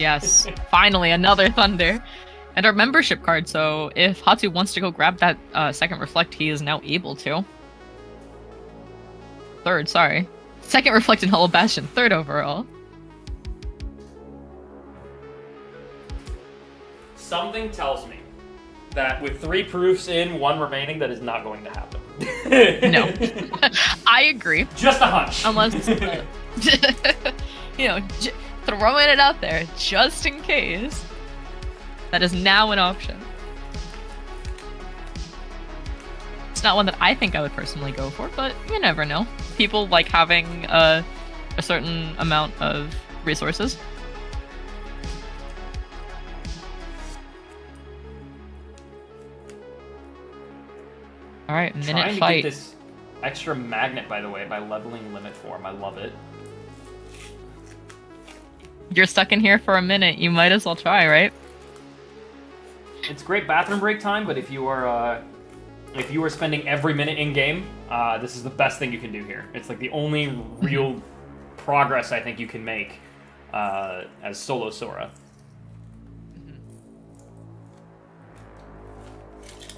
Yes, finally another Thunder. And our membership card, so if Hatu wants to go grab that second Reflect, he is now able to. Third, sorry. Second Reflect in Hollow Bastion, third overall. Something tells me that with 3 proofs in, 1 remaining, that is not going to happen. No. I agree. Just a hunch. Unless, you know, throwing it out there, just in case. That is now an option. It's not one that I think I would personally go for, but you never know. People like having a certain amount of resources. All right, minute Trying to fight. get this extra magnet, by the way, by leveling limit form. I love it. You're stuck in here for a minute. You might as well try, right? It's great bathroom break time, but if you are spending every minute in game, this is the best thing you can do here. It's like the only real progress I think you can make as solo Sora.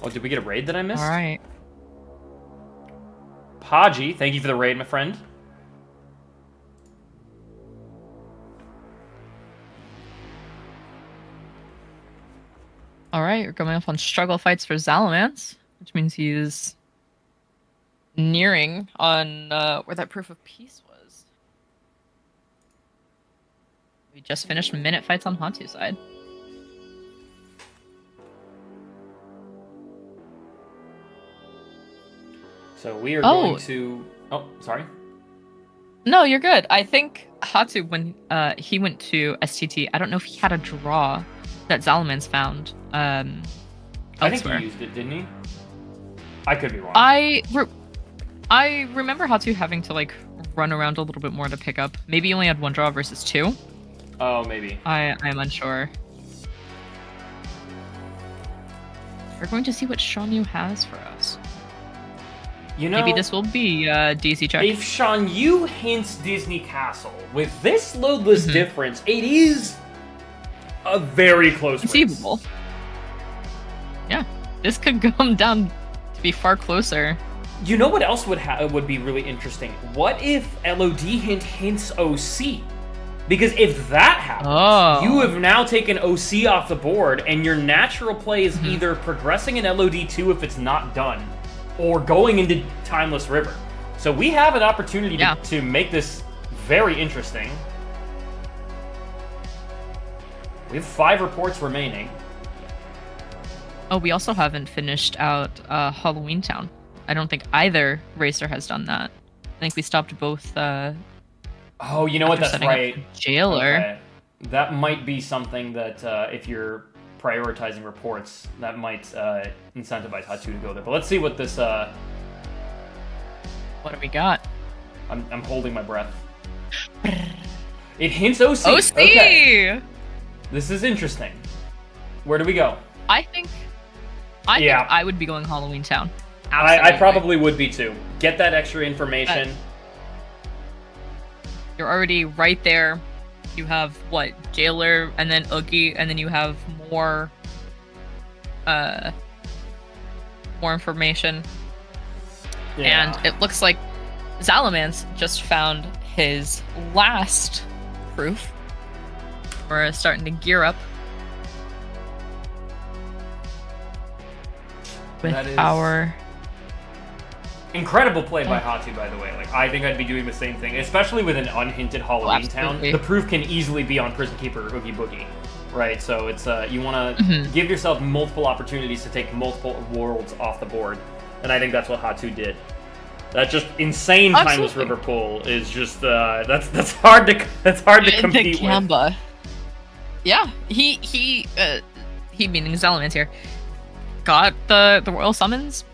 Oh, did we get a raid that I missed? All right. Paji, thank you for the raid, my friend. All right, we're coming up on struggle fights for Zalamance, which means he's nearing on where that proof of peace was. We just finished minute fights on Hatu's side. So we are going to... Oh, sorry. No, you're good. I think Hatu, when he went to STT, I don't know if he had a draw that Zalamance found I think elsewhere. he used it, didn't he? I could be wrong. I remember Hatu having to like run around a little bit more to pick up. Maybe he only had 1 draw versus 2. Oh, maybe. I'm unsure. We're going to see what Sean Yu has for us. You know, Maybe this will be DC check. if Sean Yu hints Disney Castle, with this loadless difference, it is a very close race. Conceivable. Yeah, this could come down to be far closer. You know what else would be really interesting? What if LOD hints OC? Because if that happens, you have now taken OC off the board, and your natural play is either progressing in LOD2 if it's not done, or going into Timeless River. So we have an opportunity to make this very interesting. We have 5 reports remaining. Oh, we also haven't finished out Halloween Town. I don't think either racer has done that. I think we stopped both. Oh, you know what? That's right. Jailer. Okay. That might be something that if you're prioritizing reports, that might incentivize Hatu to go there. But let's see what this... What do we got? I'm holding my breath. It hints OC. OC! Okay. This is interesting. Where do we go? I think I would be going Halloween Town. I probably would be too. Get that extra information. You're already right there. You have what? Jailer and then Oogie, and then you have more information. Yeah. And it looks like Zalamance just found his last proof. We're starting to gear up with our incredible play by Hatu, by the way. Like, I think I'd be doing the same thing, especially with an unhinted Halloween Town. The proof can easily be on Prison Keeper or Oogie Boogie, right? So it's you want to give yourself multiple opportunities to take multiple worlds off the board, and I think that's what Hatu did. That just insane Timeless River pull is just that's hard to compete with. Yeah, he meaning Zalamance here got the Royal Summons.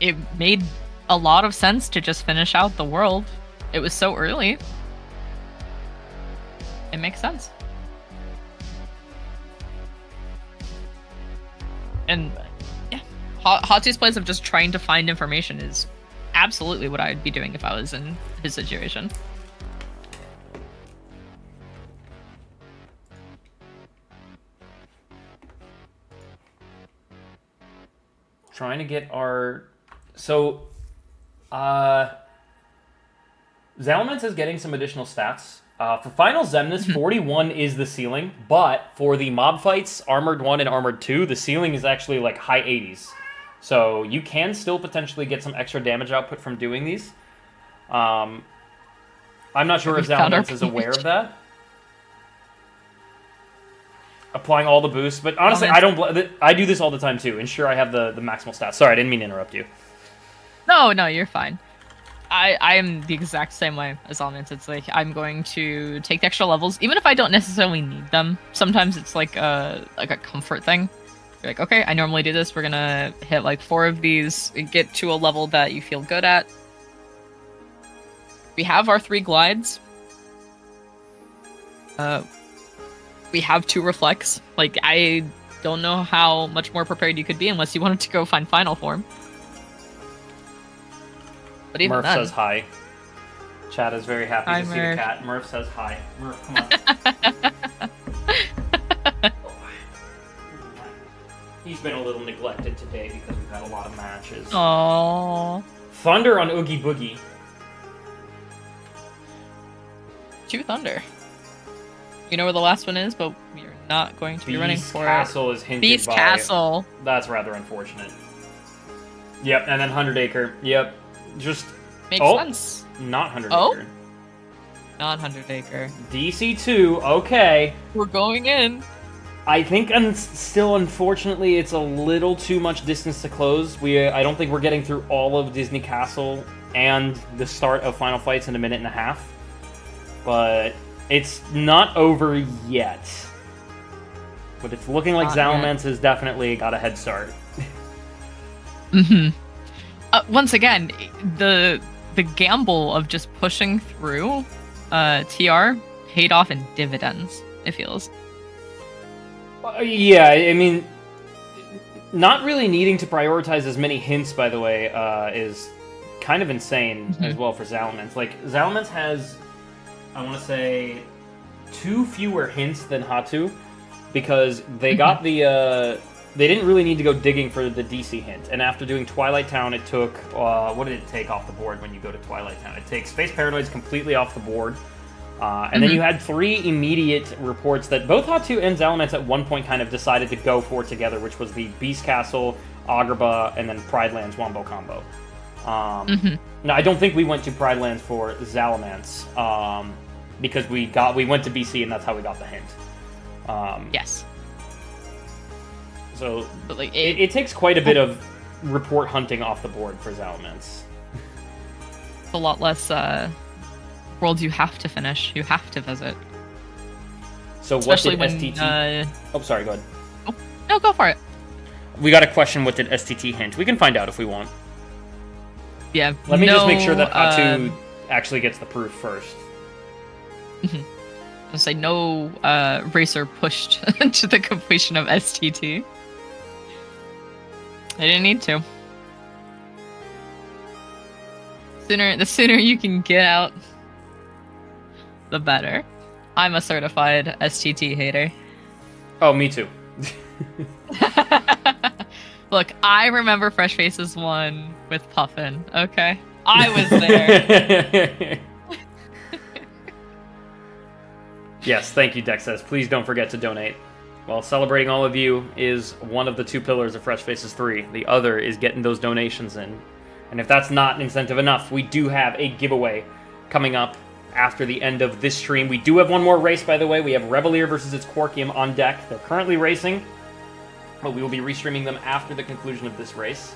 It made a lot of sense to just finish out the world. It was so early. It makes sense. And yeah, Hatu's place of just trying to find information is absolutely what I'd be doing if I was in his situation. trying to get our... So, Zalamence is getting some additional stats. For Final Zemnis, 41 is the ceiling, but for the mob fights, Armored 1 and Armored 2, the ceiling is actually like high 80s. So you can still potentially get some extra damage output from doing these. I'm not sure if Zalamence is aware of that. Applying all the boosts, but honestly, I do this all the time too. Ensure I have the maximal stats. Sorry, I didn't mean to interrupt you. No, you're fine. I am the exact same way as Zalamence. It's like I'm going to take the extra levels, even if I don't necessarily need them. Sometimes it's like a comfort thing. You're like, okay, I normally do this. We're gonna hit like 4 of these, get to a level that you feel good at. We have our 3 glides. We have 2 reflects. Like, I don't know how much more prepared you could be unless you wanted to go find final form. But even Murph then, says hi. Chad is very happy hi, to see Murph. the cat. Murph says hi. Murph, come on. He's been a little neglected today because we've had a lot of matches. Aww. Thunder on Oogie Boogie. 2 thunder. You know where the last one is, but we are not going to be running for Castle is hinted Beast by... Castle. That's rather unfortunate. Yep, and then 100 Acre. Yep. Just... Makes sense. Not 100 Oh? Acre. Not 100 Acre. DC2, okay. We're going in. I think still, unfortunately, it's a little too much distance to close. I don't think we're getting through all of Disney Castle and the start of Final Fights in a minute and a half. But it's not over yet. But it's looking like Zalamence has definitely got a head start. Mm-hmm. Once again, the gamble of just pushing through TR paid off in dividends, it feels. Yeah, I mean, not really needing to prioritize as many hints, by the way, is kind of insane as well for Zalamence. Like, Zalamence has, I want to say, 2 fewer hints than Hatu, because they got the, they didn't really need to go digging for the DC hint, and after doing Twilight Town, it took, what did it take off the board when you go to Twilight Town? It takes Space Paranoids completely off the board, and then you had 3 immediate reports that both Hatu and Zalamence at one point kind of decided to go for together, which was the Beast Castle, Agrabah, and then Pride Lands Wombo combo. Now, I don't think we went to Pride Lands for Zalamence, because we went to BC and that's how we got the hint. Yes. So But like it takes quite a bit of report hunting off the board for Zalamence. a lot less worlds you have to finish, you have to visit. So Especially what did when, STT... Oh, sorry, go ahead. Oh, no, go for it. We got a question, what did STT hint? We can find out if we want. Yeah. Let me just make sure that Hatu actually gets the proof first. I'll say no racer pushed to the completion of STT. I didn't need to. The sooner you can get out, the better. I'm a certified STT hater. Oh, me too. Look, I remember Fresh Faces 1 with Puffin, okay? I was there. Yes, thank you, Dex says. Please don't forget to donate. While celebrating all of you is one of the 2 pillars of Fresh Faces 3. The other is getting those donations in. And if that's not an incentive enough, we do have a giveaway coming up after the end of this stream. We do have one more race, by the way. We have Revalier versus ItzQuarkium on deck. They're currently racing, but we will be restreaming them after the conclusion of this race.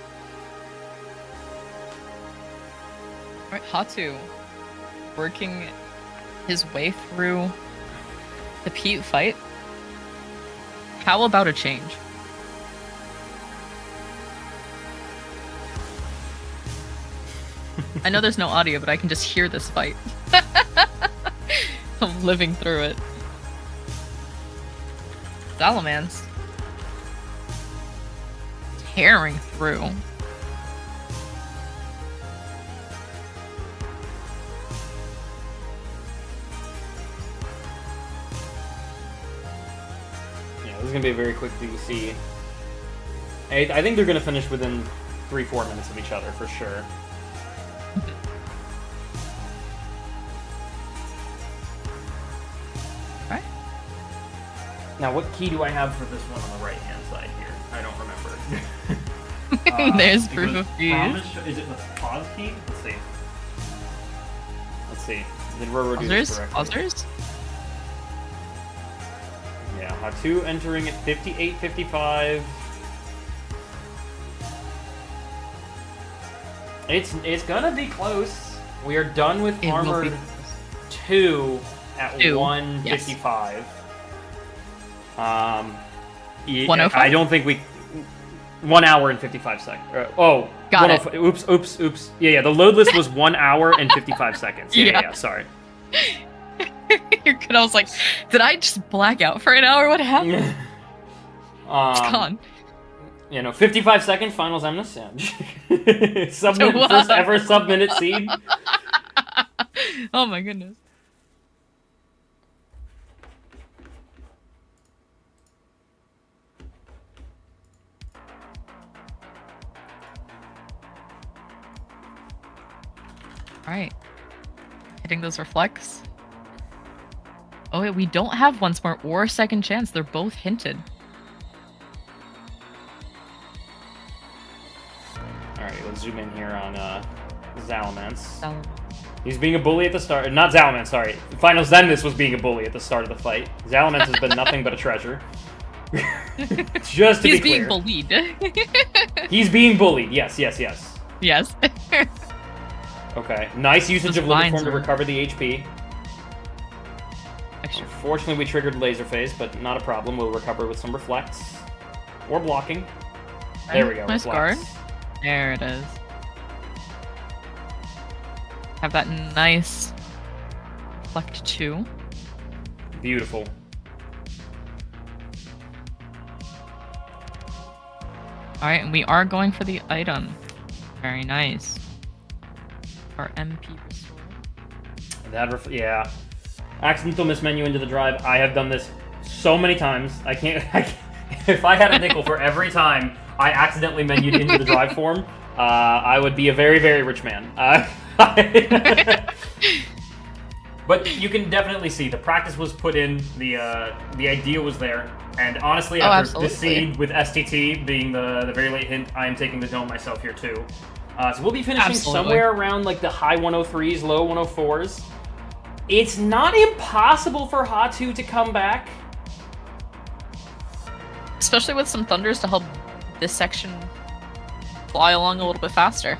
Alright, Hatu working his way through the Pete fight. How about a change? I know there's no audio, but I can just hear this fight. I'm living through it. Zalamance tearing through. Yeah, this is going to be a very quick DC. I think they're going to finish within 3-4 minutes of each other, for sure. Right. Now, what key do I have for this one on the right-hand side here? I don't remember. There's proof of keys. Is it the pause key? Let's see. Let's see. Did Roro do this correctly? Buzzers? Yeah, Hatu entering at 58:55. It's gonna be close. We are done with It will Armored be 2 at 2, 1:55. Yeah, 1:05? I don't think we. 1 hour and 55 seconds. Got it. 1:05. Oops. Yeah, the load list was 1 hour and 55 seconds. Yeah, sorry. You're good. I was like, did I just black out for an hour? What happened? It's gone. 55 second final Zemnis. Yeah. First ever sub-minute seed. Oh my goodness. Alright. Hitting those reflects. Oh wait, we don't have once more or second chance. They're both hinted. Alright, let's zoom in here on Zalamance. He's being a bully at the start. Not Zalamance, sorry. Final Zemnis was being a bully at the start of the fight. Zalamance has been nothing but a treasure. Just to be clear. He's being bullied. He's being bullied, yes. Yes. Okay, nice usage of Limit Form to recover the HP. Extra. Unfortunately, we triggered Laser Phase, but not a problem. We'll recover with some Reflects. Or blocking. There we go, Nice Reflects. guard. There it is. Have that nice Reflect 2. Beautiful. Alright, and we are going for the item. Very nice. Our MP restore. Yeah. Accidental mismenu into the drive. I have done this so many times. I can't. If I had a nickel for every time I accidentally menued into the drive form, I would be a very, very rich man. But you can definitely see the practice was put in, the idea was there, and honestly, after this seed with STT being the very late hint, I am taking the dome myself here too. So we'll be finishing somewhere around like the high 103s, low 104s. It's not impossible for Hatu to come back. Especially with some thunders to help this section fly along a little bit faster.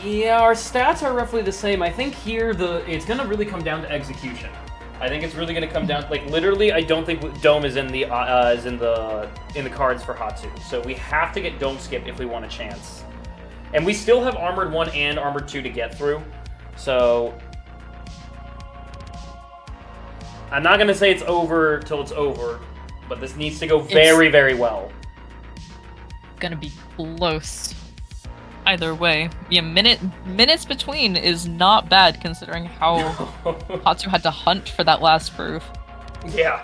Yeah, our stats are roughly the same. I think here it's gonna really come down to execution. I think it's really gonna come down like literally. I don't think Dome is in the cards for Hatu. So we have to get Dome skipped if we want a chance. And we still have Armored 1 and Armored 2 to get through. So I'm not gonna say it's over till it's over, but this needs to go very, very well. Gonna be close. Either way. Yeah, minutes between is not bad considering how Hatu had to hunt for that last proof. Yeah.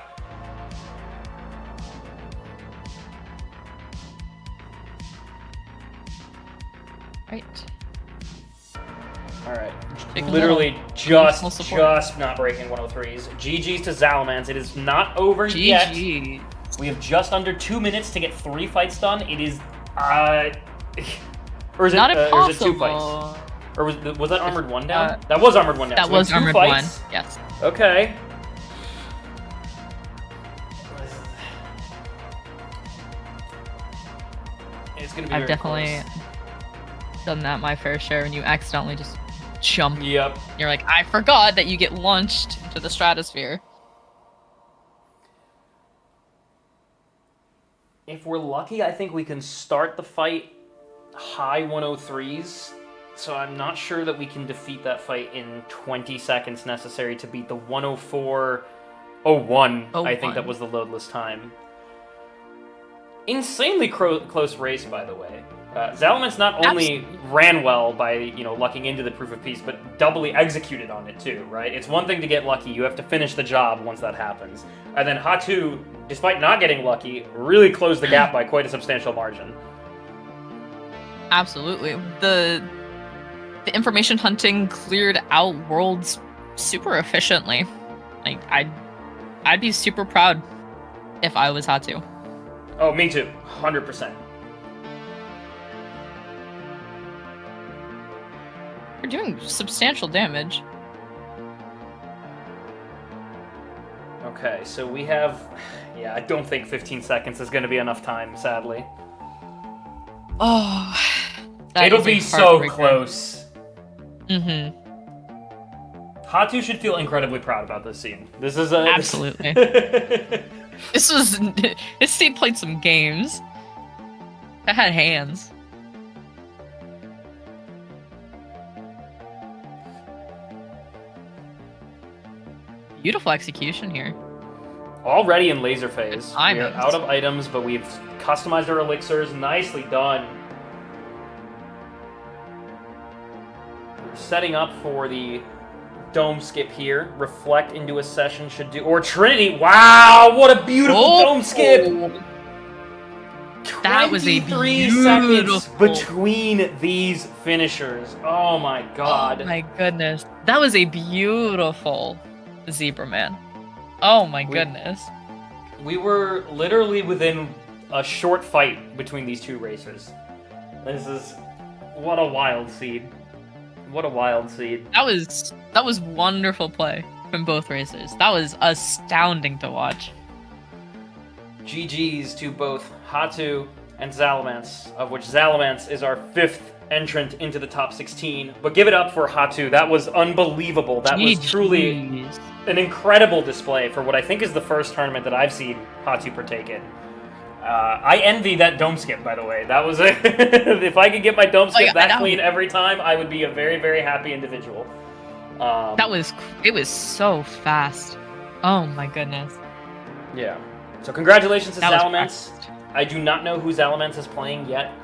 Right. Alright. Taking Literally just support. not breaking 103s. GG's to Zalamance. It is not over yet. GG. We have just under 2 minutes to get 3 fights done. It is or is it, Not or is it 2 impossible. fights? Or was that Armored 1 down? That was Armored 1 down. That so was two Armored fights. 1, yes. Okay. It's gonna be I've very definitely done that my fair share and you accidentally just jump. Yep. You're like, I forgot that you get launched into the stratosphere. If we're lucky, I think we can start the fight high 103s. So I'm not sure that we can defeat that fight in 20 seconds necessary to beat the 104.01. I think that was the loadless time. Insanely close race, by the way. Zalamance not only ran well by, lucking into the proof of peace, but doubly executed on it too, right? It's one thing to get lucky, you have to finish the job once that happens. And then Hatu, despite not getting lucky, really closed the gap by quite a substantial margin. Absolutely. The information hunting cleared out worlds super efficiently. Like I'd be super proud if I was Hatu. Oh, me too. 100%. We're doing substantial damage. Okay, so we have... Yeah, I don't think 15 seconds is going to be enough time, sadly. Oh, it'll be so close. Mm-hmm. Hatu should feel incredibly proud about this scene. This is a... Absolutely. This team played some games. That had hands. Beautiful execution here. Already in laser phase. We are Diamonds. out of items, but we've customized our elixirs. Nicely done. We're setting up for the dome skip here. Reflect into a session should do... Or Trinity! Wow! What a beautiful dome skip! That was a 23 beautiful... seconds between these finishers. Oh my god. Oh my goodness. That was a beautiful Zebra Man. Oh my goodness. We were literally within a short fight between these two racers. This is... What a wild seed. What a wild seed. That was wonderful play from both racers. That was astounding to watch. GG's to both Hatu and Zalamance, of which Zalamance is our 5th entrant into the top 16. But give it up for Hatu. That was unbelievable. That was truly an incredible display for what I think is the first tournament that I've seen Hatu partake in. I envy that dome skip, by the way. That was a if I could get my dome skip that clean every time, I would be a very, very happy individual. It was so fast. Oh my goodness. Yeah. So congratulations to That was Zalamance. I do not know who Zalamance is playing yet.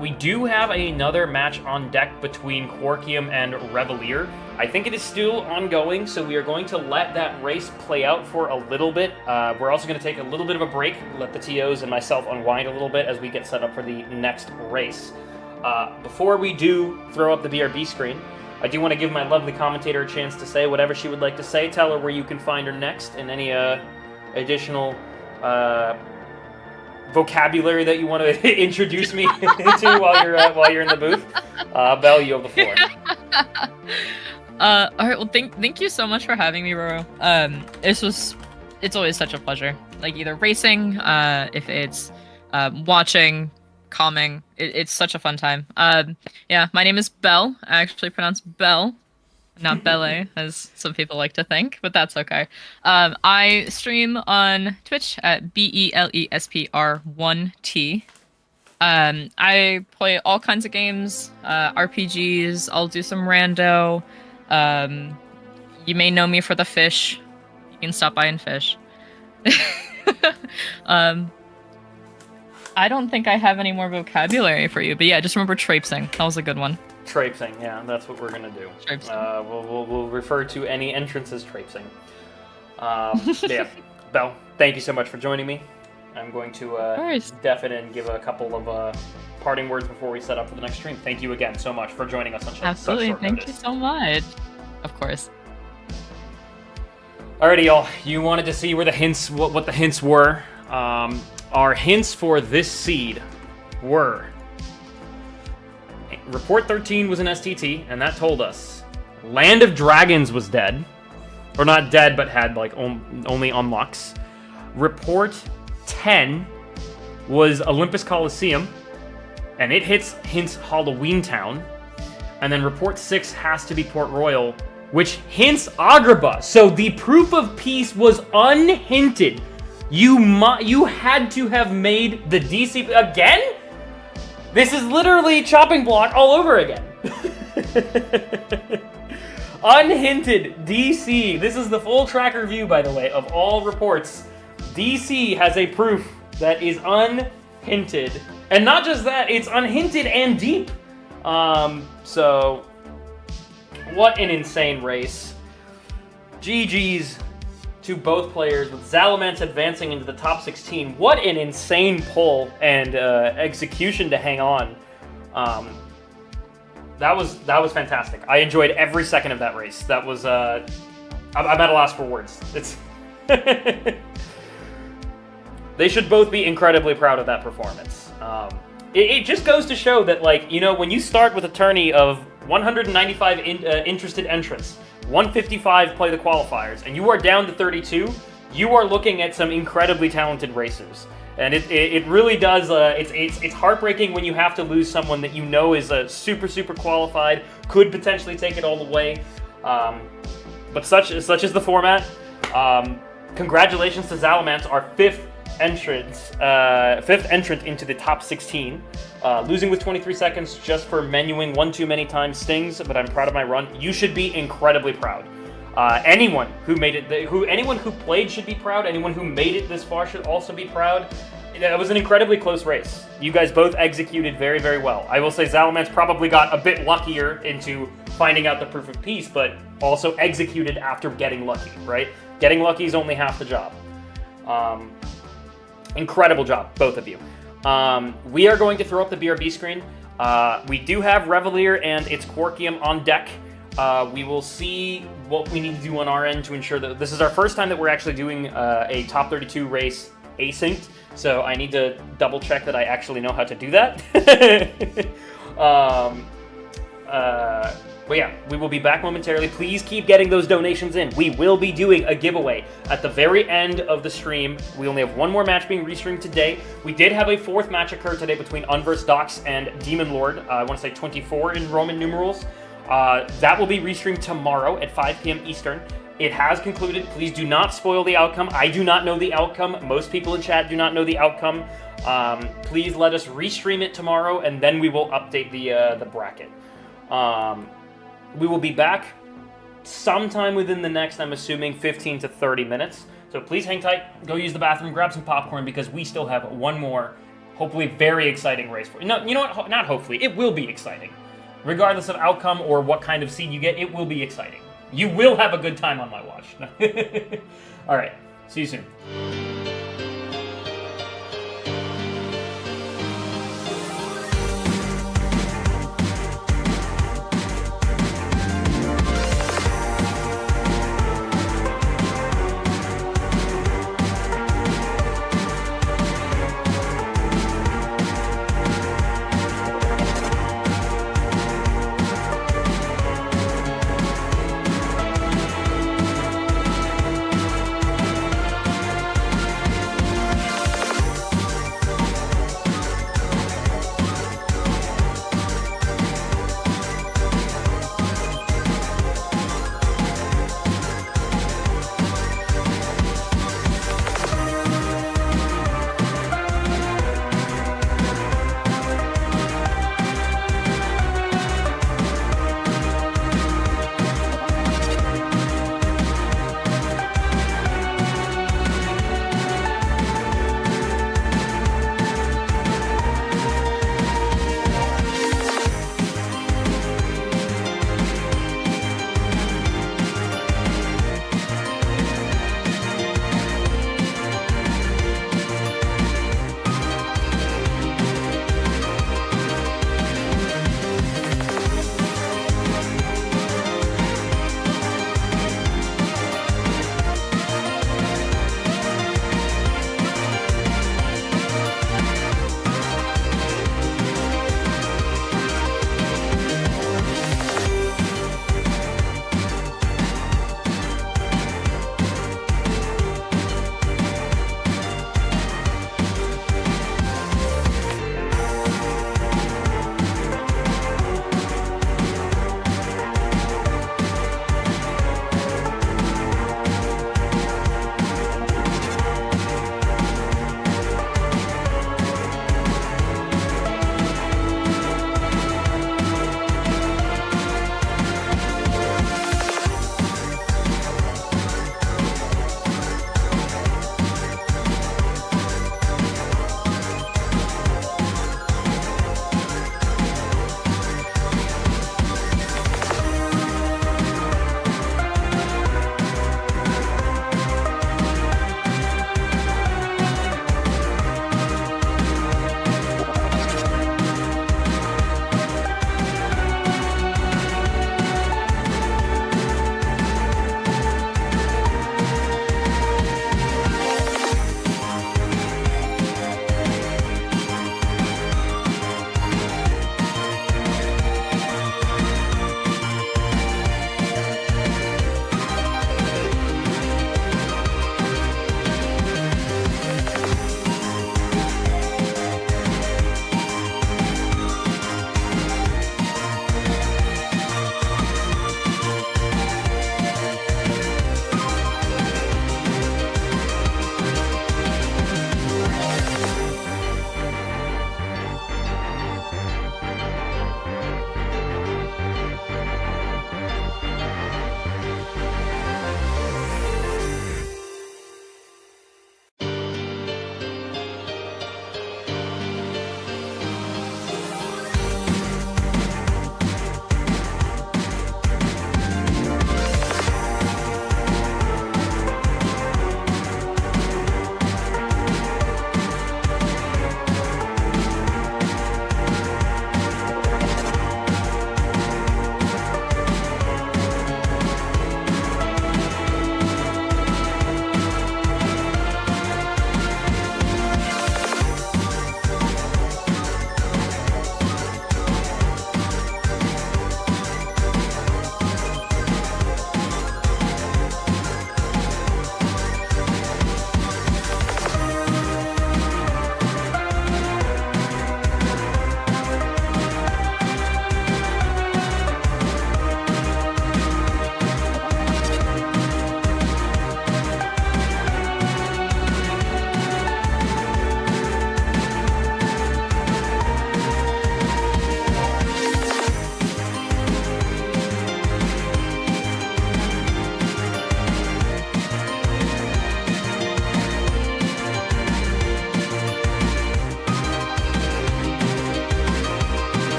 We do have another match on deck between Quarkium and Revalier. I think it is still ongoing, so we are going to let that race play out for a little bit. We're also going to take a little bit of a break, let the TOs and myself unwind a little bit as we get set up for the next race. Before we do throw up the BRB screen, I do want to give my lovely commentator a chance to say whatever she would like to say. Tell her where you can find her next and any additional vocabulary that you want to introduce me to while you're in the booth. Belle, you have the floor. All right. Well, thank you so much for having me, Roro. It's always such a pleasure. Like either racing, if it's watching, calming, it's such a fun time. Yeah, my name is Belle. I actually pronounce Belle, not Belle, as some people like to think, but that's okay. I stream on Twitch at BELESPR1T. I play all kinds of games, RPGs. I'll do some rando. You may know me for the fish. You can stop by and fish. I don't think I have any more vocabulary for you, but yeah, just remember traipsing. That was a good one. Traipsing, yeah, that's what we're gonna do. Traipsing. We'll refer to any entrance as traipsing. Yeah, Belle, thank you so much for joining me. I'm going to deafen and give a couple of parting words before we set up for the next stream. Thank you again so much for joining us on Absolutely, such short thank notice. you so much. Of course. Alrighty, y'all. You wanted to see where the hints, what the hints were. Our hints for this seed were: Report 13 was an STT, and that told us Land of Dragons was dead, or not dead, but had like only unlocks. Report 10 was Olympus Coliseum, and it hints Halloween Town. And then Report 6 has to be Port Royal, which hints Agrabah. So the proof of peace was unhinted. You had to have made the DC again? This is literally chopping block all over again. Unhinted DC. This is the full tracker view, by the way, of all reports. DC has a proof that is unhinted. And not just that, it's unhinted and deep. So, what an insane race. GG's to both players, with Zalamance advancing into the top 16. What an insane pull and execution to hang on. That was fantastic. I enjoyed every second of that race. That was I'm at a loss for words. It's they should both be incredibly proud of that performance. It just goes to show that, like, you know, when you start with a tourney of 195 interested entrants, 155 play the qualifiers, and you are down to 32, you are looking at some incredibly talented racers. And it really does, it's heartbreaking when you have to lose someone that you know is super qualified, could potentially take it all the way. But such is the format. Congratulations to Zalamance, our fifth entrant into the top 16. Losing with 23 seconds just for menuing one too many times stings, but I'm proud of my run. You should be incredibly proud. Anyone who made it, anyone who played should be proud. Anyone who made it this far should also be proud. It was an incredibly close race. You guys both executed very well. I will say Zalamance probably got a bit luckier into finding out the proof of peace, but also executed after getting lucky, right? Getting lucky is only half the job. Incredible job, both of you. We are going to throw up the BRB screen. We do have Revalier and ItzQuarkium on deck. We will see what we need to do on our end to ensure that this is our first time that we're actually doing a top 32 race asynced. So I need to double check that I actually know how to do that. But yeah, we will be back momentarily. Please keep getting those donations in. We will be doing a giveaway at the very end of the stream. We only have one more match being restreamed today. We did have a fourth match occur today between Unversed Docs and Demon Lord. I want to say 24 in Roman numerals. That will be restreamed tomorrow at 5 p.m. Eastern. It has concluded. Please do not spoil the outcome. I do not know the outcome. Most people in chat do not know the outcome. Please let us restream it tomorrow, and then we will update the bracket. We will be back sometime within the next, I'm assuming, 15 to 30 minutes. So please hang tight, go use the bathroom, grab some popcorn, because we still have one more, hopefully very exciting race for you. No, you know what? Not hopefully. It will be exciting. Regardless of outcome or what kind of seed you get, it will be exciting. You will have a good time on my watch. All right. See you soon.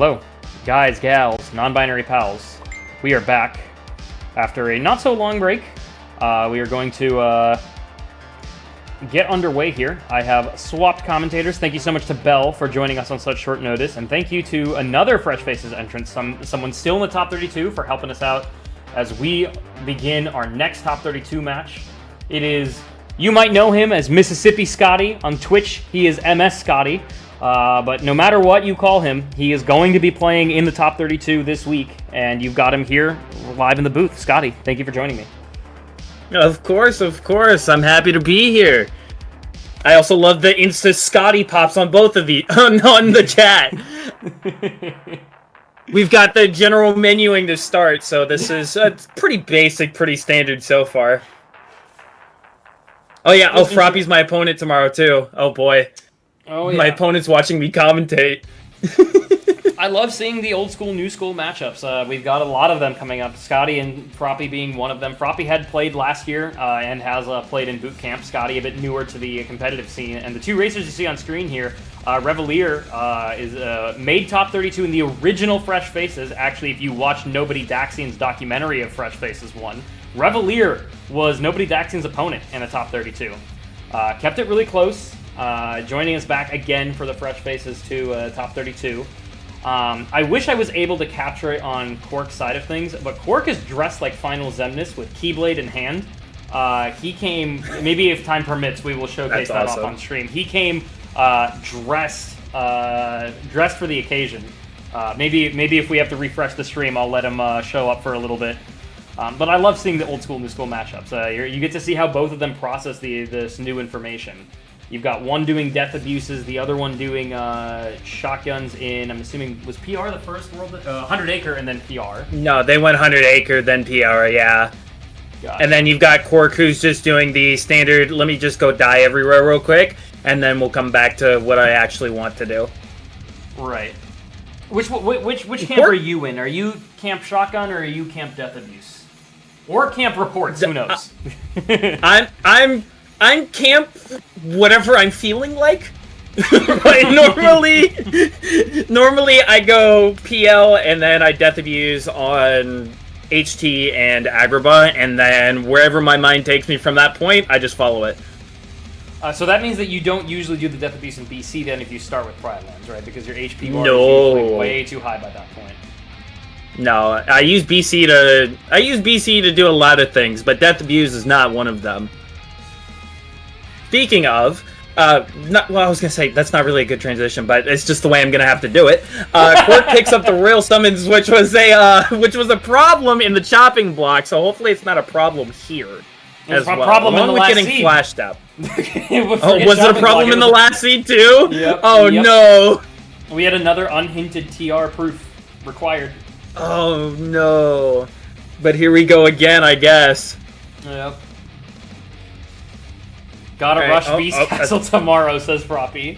Hello, guys, gals, non-binary pals. We are back after a not so long break. We are going to get underway here. I have swapped commentators. Thank you so much to Bell for joining us on such short notice, and thank you to another Fresh Faces entrant, someone still in the top 32, for helping us out as we begin our next top 32 match. It is, you might know him as Mississippi Scotty. On Twitch, he is MS Scotty. But no matter what you call him, he is going to be playing in the top 32 this week, and you've got him here live in the booth. Scotty, thank you for joining me. Of course. I'm happy to be here. I also love the Insta Scotty pops on both of you on the chat. We've got the general menuing to start, so this is pretty basic, pretty standard so far. Oh yeah, Froppy's my opponent tomorrow too. Oh boy. Oh yeah. My opponent's watching me commentate. I love seeing the old school, new school matchups. We've got a lot of them coming up. Scotty and Froppy being one of them. Froppy had played last year and has played in boot camp. Scotty a bit newer to the competitive scene. And the two racers you see on screen here, Revalier is made top 32 in the original Fresh Faces. Actually, if you watch Nobody Daxian's documentary of Fresh Faces 1, Revalier was Nobody Daxian's opponent in the top 32. Kept it really close. Joining us back again for the Fresh Faces 2 top 32. I wish I was able to capture it on Quark's side of things, but Quark is dressed like Final Zemnis with Keyblade in hand. He came, maybe if time permits, we will showcase that off on stream. He came dressed for the occasion. Maybe if we have to refresh the stream, I'll let him show up for a little bit. But I love seeing the old school, new school matchups. You get to see how both of them process this new information. You've got one doing death abuses, the other one doing shotguns in, I'm assuming, was PR the first world? 100 Acre and then PR. No, they went 100 Acre, then PR, yeah. And then you've got Quark who's just doing the standard, let me just go die everywhere real quick, and then we'll come back to what I actually want to do. Right. Which camp are you in? Are you Camp Shotgun or are you Camp Death Abuse? Or Camp Reports, who knows? I'm camp whatever I'm feeling like. normally I go PL and then I death abuse on HT and Agrabah, and then wherever my mind takes me from that point, I just follow it. So that means that you don't usually do the death abuse in BC then if you start with Pride Lands, right? Because your HP bar is usually way too high by that point. No, I use BC to do a lot of things, but death abuse is not one of them. Speaking of, I was gonna say that's not really a good transition, but it's just the way I'm gonna have to do it. Quark picks up the Royal Summons, which was a problem in the chopping block. So hopefully it's not a problem here as well. Problem in the last getting seed. flashed up. Was it a problem in the last seed too? Yep, no! We had another unhinted TR proof required. Oh no! But here we go again, I guess. Yep. Gotta rush Beast Castle tomorrow, says Froppy.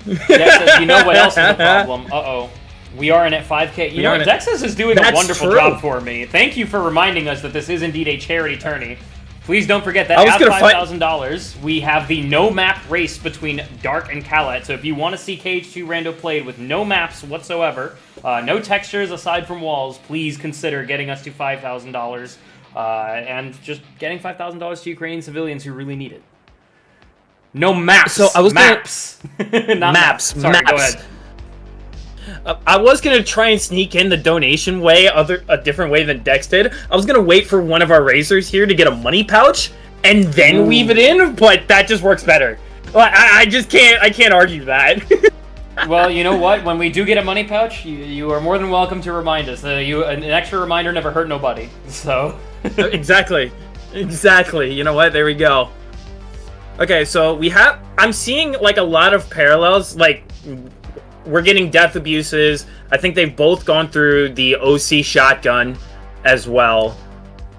Dex says, you know what else is a problem? Uh-oh. We are in at 5K. You know, Dexus is doing a wonderful job for me. Thank you for reminding us that this is indeed a charity tourney. Please don't forget that at $5,000, we have the no map race between Dark and Kalat. So if you want to see KH2 Rando played with no maps whatsoever, no textures aside from walls, please consider getting us to $5,000 and just getting $5,000 to Ukrainian civilians who really need it. No maps. So I was maps. Not maps. Sorry, maps. go ahead. I was gonna try and sneak in the donation way, a different way than Dex did. I was gonna wait for one of our racers here to get a money pouch and then weave it in, but that just works better. Well, I can't argue that. Well, you know what? When we do get a money pouch, you are more than welcome to remind us. An extra reminder never hurt nobody. So exactly. You know what? There we go. Okay, so I'm seeing like a lot of parallels, like we're getting death abuses. I think they've both gone through the OC shotgun as well.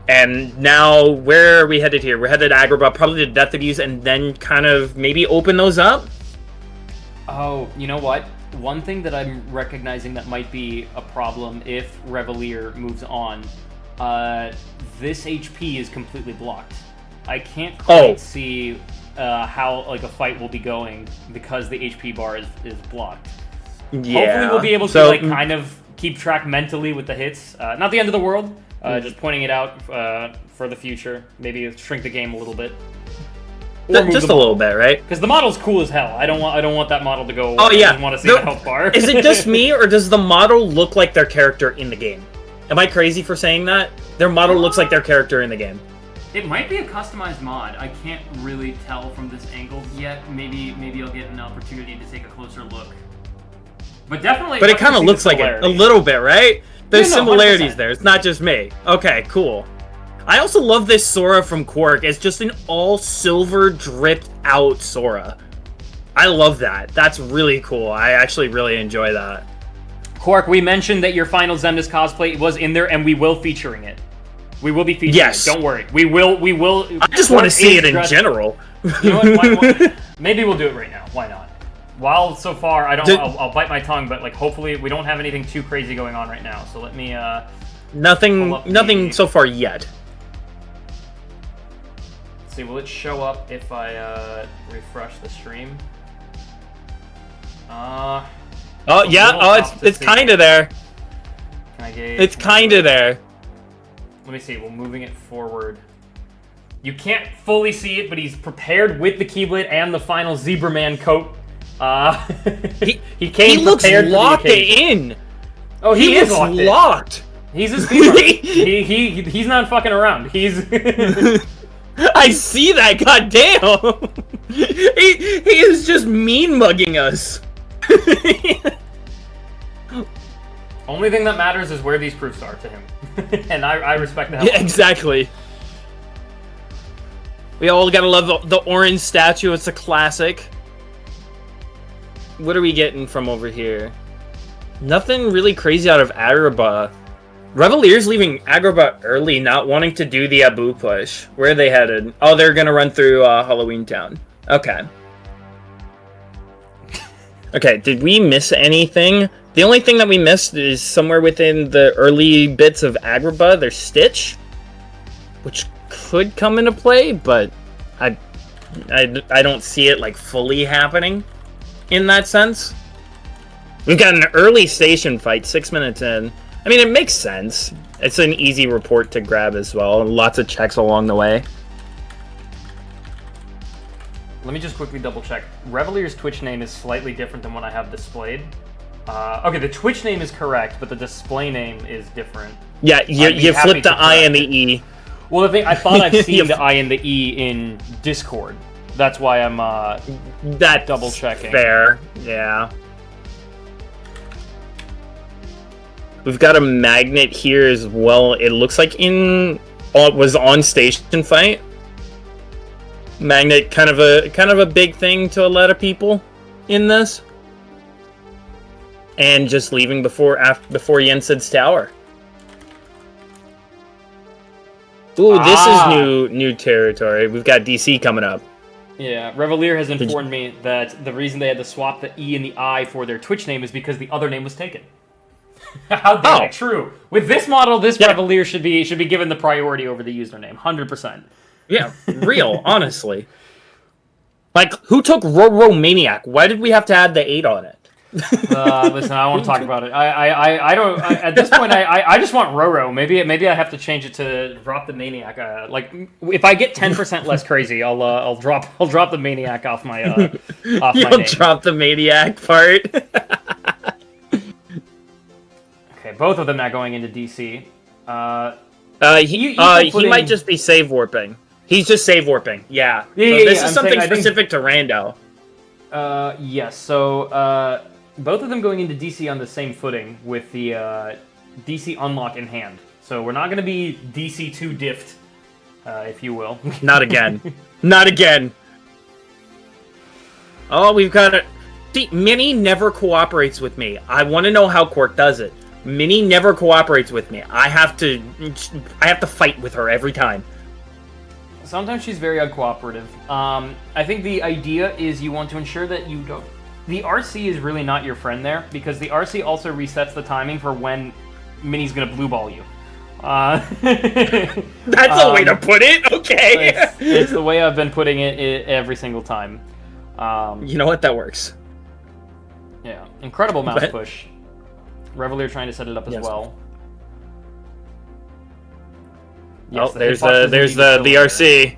And now, where are we headed here? We're headed to Agrabah, probably to death abuse, and then kind of maybe open those up? Oh, you know what? One thing that I'm recognizing that might be a problem if Revalier moves on, this HP is completely blocked. I can't quite see how like a fight will be going because the HP bar is blocked. Yeah. Hopefully we'll be able to So- like kind of keep track mentally with the hits. Not the end of the world. Just pointing it out for the future. Maybe shrink the game a little bit. Just a little bit, right? Because the model's cool as hell. I don't want that model to go away. Oh, yeah. I just want to see the health bar. Is it just me, or does the model look like their character in the game? Am I crazy for saying that? Their model looks like their character in the game. It might be a customized mod. I can't really tell from this angle yet. Maybe I'll get an opportunity to take a closer look. But definitely. But it kind of looks like it a little bit, right? There's similarities 100%. there. It's not just me. Okay, cool. I also love this Sora from Quark. It's just an all silver dripped out Sora. I love that. That's really cool. I actually really enjoy that. Quark, we mentioned that your final Xemnas cosplay was in there, and we will featuring it. We will be featuring Yes. it. Don't worry. We will. I just want to see it in general. You know what? Maybe we'll do it right now. Why not? While so far, I'll bite my tongue, but like hopefully we don't have anything too crazy going on right now. So let me. Nothing so far yet. Let's see, will it show up if I refresh the stream? Oh yeah. Oh, it's kind of there. Can I gauge? It's kind of there. Let me see. We're moving it forward. You can't fully see it, but he's prepared with the Keyblade and the final Zebra Man coat. He came He looks prepared locked for the occasion. in. Oh, he is looks locked in. locked. He's a speedrunner. He's not fucking around. He's. I see that. God damn. He is just mean mugging us. Only thing that matters is where these proofs are to him, and I respect the hell. Yeah, exactly. We all gotta love the orange statue. It's a classic. What are we getting from over here? Nothing really crazy out of Agrabah. Revalier's leaving Agrabah early, not wanting to do the Abu push. Where are they headed? Oh, they're gonna run through Halloween Town. Okay. Okay, did we miss anything? The only thing that we missed is somewhere within the early bits of Agrabah, there's Stitch, which could come into play, but I don't see it like fully happening in that sense. We've got an early station fight, 6 minutes in. I mean, it makes sense. It's an easy report to grab as well, and lots of checks along the way. Let me just quickly double check. Revalier's Twitch name is slightly different than what I have displayed. Okay, the Twitch name is correct, but the display name is different. Yeah, you flip the I and the E. Well, the thing, I thought I've seen the I and the E in Discord. That's why I'm double checking. Fair, yeah. We've got a magnet here as well. It looks like it was on station fight. Magnet, kind of a big thing to a lot of people in this. And just leaving before Yensid's tower. Ooh, this is new territory. We've got DC coming up. Yeah, Revalier has informed me that the reason they had to swap the E and the I for their Twitch name is because the other name was taken. How damn it true. With this model, this Revalier should be given the priority over the username, 100%. Yeah, real, honestly. Like, who took Roro Maniac? Why did we have to add the 8 on it? Listen, I won't talk about it. I don't. at this point, I just want Roro. Maybe I have to change it to drop the Maniac. Like, if I get 10% less crazy, I'll drop the Maniac off my off my name. Drop the Maniac part. Okay, both of them now going into DC. He might just be save warping. He's just save warping. Yeah. This is something specific to Rando. Yes. So both of them going into DC on the same footing with the DC unlock in hand. So we're not going to be DC 2 diffed, if you will. Not again. Not again. Oh, we've got it. See, Minnie never cooperates with me. I want to know how Quark does it. Minnie never cooperates with me. I have to fight with her every time. Sometimes she's very uncooperative. I think the idea is you want to ensure that you don't... The RC is really not your friend there, because the RC also resets the timing for when Minnie's going to blue ball you. That's a way to put it? Okay. It's the way I've been putting it every single time. You know what? That works. Yeah, incredible mouse But- push. Revalier trying to set it up as Yes. well. Oh, the there's hitbox doesn't there's need to the fill in BRC.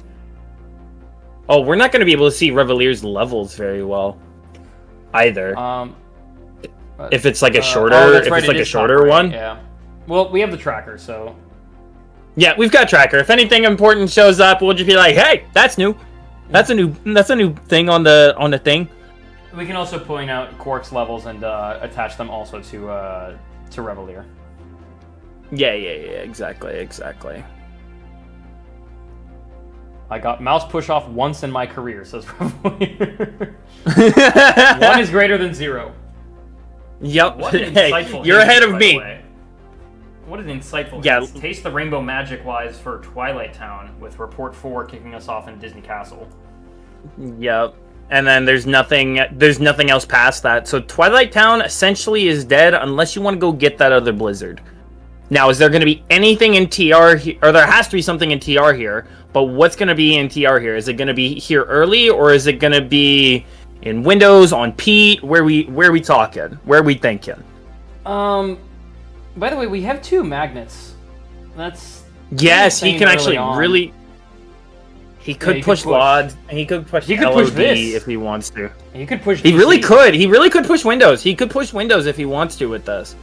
Oh, we're not going to be able to see Revalier's levels very well, either. there. If it's like a shorter, that's if right, it's it like a is top shorter right, one. Yeah. Well, we have the tracker, so Yeah, we've got tracker. If anything important shows up, we'll just be like, "Hey, that's new. That's a new thing on the thing." we can also point out Quark's levels and attach them also to Revalier. Yeah, exactly. I got mouse push off once in my career, says Revalier. 1 is greater than 0. Yep. What an Hey, insightful you're hint, ahead of by the me. way. What an insightful Yeah. hint. Taste the rainbow magic-wise for Twilight Town, with Report 4 kicking us off in Disney Castle. Yep. And then there's nothing else past that. So Twilight Town essentially is dead unless you want to go get that other blizzard. Now, is there going to be anything in TR here? Or there has to be something in TR here, but what's going to be in TR here? Is it going to be here early, or is it going to be in Windows, on Pete? Where we talking? Where are we thinking? By the way, we have 2 magnets. That's Yes, he insane can early actually on. really... He could he could push push. LOD, and he could push He could push LOD this. if he wants to. You could push. He really DC. could. He really could push Windows. He could push Windows if he wants to with this.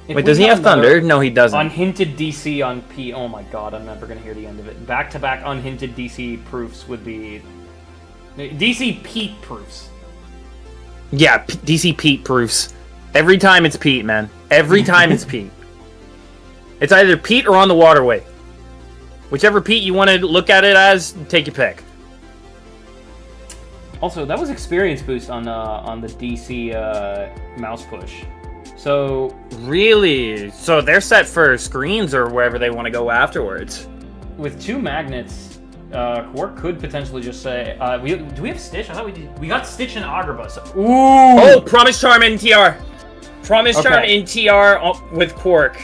If Wait, we does he got have another Thunder? No, he doesn't. Unhinted DC on P. Oh my god, I'm never gonna hear the end of it. Back-to-back unhinted DC proofs would be DC Pete proofs. Yeah, DC Pete proofs. Every time it's Pete, man. Every time it's Pete. It's either Pete or on the waterway. Whichever Pete you want to look at it as, take your pick. Also, that was experience boost on the DC mouse push. So Really? So they're set for screens or wherever they want to go afterwards. with 2 magnets, Quark could potentially just say, do we have Stitch? I thought we got Stitch and Agrabah. Ooh! Oh, Promise Charm in TR. Promise Charm Okay. in TR with Quark.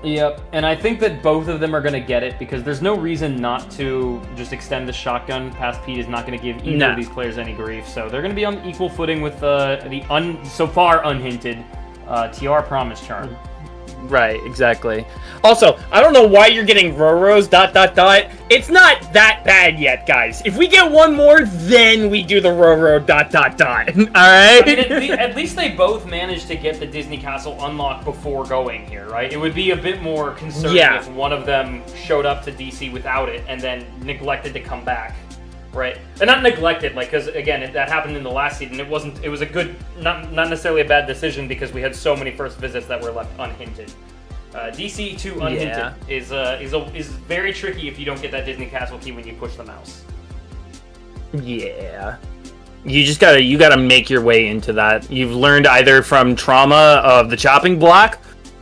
Yep, and I think that both of them are going to get it because there's no reason not to just extend the shotgun past Pete is not going to give either Nah. of these players any grief. So they're going to be on equal footing with the so far unhinted TR Promise Charm. Right, exactly. Also, I don't know why you're getting Roros ... It's not that bad yet, guys. If we get one more, then we do the Roro ... I mean, Alright? at least they both managed to get the Disney Castle unlocked before going here, right? It would be a bit more concerning Yeah. if one of them showed up to DC without it and then neglected to come back, right? And not neglected, like, because again, that happened in the last season. It was a good, not necessarily a bad decision because we had so many first visits that were left unhinted. DC to unhinted is very tricky if you don't get that Disney Castle key when you push the mouse. Yeah. You gotta make your way into that. You've learned either from trauma of the chopping block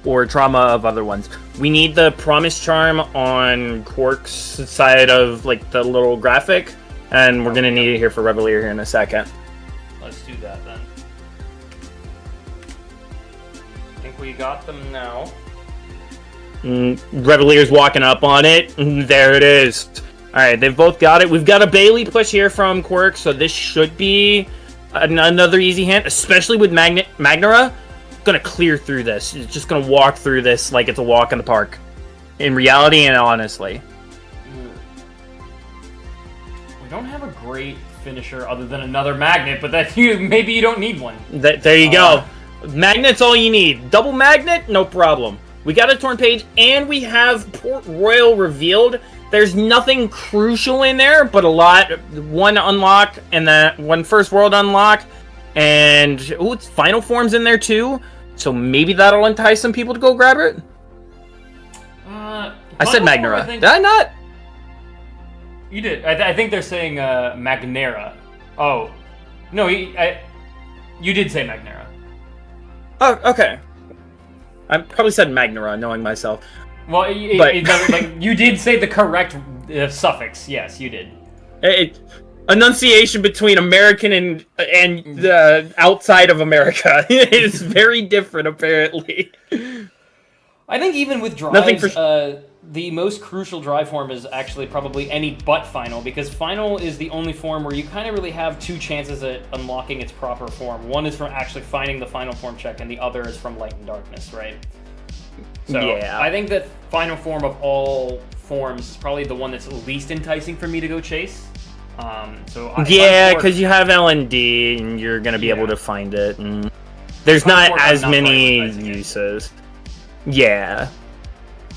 or trauma of other ones. We need the Promise Charm on Quark's side of like the little graphic, and we're gonna need it here for Revalier here in a second. Let's do that then. I think we got them now. Revalier's walking up on it. There it is. Alright, they've both got it. We've got a Bailey push here from Quark, so this should be another easy hint, especially with Magnera. Gonna clear through this. It's just gonna walk through this like it's a walk in the park. In reality and honestly. We don't have a great finisher other than another magnet, but that maybe you don't need one. There you go. Magnet's all you need. Double magnet, no problem. We got a torn page, and we have Port Royal revealed. There's nothing crucial in there, but a lot. One unlock, and that one first world unlock, and it's final forms in there too. So maybe that'll entice some people to go grab it. I said Magnera. Did I not? You did. I think they're saying Magnera. Oh, no, you did say Magnera. Oh, okay. I probably said Magnera, knowing myself. Well, But- like, you did say the correct suffix. Yes, you did. Enunciation between American and outside of America is very different, apparently. I think even with drives, Nothing for the most crucial drive form is actually probably any but Final, because Final is the only form where you kind of really have two chances at unlocking its proper form. One is from actually finding the final form check, and the other is from Light and Darkness, right? So Yeah. I think that final form of all forms is probably the one that's least enticing for me to go chase. Yeah, because you have L&D, and you're going to be able to find it, and there's not as many uses. Yeah.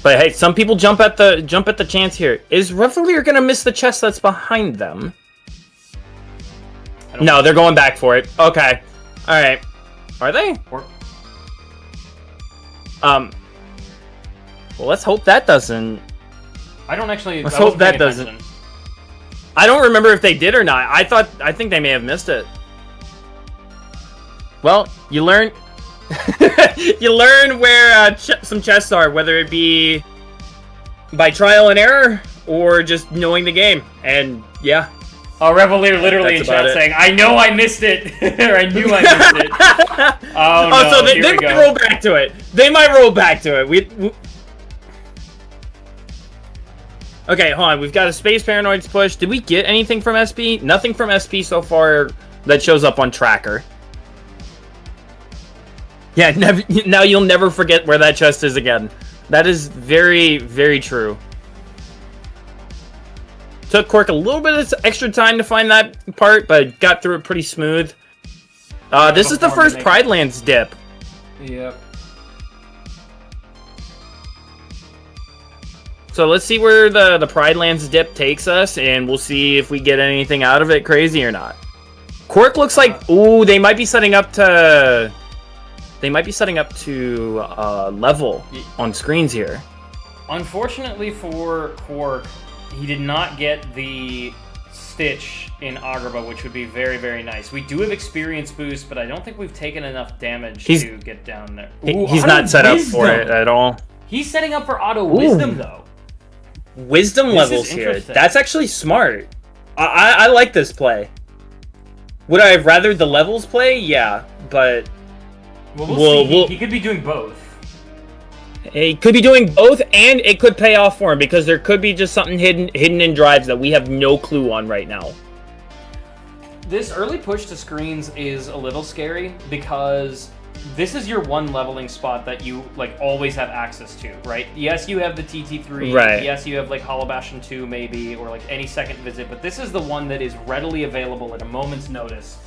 But hey, some people jump at the chance here. Is Revalier gonna miss the chest that's behind them? No, they're going back for it. Okay. Alright. Are they? Well, let's hope that doesn't... Let's hope that doesn't... I don't remember if they did or not. I think they may have missed it. Well, you learn... you learn where some chests are, whether it be by trial and error or just knowing the game. And yeah. Oh, Revalier literally in chat saying, "I know I missed it," or "I knew I missed it." Oh no! So they might roll back to it. They might roll back to it. We... Okay, hold on. We've got a Space Paranoids push. Did we get anything from SP? Nothing from SP so far that shows up on Tracker. Yeah, now you'll never forget where that chest is again. That is very, very true. Took Quirk a little bit of extra time to find that part, but got through it pretty smooth. This is the first Pride Lands dip. Yep. So let's see where the Pride Lands dip takes us, and we'll see if we get anything out of it crazy or not. Quirk looks like... Ooh, they might be setting up to... level on screens here. Unfortunately for Quark, he did not get the Stitch in Agrabah, which would be very, very nice. We do have experience boost, but I don't think we've taken enough damage to get down there. Ooh, he's not set up for it at all. He's setting up for auto wisdom, though. Wisdom levels here. That's actually smart. I like this play. Would I have rathered the levels play? Yeah, but... We'll see. He could be doing both. He could be doing both, and it could pay off for him, because there could be just something hidden in drives that we have no clue on right now. This early push to screens is a little scary, because this is your one leveling spot that you always have access to, right? Yes, you have the TT3, right. Yes, you have Hollow Bastion 2 maybe, or any second visit, but this is the one that is readily available at a moment's notice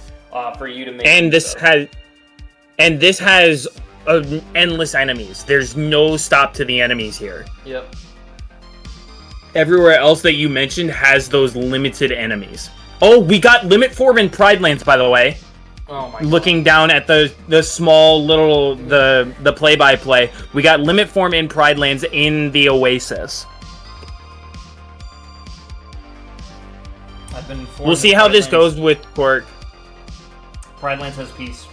for you to make. And this has endless enemies. There's no stop to the enemies here. Yep. Everywhere else that you mentioned has those limited enemies. Oh, we got Limit Form in Pride Lands, by the way. Oh my God. Looking down at the small little the play-by-play, we got Limit Form in Pride Lands in the Oasis. We'll see how this goes with Quirk. Pride Lands has peace.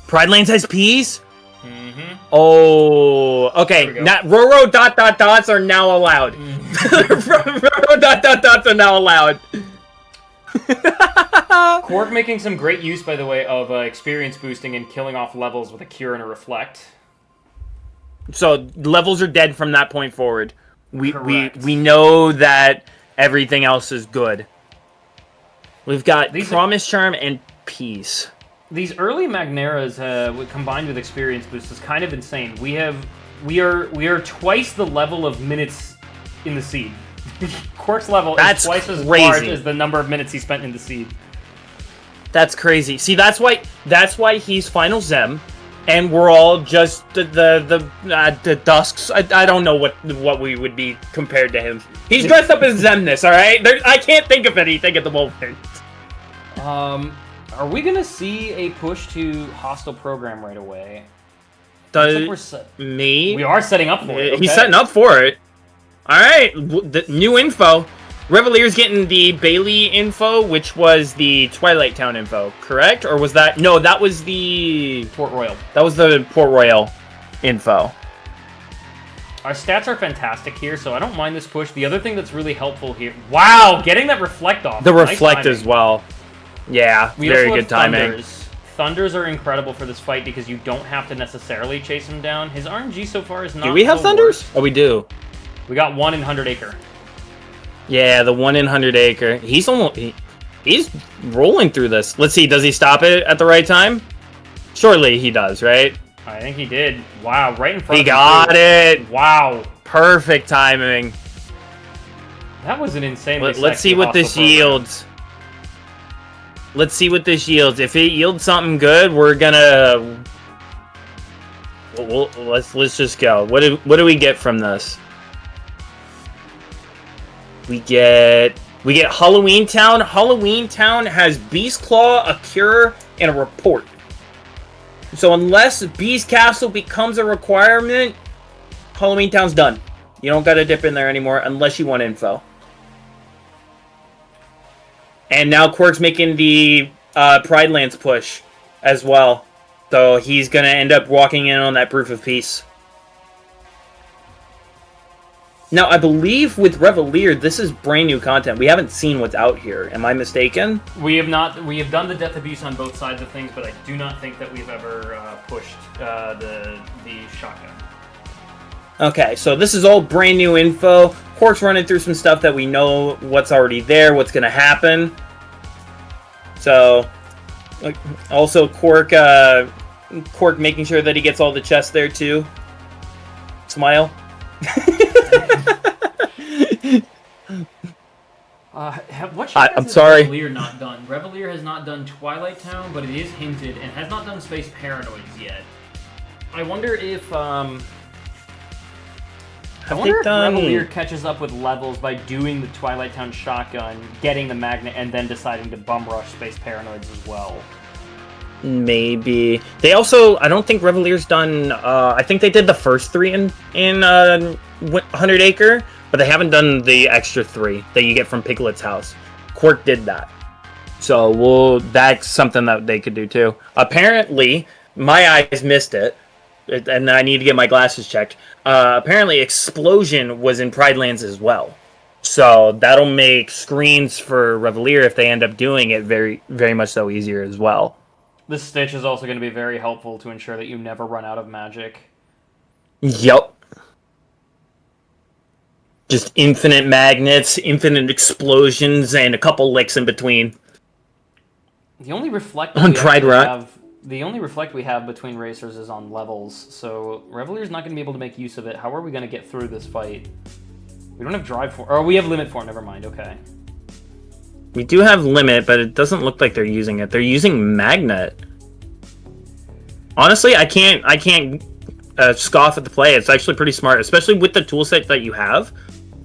Pride Lands has peace? Mm-hmm. Oh, okay. Not Roro ... dots are now allowed. Roro ... dots are now allowed. Quirk making some great use, by the way, of experience boosting and killing off levels with a Cure and a Reflect. So levels are dead from that point forward. We know that everything else is good. We've got Promise Charm and Peace. These early Magneras combined with experience boost is kind of insane. We are twice the level of minutes in the seed. Quirk's level is twice as large as the number of minutes he spent in the seed. That's crazy. See, that's why he's Final Zem, and we're all just the Dusks. I don't know what we would be compared to him. He's dressed up as Zemnis, all right? I can't think of anything at the moment. Are we gonna see a push to hostile program right away? We are setting up for it. Okay. He's setting up for it. All right, the new info. Revalier's getting the Bailey info, which was the Twilight Town info, correct? Or was that... No, that was the... Port Royal. That was the Port Royal info. Our stats are fantastic here, so I don't mind this push. The other thing that's really helpful here... Wow, getting that Reflect off. The Reflect as well. Yeah, very good timing. Thunders are incredible for this fight because you don't have to necessarily chase him down. His RNG so far is not. Do we have the Thunders? worst. Oh, we do. We got one in 100 Acre. Yeah, the 1 in 100 Acre. He's almost... He's rolling through this. Let's see, does he stop it at the right time? Surely he does, right? I think he did. Wow, right in front He of him. got it. Wow. Perfect timing. That was an insanely Let's see what this yields. Let's see what this yields. If it yields something good, we're gonna... let's just go. What do we get from this? We get Halloween Town. Halloween Town has Beast Claw, a Cure, and a Report. So unless Beast Castle becomes a requirement, Halloween Town's done. You don't gotta dip in there anymore unless you want info. And now Quirk's making the Pride Lands push as well. So he's gonna end up walking in on that Proof of Peace. Now, I believe with Revalier, this is brand new content. We haven't seen what's out here. Am I mistaken? We have not. We have done the death abuse on both sides of things, but I do not think that we've ever pushed the shotgun. Okay, so this is all brand new info. Quirk's running through some stuff that we know what's already there, what's going to happen. So, also Quirk making sure that he gets all the chests there too. Smile. What shotguns I'm has sorry. Revalier not done? Revalier has not done Twilight Town, but it is hinted, and has not done Space Paranoids yet. I wonder if Revalier catches up with levels by doing the Twilight Town shotgun, getting the magnet, and then deciding to bum rush Space Paranoids as well. Maybe. They also, I don't think Revalier's done, I think they did the first 3 in 100 Acre, but they haven't done the extra 3 that you get from Piglet's house. Quirk did that. So, that's something that they could do too. Apparently, my eyes missed it, and I need to get my glasses checked. Apparently, Explosion was in Pride Lands as well. So, that'll make screens for Revalier, if they end up doing it, very, very much so easier as well. This Stitch is also going to be very helpful to ensure that you never run out of magic. Yep. Just infinite magnets, infinite explosions, and a couple licks in between. The only reflect On Pride Rock. The only reflect we have between racers is on levels, so Revalier's not going to be able to make use of it. How are we going to get through this fight? We don't have drive for, or we have limit for. Never mind. Okay. We do have limit, but it doesn't look like they're using it. They're using magnet. Honestly, I can't scoff at the play. It's actually pretty smart, especially with the toolset that you have.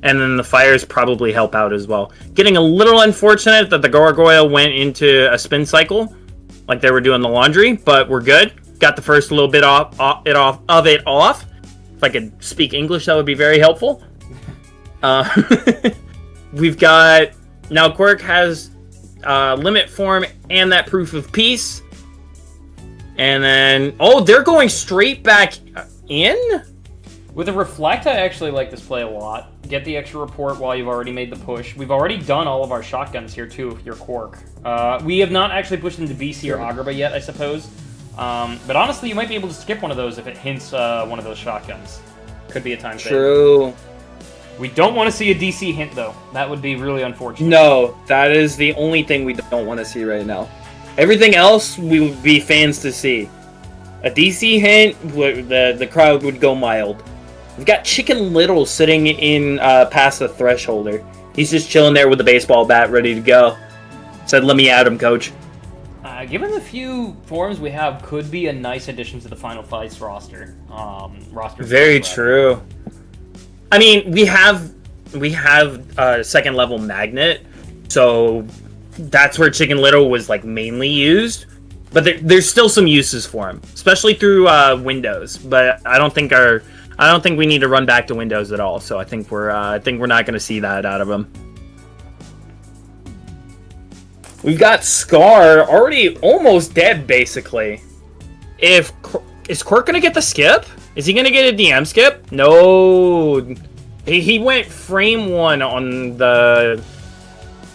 And then the fires probably help out as well. Getting a little unfortunate that the gargoyle went into a spin cycle, like they were doing the laundry, but we're good. Got the first little bit off. If I could speak English, that would be very helpful. We've got now Quirk has limit form and that Proof of Peace, and then they're going straight back in. With a reflect, I actually like this play a lot. Get the extra report while you've already made the push. We've already done all of our shotguns here too with your Quirk. We have not actually pushed into BC or Agrabah yet, I suppose. But honestly, you might be able to skip one of those if it hints one of those shotguns. Could be a time save. True. We don't want to see a DC hint, though. That would be really unfortunate. No, that is the only thing we don't want to see right now. Everything else, we would be fans to see. A DC hint, the crowd would go mild. We've got Chicken Little sitting in past the thresholder. He's just chilling there with a baseball bat, ready to go. Said, "Let me at him, coach." Given the few forms we have, could be a nice addition to the Final Fights roster. Very true. I mean, we have a second level magnet, so that's where Chicken Little was like mainly used. But there's still some uses for him, especially through Windows. But I don't think we need to run back to Windows at all. So I think we're not going to see that out of him. We've got Scar already almost dead, basically. Is Quirk going to get the skip? Is he going to get a DM skip? No. He went frame 1 on the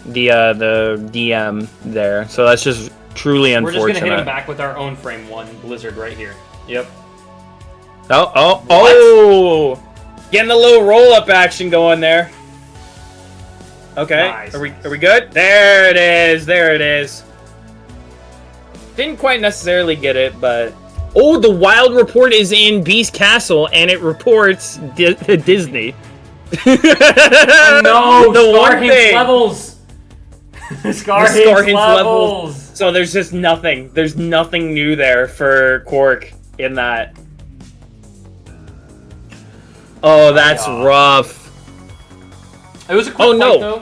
DM there. So that's just truly We're just unfortunate. gonna hit him back with our own frame 1 Blizzard right here. Yep. Oh! Getting a little roll-up action going there. Okay, Nice. are we good? There it is. Didn't quite necessarily get it, but... Oh, the wild report is in Beast Castle, and it reports Disney. Oh no! The Scar one hints thing. levels! Scar The Scar hints hints levels! So there's just nothing. There's nothing new there for Quark in that. Oh, that's Yeah. rough. It was a quick Oh fight, no! though.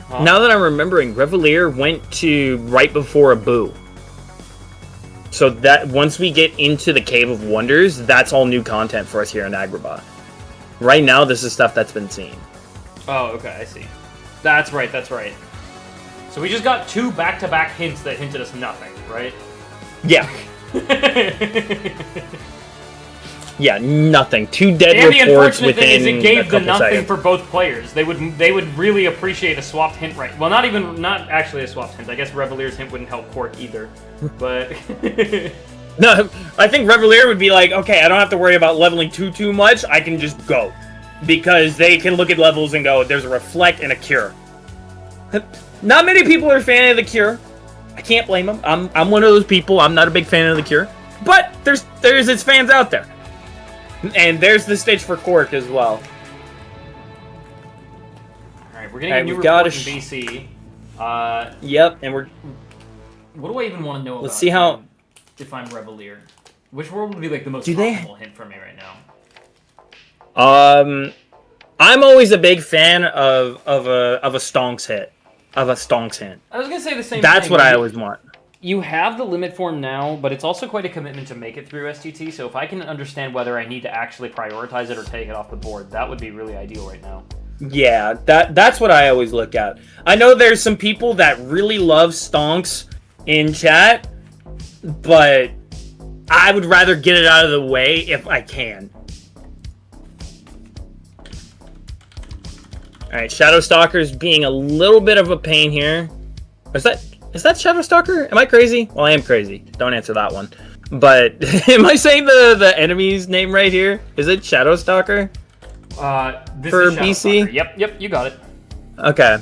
Huh? Now that I'm remembering, Revalier went to right before a boo. So that once we get into the Cave of Wonders, that's all new content for us here in Agrabah. Right now, this is stuff that's been seen. Oh, okay, I see. That's right, that's right. So we just got 2 back-to-back hints that hinted us nothing, right? Yeah. Yeah, nothing. 2 dead And the reports unfortunate thing is within it a gave the couple nothing seconds. for both players. They would really appreciate a swapped hint right. Well, not actually a swapped hint. I guess Revalier's hint wouldn't help Quark either. But No, I think Revalier would be like, okay, I don't have to worry about leveling too much. I can just go. Because they can look at levels and go, there's a reflect and a cure. Not many people are a fan of the cure. I can't blame them. I'm one of those people. I'm not a big fan of the cure. But there's its fans out there. And there's the stage for Quark as well. Alright, we're getting Alright, a new we've got report a in BC. Yep, and we're... What do I even want to know Let's about see how... if I'm Revalier? Which world would be like the most Do they- possible hint for me right now? I'm always a big fan of a stonks hit. Of a stonks hint. I was gonna say the same thing. That's what I You- always want. You have the limit form now, but it's also quite a commitment to make it through STT, so if I can understand whether I need to actually prioritize it or take it off the board, that would be really ideal right now. Yeah, that's what I always look at. I know there's some people that really love stonks in chat, but I would rather get it out of the way if I can. Alright, Shadow Stalker's being a little bit of a pain here. Is that Shadow Stalker? Am I crazy? Well, I am crazy. Don't answer that one. But, am I saying the enemy's name right here? Is it Shadow Stalker? This For is Shadow BC? Stalker. Yep, you got it. Okay.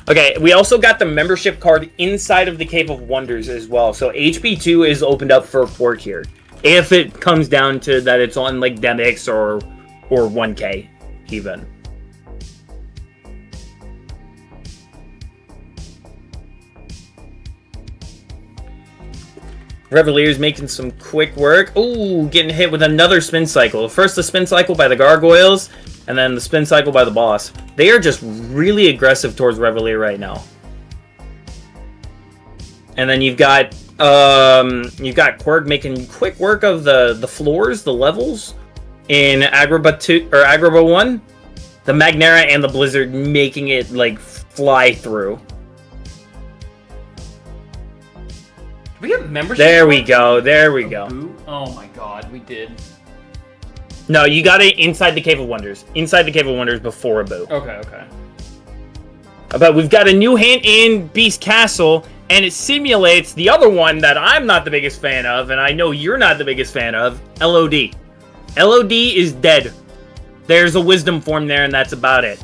Okay, we also got the membership card inside of the Cave of Wonders as well. So HB2 is opened up for Quark here. If it comes down to that it's on like Demix or 1K even. Revalier's making some quick work. Ooh, getting hit with another spin cycle. First the spin cycle by the gargoyles, and then the spin cycle by the boss. They are just really aggressive towards Revalier right now. And then you've got Quark making quick work of the floors, the levels in Agrabah 2 or Agrabah 1. The Magnera and the Blizzard making it like fly through. Did we get membership? There we cards? go. There we go. Ooh, oh my god, we did. No, you got it inside the Cave of Wonders. Inside the Cave of Wonders before a boo. Okay. But we've got a new hint in Beast Castle, and it simulates the other one that I'm not the biggest fan of, and I know you're not the biggest fan of, LOD. LOD is dead. There's a wisdom form there, and that's about it.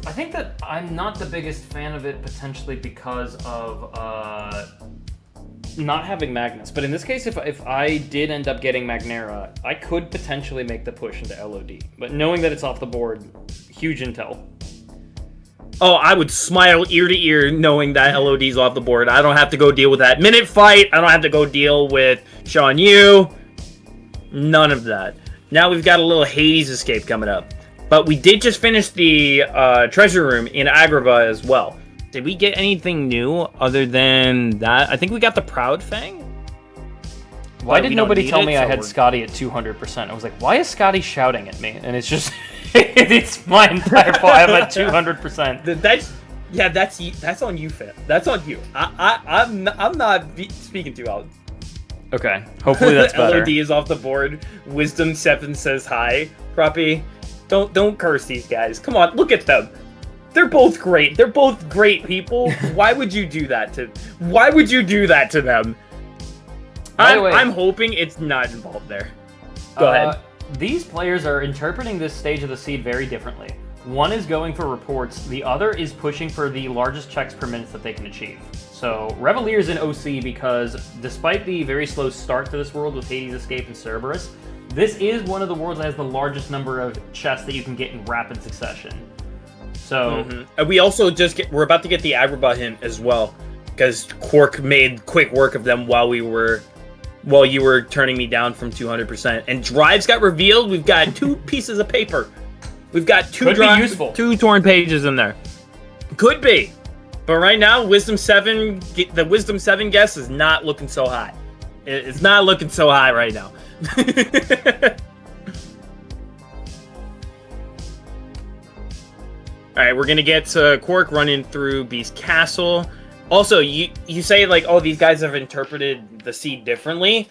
I think that I'm not the biggest fan of it potentially because of not having Magnus. But in this case, if I did end up getting Magnera, I could potentially make the push into LOD. But knowing that it's off the board, huge intel. Oh, I would smile ear to ear knowing that LOD's off the board. I don't have to go deal with that minute fight. I don't have to go deal with Sean Yu. None of that. Now we've got a little Hades escape coming up. But we did just finish the treasure room in Agrabah as well. Did we get anything new other than that? I think we got the Proud Fang. Why But did we don't nobody need tell it, me so I had we're- Scotty at 200%? I was like, why is Scotty shouting at me? And it's just, it's my entire fault. I'm at 200%. That's on you, fam. That's on you. I'm not speaking too loud. Okay, hopefully that's better. LOD is off the board. Wisdom 7 says hi. Proppy, don't curse these guys. Come on, look at them. They're both great. They're both great people. Why would you do that to them? By the way, I'm hoping it's not involved there. Go ahead. These players are interpreting this stage of the seed very differently. One is going for reports, the other is pushing for the largest checks per minute that they can achieve. So Revalier is in OC because despite the very slow start to this world with Hades Escape and Cerberus, this is one of the worlds that has the largest number of chests that you can get in rapid succession. So And we also we're about to get the Agrabah hint as well, because Quark made quick work of them while you were turning me down from 200%. And drives got revealed. We've got 2 pieces of paper. We've got 2 2 torn pages in there. Could be. But right now, Wisdom 7, the Wisdom 7 guess is not looking so high. It's not looking so high right now. Alright, we're gonna get Quark running through Beast Castle. Also, you say, like, oh, these guys have interpreted the seed differently.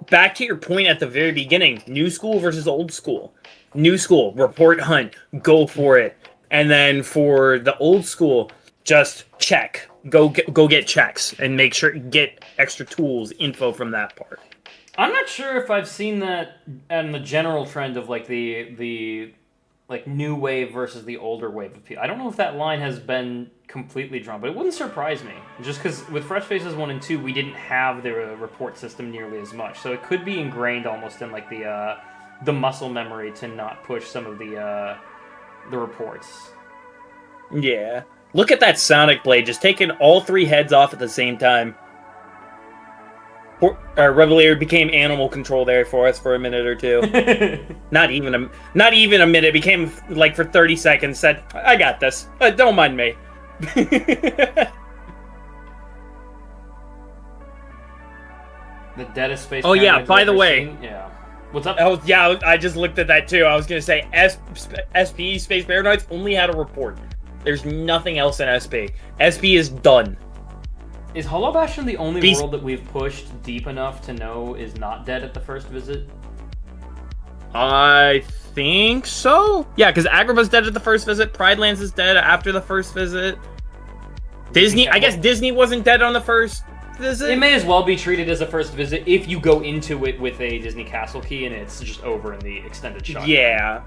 Back to your point at the very beginning, new school versus old school. New school, report hunt, go for it. And then for the old school, just check. Go get checks and make sure get extra tools, info from that part. I'm not sure if I've seen that and the general trend of like the like new wave versus the older wave of people. I don't know if that line has been completely drawn, but it wouldn't surprise me. Just because with Fresh Faces 1 and 2, we didn't have the report system nearly as much, so it could be ingrained almost in like the muscle memory to not push some of the reports. Yeah. Look at that Sonic Blade, just taking all 3 heads off at the same time. Revalier became animal control there for us for a minute or two. Not even a minute. It became like for 30 seconds. Said, "I got this. Don't mind me." The deadest space. Oh yeah. By the way, seen. Yeah. What's up? I just looked at that too. I was gonna say SP Space Paranoids only had a report. There's nothing else in SP. SP is done. Is Hollow Bastion the only world that we've pushed deep enough to know is not dead at the first visit? I think so. Yeah, because Agrabah's dead at the first visit. Pride Lands is dead after the first visit. Disney, I guess Disney wasn't dead on the first visit. It may as well be treated as a first visit if you go into it with a Disney Castle key and it's just over in the extended shot. Yeah.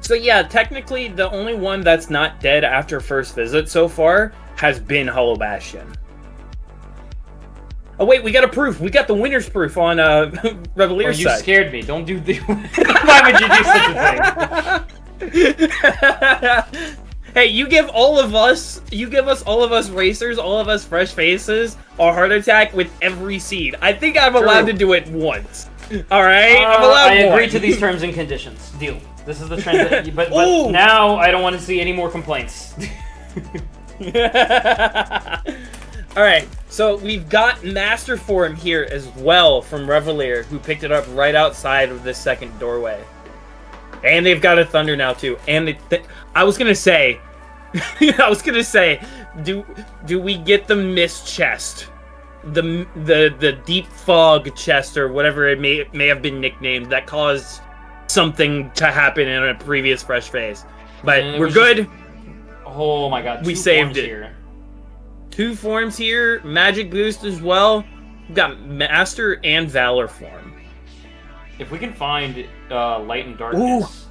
So yeah, technically the only one that's not dead after first visit so far has been Hollow Bastion. Oh wait, we got a proof. We got the winner's proof on Revalier's you side. Scared me. Don't do the. Why would you do such a thing? Hey, you give us all of us racers, all of us fresh faces, a heart attack with every seed. I think I'm allowed to do it once. All right, I'm allowed. I agree to these terms and conditions. Deal. This is the trend. But now I don't want to see any more complaints. Alright, so we've got Master Form here as well from Revalier, who picked it up right outside of this second doorway. And they've got a Thunder now too. And I was gonna say, do we get the Mist Chest? The Deep Fog Chest, or whatever it may have been nicknamed, that caused something to happen in a previous Fresh Phase. But we're good. Oh my god, we saved it. Here. 2 forms here, magic boost as well. We've got Master and Valor form. If we can find Light and Darkness,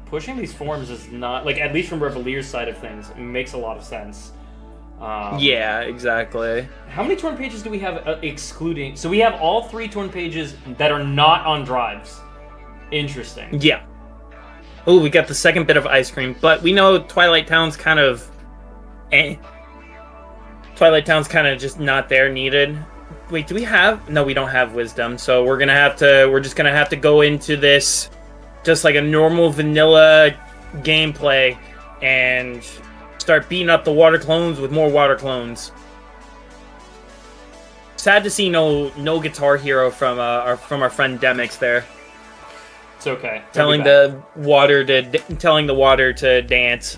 pushing these forms is not, like, at least from Revalier's side of things, it makes a lot of sense. Yeah, exactly. How many torn pages do we have excluding? So we have all 3 torn pages that are not on drives. Interesting. Yeah. Oh, we got the second bit of ice cream, but we know Twilight Town's kind of Twilight Town's kind of just not there needed. Wait, do we have? No, we don't have wisdom, so we're just gonna have to go into this just like a normal vanilla gameplay and start beating up the water clones with more water clones. Sad to see no Guitar Hero from our friend Demix there. It's okay. Telling the water to dance.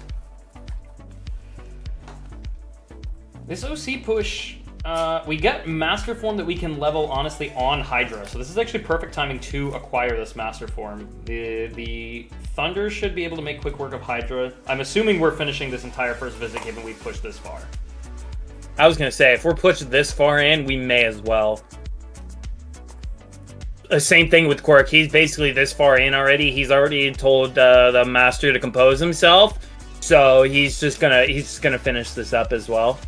This OC push We got Master Form that we can level, honestly, on Hydra. So this is actually perfect timing to acquire this Master Form. The Thunder should be able to make quick work of Hydra. I'm assuming we're finishing this entire first visit, given we've pushed this far. I was going to say, if we're pushed this far in, we may as well. The same thing with Quirk. He's basically this far in already. He's already told the Master to compose himself. So he's just gonna finish this up as well.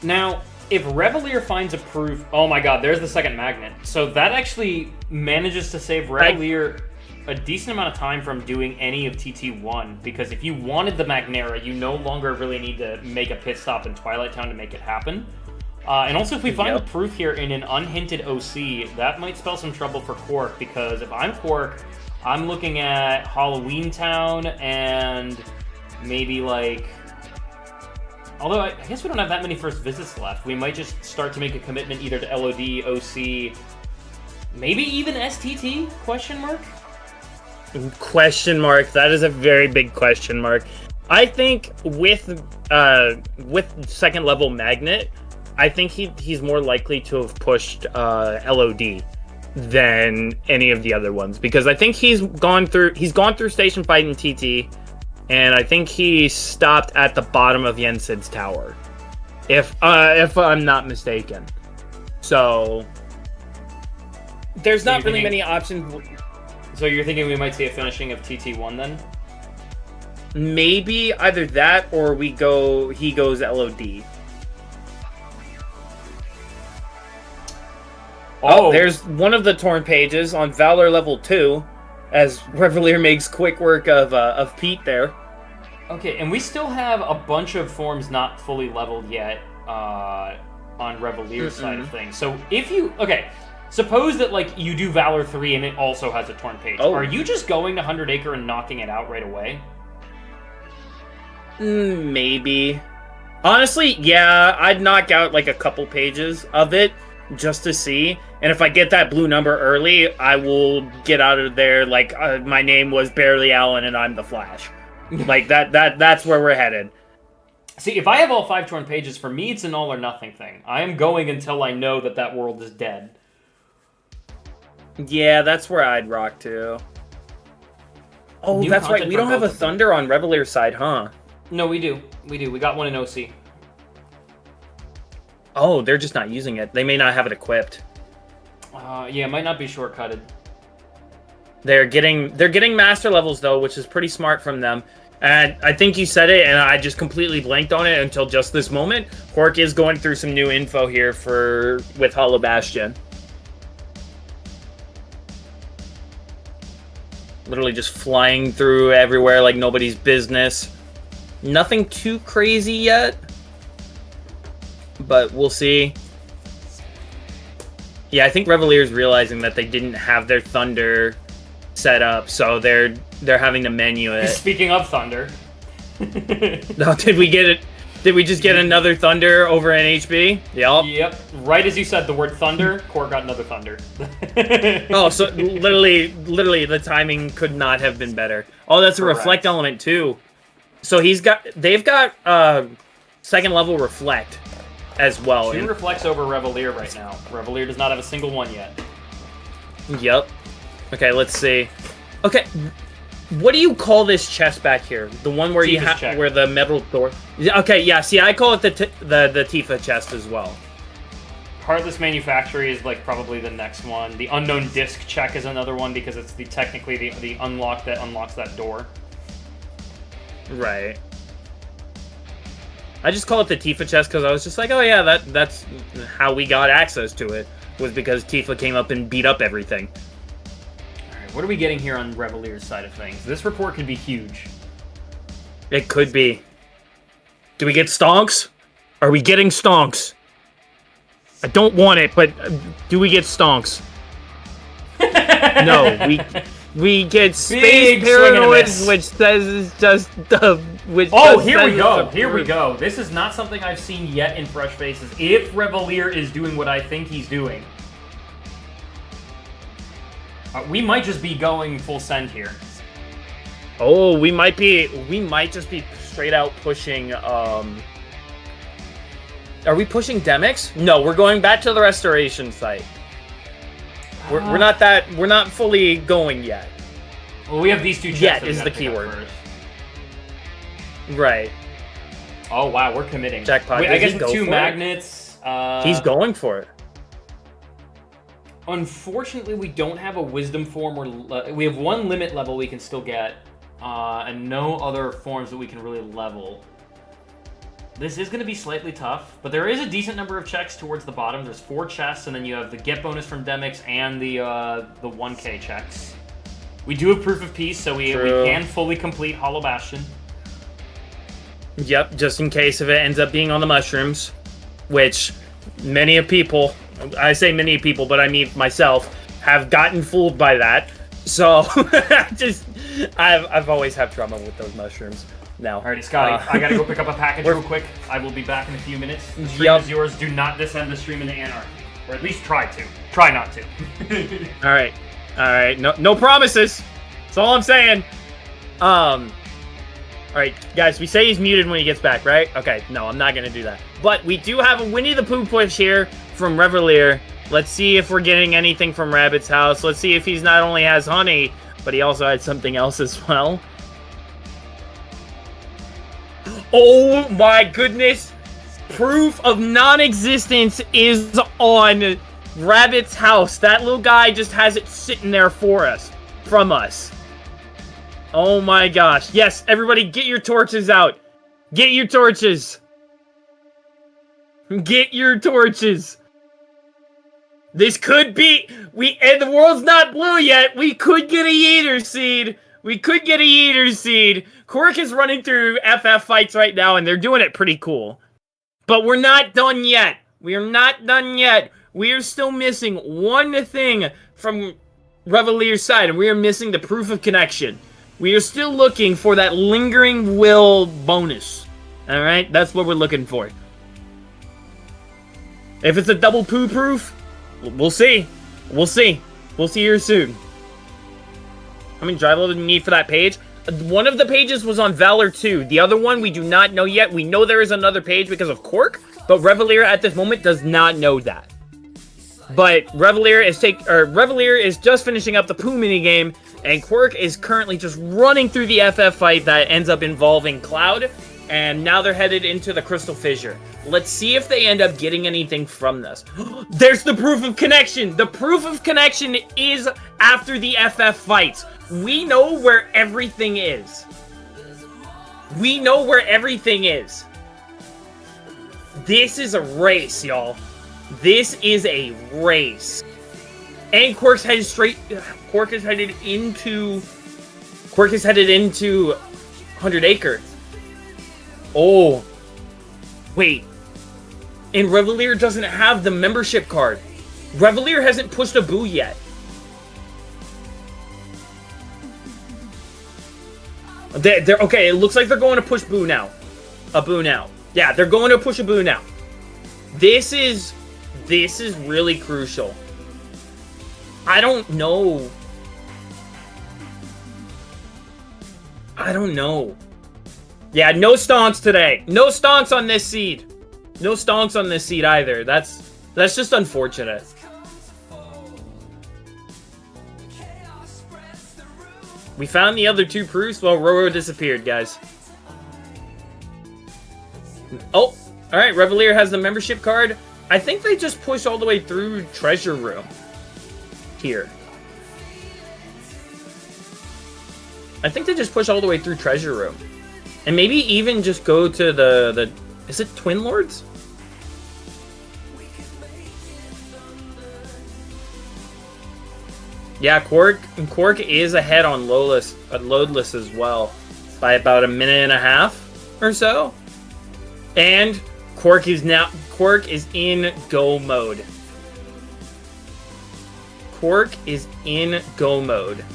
Now, if Revalier finds a proof... Oh my god, there's the second magnet. So that actually manages to save Revalier a decent amount of time from doing any of TT1, because if you wanted the Magnera, you no longer really need to make a pit stop in Twilight Town to make it happen. And also, if we find the proof here in an unhinted OC, that might spell some trouble for Quark, because if I'm Quark, I'm looking at Halloween Town and maybe like... Although, I guess we don't have that many first visits left. We might just start to make a commitment either to LOD, OC, maybe even STT, question mark? Question mark. That is a very big question mark. I think with second level Magnet, I think he's more likely to have pushed LOD than any of the other ones, because I think he's gone through Station Fight and TT. And I think he stopped at the bottom of Yensid's tower, if I'm not mistaken. So there's not really many options. So you're thinking we might see a finishing of TT1 then? Maybe either that or he goes LOD. Oh, there's one of the torn pages on Valor level 2. As Revalier makes quick work of Pete there. Okay, and we still have a bunch of forms not fully leveled yet on Revalier's side of things. So if you... Okay, suppose that like you do Valor 3 and it also has a torn page. Oh. Are you just going to 100 Acre and knocking it out right away? Maybe. Honestly, yeah, I'd knock out like a couple pages of it just to see. And if I get that blue number early, I will get out of there like my name was Barely Allen and I'm the Flash. Like that's where we're headed. See, if I have all 5 torn pages, for me it's an all or nothing thing. I am going until I know that world is dead. Yeah, that's where I'd rock to. Oh, that's right. We don't have a Thunder on Revalier's side, huh? No, we do. We got one in OC. Oh, they're just not using it. They may not have it equipped. Yeah, it might not be shortcutted. They're getting master levels though, which is pretty smart from them. And I think you said it, and I just completely blanked on it until just this moment. Quark is going through some new info here with Hollow Bastion. Literally just flying through everywhere like nobody's business. Nothing too crazy yet, but we'll see. Yeah, I think Revalier's realizing that they didn't have their Thunder set up, so they're having to menu it. Speaking of Thunder. No, did we get it? Did we just get another Thunder over NHB? Yep. Right as you said the word Thunder, Core got another Thunder. Oh, so literally, the timing could not have been better. Oh, that's a Reflect element too. So they've got second level Reflect as well. 2 reflects over Revalier right now. Revalier does not have a single one yet. Yep. Okay, let's see. Okay, what do you call this chest back here? The one where where the metal door. Okay, yeah. See, I call it the Tifa chest as well. Heartless Manufactory is like probably the next one. The Unknown Disc check is another one because it's technically the unlock that unlocks that door. Right. I just call it the Tifa chest because I was just like, oh yeah, that's how we got access to it, was because Tifa came up and beat up everything. Alright, what are we getting here on Revalier's side of things? This report could be huge. It could be. Do we get stonks? Are we getting stonks? I don't want it, but do we get stonks? No, we get Space Paranoid, which says it's just here we go. Here we go. This is not something I've seen yet in Fresh Faces. If Revalier is doing what I think he's doing, we might just be going full send here. Oh, we might just be straight out pushing Are we pushing Demix? No, we're going back to the restoration site. We're not fully going yet. Well, we have these two chests. Yet that we is gotta the pick up keyword. first. Right. Oh wow, we're committing. Jackpot. Wait, I Does guess he go two for it? magnets. He's going for it. Unfortunately, we don't have a wisdom form. We have one limit level we can still get, and no other forms that we can really level. This is going to be slightly tough, but there is a decent number of checks towards the bottom. There's 4 chests, and then you have the get bonus from Demix and the 1K checks. We do have Proof of Peace, so we can fully complete Hollow Bastion. Yep, just in case if it ends up being on the mushrooms, which many of people, I say many people, but I mean myself, have gotten fooled by that. So, I've always had trouble with those mushrooms. Now, Alrighty, Scotty, I gotta go pick up a package real quick. I will be back in a few minutes. The stream is yours. Do not descend the stream into anarchy. Or at least try to. Try not to. Alright. Alright, no promises. That's all I'm saying. Alright, guys, we say he's muted when he gets back, right? Okay, no, I'm not gonna do that. But we do have a Winnie the Pooh push here from Revalier. Let's see if we're getting anything from Rabbit's house. Let's see if he's not only has honey, but he also had something else as well. Oh my goodness! Proof of non-existence is on Rabbit's house. That little guy just has it sitting there for us. From us. Oh my gosh. Yes, everybody get your torches out. Get your torches. Get your torches. This could be... and the world's not blue yet. We could get a Yeeter seed. We could get a Yeeter seed. Quirk is running through FF fights right now, and they're doing it pretty cool. But we're not done yet. We are not done yet. We are still missing one thing from Revalier's side, and we are missing the proof of connection. We are still looking for that lingering will bonus. Alright? That's what we're looking for. If it's a double poo proof, we'll see. We'll see. We'll see here soon. How many drive level do we need for that page? One of the pages was on Valor 2. The other one we do not know yet. We know there is another page because of Quirk, but Revalier at this moment does not know that. But Revalier is just finishing up the Pooh minigame, and Quirk is currently just running through the FF fight that ends up involving Cloud, and now they're headed into the Crystal Fissure. Let's see if they end up getting anything from this. There's the proof of connection! The proof of connection is after the FF fights. We know where everything is. We know where everything is. This is a race, y'all. This is a race. And Quirk's headed Quirk is headed into 100 Acre. Oh. Wait. And Revalier doesn't have the membership card. Revalier hasn't pushed a Boo yet. Okay, it looks like they're going to push Boo now. A Boo now. Yeah, they're going to push a Boo now. This is really crucial. I don't know. Yeah, no stonks today. No stonks on this seed. No stonks on this seed either. That's just unfortunate. We found the other 2 proofs while Roro disappeared, guys. Oh, alright, Revalier has the membership card. I think they just push all the way through Treasure Room. Here. I think they just push all the way through Treasure Room. And maybe even just go to the is it Twin Lords? Yeah, Quirk is ahead on Loadless as well. By about a minute and a half or so. And Quirk is in go mode. Quirk is in go mode.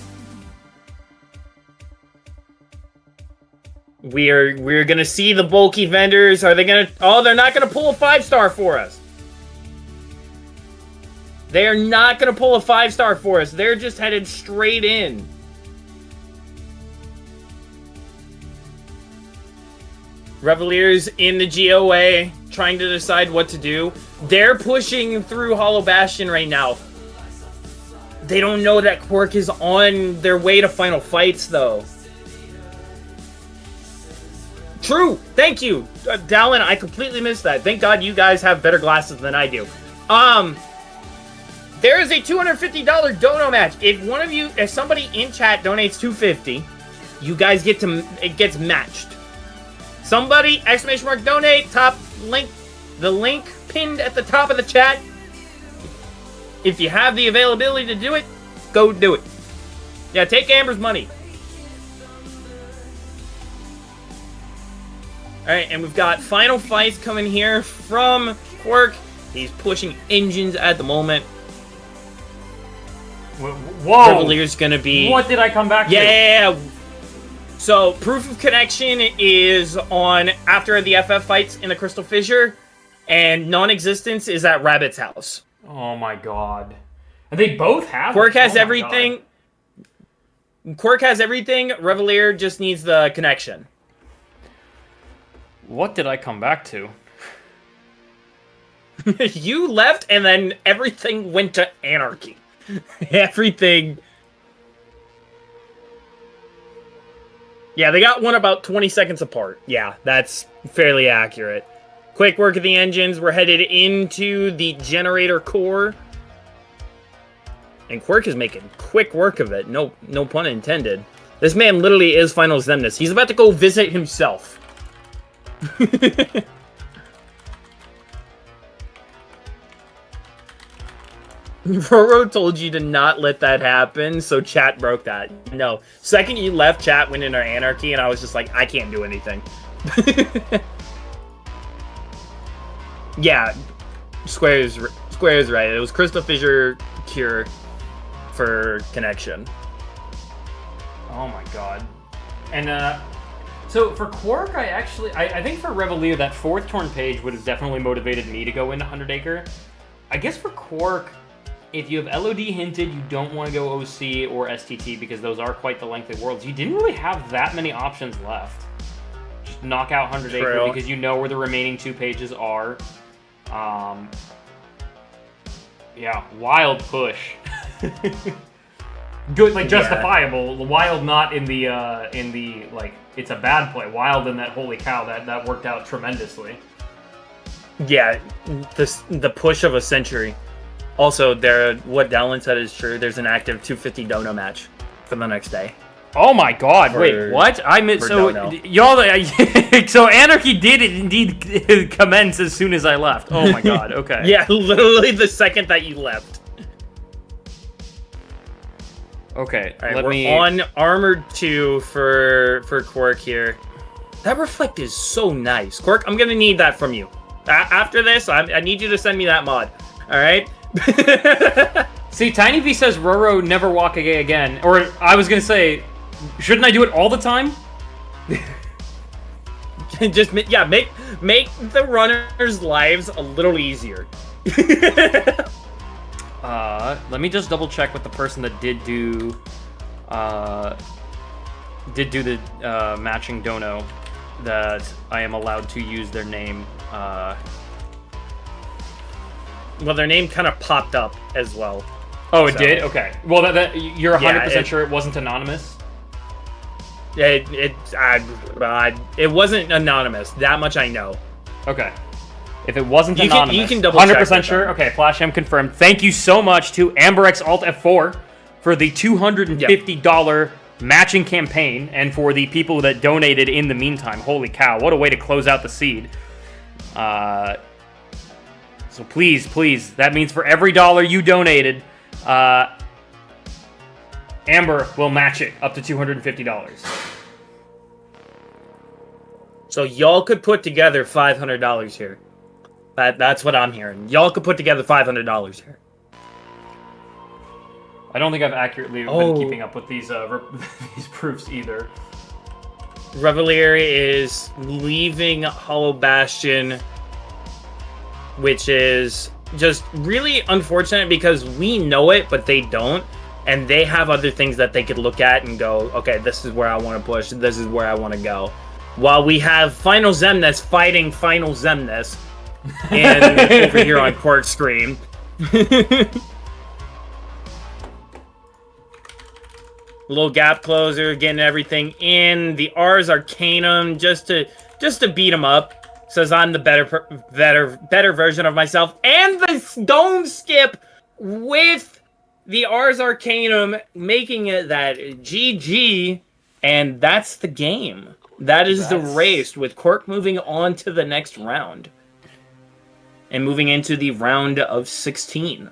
We're gonna see the bulky vendors. Are they gonna? Oh, they're not gonna pull a 5-star for us. They are not gonna pull a 5-star for us. They're just headed straight in. Revalier's in the GOA, trying to decide what to do. They're pushing through Hollow Bastion right now. They don't know that Quirk is on their way to final fights, though. True. Thank you, Dallin. I completely missed that. Thank God you guys have better glasses than I do. There is a $250 dono match. If somebody in chat donates $250, you guys it gets matched. Somebody, ! donate, top link, the link pinned at the top of the chat. If you have the availability to do it, go do it. Yeah, take Amber's money. Alright, and we've got final fights coming here from Quirk. He's pushing engines at the moment. Whoa! Revalier's gonna be... What did I come back to? Yeah! So, Proof of Connection is on after the FF fights in the Crystal Fissure, and Non-Existence is at Rabbit's house. Oh my god. And they both have Quirk has oh everything. Quirk has everything. Revalier just needs the connection. What did I come back to? You left, and then everything went to anarchy. Everything. Yeah, they got one about 20 seconds apart. Yeah, that's fairly accurate. Quick work of the engines. We're headed into the generator core. And Quirk is making quick work of it. No pun intended. This man literally is Final Zemnis. He's about to go visit himself. Roro told you to not let that happen, so chat broke that. No. Second you left, chat went into anarchy, and I was just like, I can't do anything. Yeah, Square is right. It was Crystal Fissure Cure for connection. Oh my god. And, so for Quark, I think for Revalier, that fourth torn page would have definitely motivated me to go into 100 Acre. I guess for Quark, if you have LOD hinted, you don't want to go OC or STT because those are quite the lengthy worlds. You didn't really have that many options left. Just knock out 100 Acre because you know where the remaining 2 pages are. Yeah, wild push. Good, like justifiable. Yeah. Wild, not in the like it's a bad play. Wild in that holy cow that worked out tremendously. Yeah, the push of a century. Also, what Dallin said is true. There's an active 250 dono match for the next day. Oh my god, wait, what? I missed, so, y'all, so Anarchy did indeed commence as soon as I left. Oh my god, okay. Yeah, literally the second that you left. Okay, alright, we're on Armored 2 for Quirk here. That reflect is so nice. Quirk, I'm gonna need that from you. After this, I need you to send me that mod. Alright? See, Tiny V says Roro never walk again. Or, I was gonna say... Shouldn't I do it all the time? Just make the runners' lives a little easier. Let me just double check with the person that did do the matching dono that I am allowed to use their name. Well, their name kind of popped up as well. Oh, it did? Okay. Well, you're 100% sure it wasn't anonymous? It wasn't anonymous. That much I know. Okay. If it wasn't anonymous, you can double check. 100% sure. Okay, Flash M confirmed. Thank you so much to AmberX Alt F4 for the $250 matching campaign, and for the people that donated in the meantime. Holy cow! What a way to close out the seed. So please, that means for every dollar you donated, Amber will match it up to $250. So y'all could put together $500 here. That's what I'm hearing. Y'all could put together $500 here. I don't think I've accurately been keeping up with these these proofs either. Revalier is leaving Hollow Bastion, which is just really unfortunate because we know it, but they don't. And they have other things that they could look at and go, okay, this is where I want to push. This is where I want to go. While we have Final Zemnis fighting Final Zemnis, and over here on Restream. Little gap closer, getting everything in. The ItzQuarkium just to beat him up. Says I'm the better version of myself. And the stone skip with the ItzQuarkium, making it that GG, and that's the game. That is the race, with Quirk moving on to the next round. And moving into the round of 16.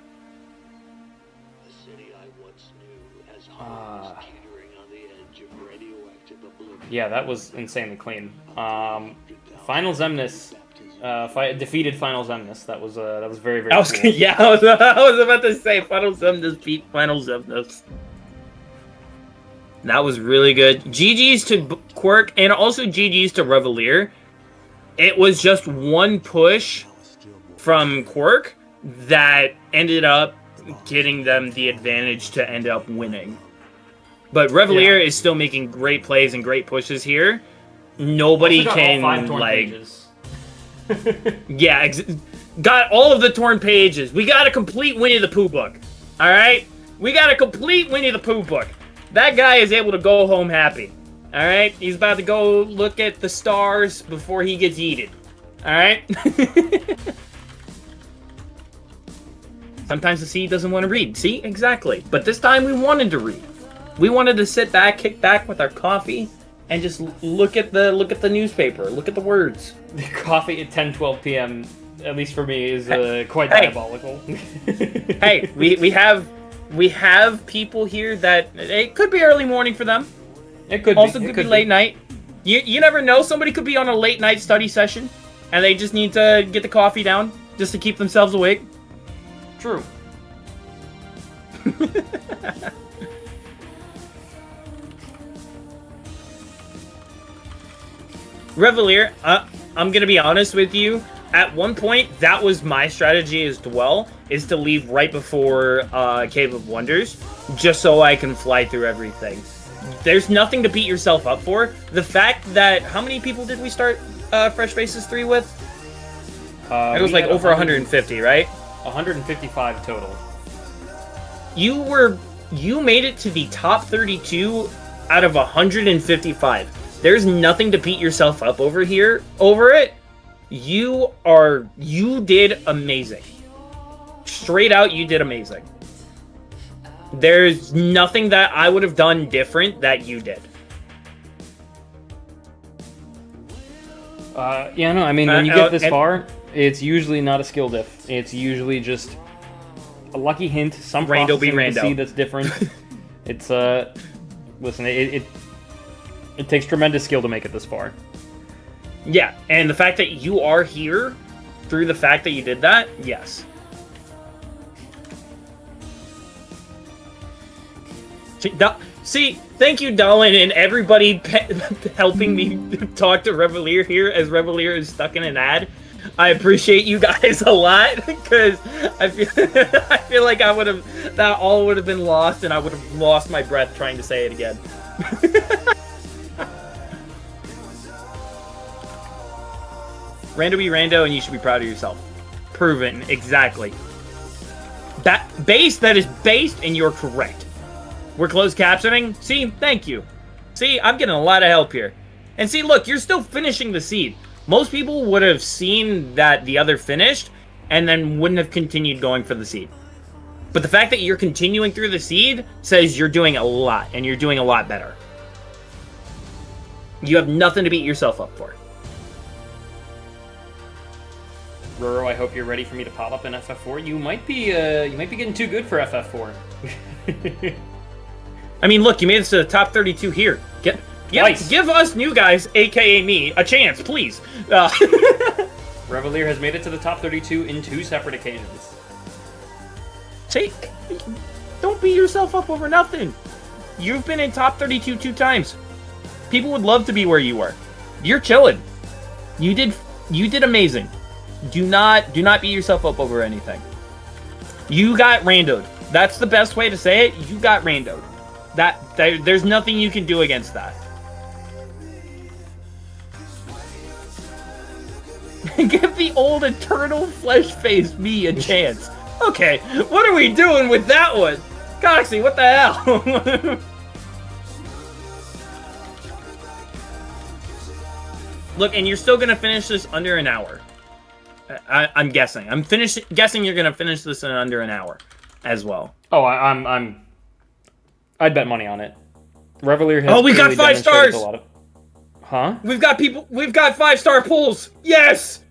Yeah, that was insanely clean. Final Zemnis, defeated Final Zemnis. That was very, very cool. Yeah, I was about to say Final Zemnis beat Final Zemnis. That was really good. GG's to Quirk, and also GG's to Revalier. It was just one push from Quirk that ended up getting them the advantage to end up winning. But Revalier is still making great plays and great pushes here. Nobody can, like... Yeah, got all of the torn pages. We got a complete Winnie the Pooh book. Alright? We got a complete Winnie the Pooh book. That guy is able to go home happy. Alright? He's about to go look at the stars before he gets eaten. Alright? Sometimes the seed doesn't want to read. See? Exactly. But this time we wanted to read. We wanted to sit back, kick back with our coffee, and just look at the newspaper, look at the words. The coffee at 10-12 p.m., at least for me, is quite diabolical. Hey, we have people here that it could be early morning for them. It could also be. could be late night. You never know. Somebody could be on a late night study session, and they just need to get the coffee down just to keep themselves awake. True. Revalier, I'm gonna be honest with you. At one point, that was my strategy as well, is to leave right before Cave of Wonders, just so I can fly through everything. There's nothing to beat yourself up for. The fact that, how many people did we start Fresh Faces 3 with? It was like over 150, right? 155 total. You made it to the top 32 out of 155. There's nothing to beat yourself up over it. You did amazing. Straight out, you did amazing. There's nothing that I would have done different that you did. Yeah, no, I mean, when you get this far, it's usually not a skill diff. It's usually just a lucky hint, some processing to see that's different. It's, listen, it takes tremendous skill to make it this far. Yeah, and the fact that you are here, through the fact that you did that, yes. See, thank you, Dolan, and everybody helping me talk to Revalier here, as Revalier is stuck in an ad. I appreciate you guys a lot, because I feel like that all would have been lost, and I would have lost my breath trying to say it again. Rando be rando, and you should be proud of yourself. Proven, exactly. That is based, and you're correct. We're closed captioning. See, thank you. See, I'm getting a lot of help here. And see, look, you're still finishing the seed. Most people would have seen that the other finished, and then wouldn't have continued going for the seed. But the fact that you're continuing through the seed says you're doing a lot, and you're doing a lot better. You have nothing to beat yourself up for. Roro, I hope you're ready for me to pop up in FF4. You might be getting too good for FF4. I mean, look, you made it to the top 32 here. Give us new guys, aka me, a chance, please. Revalier has made it to the top 32 in 2 separate occasions. See, don't beat yourself up over nothing. You've been in top 32 2 times. People would love to be where you were. You're chilling. You did amazing. Do not beat yourself up over anything. You got randoed. That's the best way to say it. You got randoed. There's nothing you can do against that. Give the old eternal flesh-faced me a chance. Okay, what are we doing with that one? Coxie, what the hell? Look, and you're still gonna finish this under an hour. I'm guessing. Guessing you're gonna finish this in under an hour, as well. Oh, I'd bet money on it. Revalier has we got clearly 5 stars! demonstrated a lot of... Huh? We've got 5-star pulls! Yes!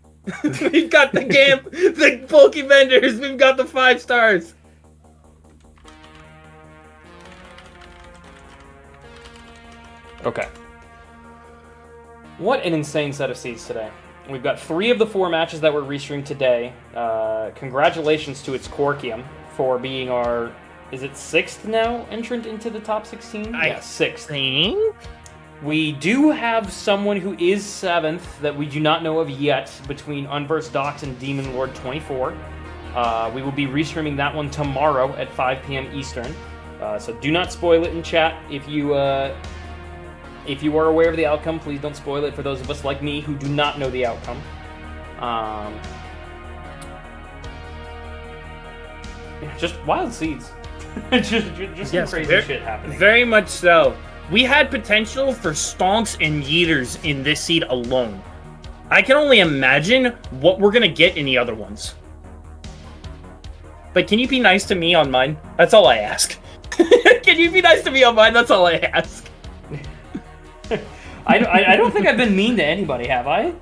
We've got the bulky vendors, we've got the 5 stars! Okay. What an insane set of seeds today. We've got 3 of the 4 matches that were restreamed today. Congratulations to ItzQuarkium for being our... Is it 6th now entrant into the top 16? Yeah, 6th. We do have someone who is 7th that we do not know of yet between Unversed Docs and Demon Lord 24. We will be restreaming that one tomorrow at 5 p.m. Eastern. So do not spoil it in chat. If you are aware of the outcome, please don't spoil it for those of us like me who do not know the outcome. Just wild seeds. just some crazy shit happening. Very much so. We had potential for stonks and yeeters in this seed alone. I can only imagine what we're gonna get in the other ones. But can you be nice to me on mine? That's all I ask. Can you be nice to me on mine? That's all I ask. I don't think I've been mean to anybody, have I?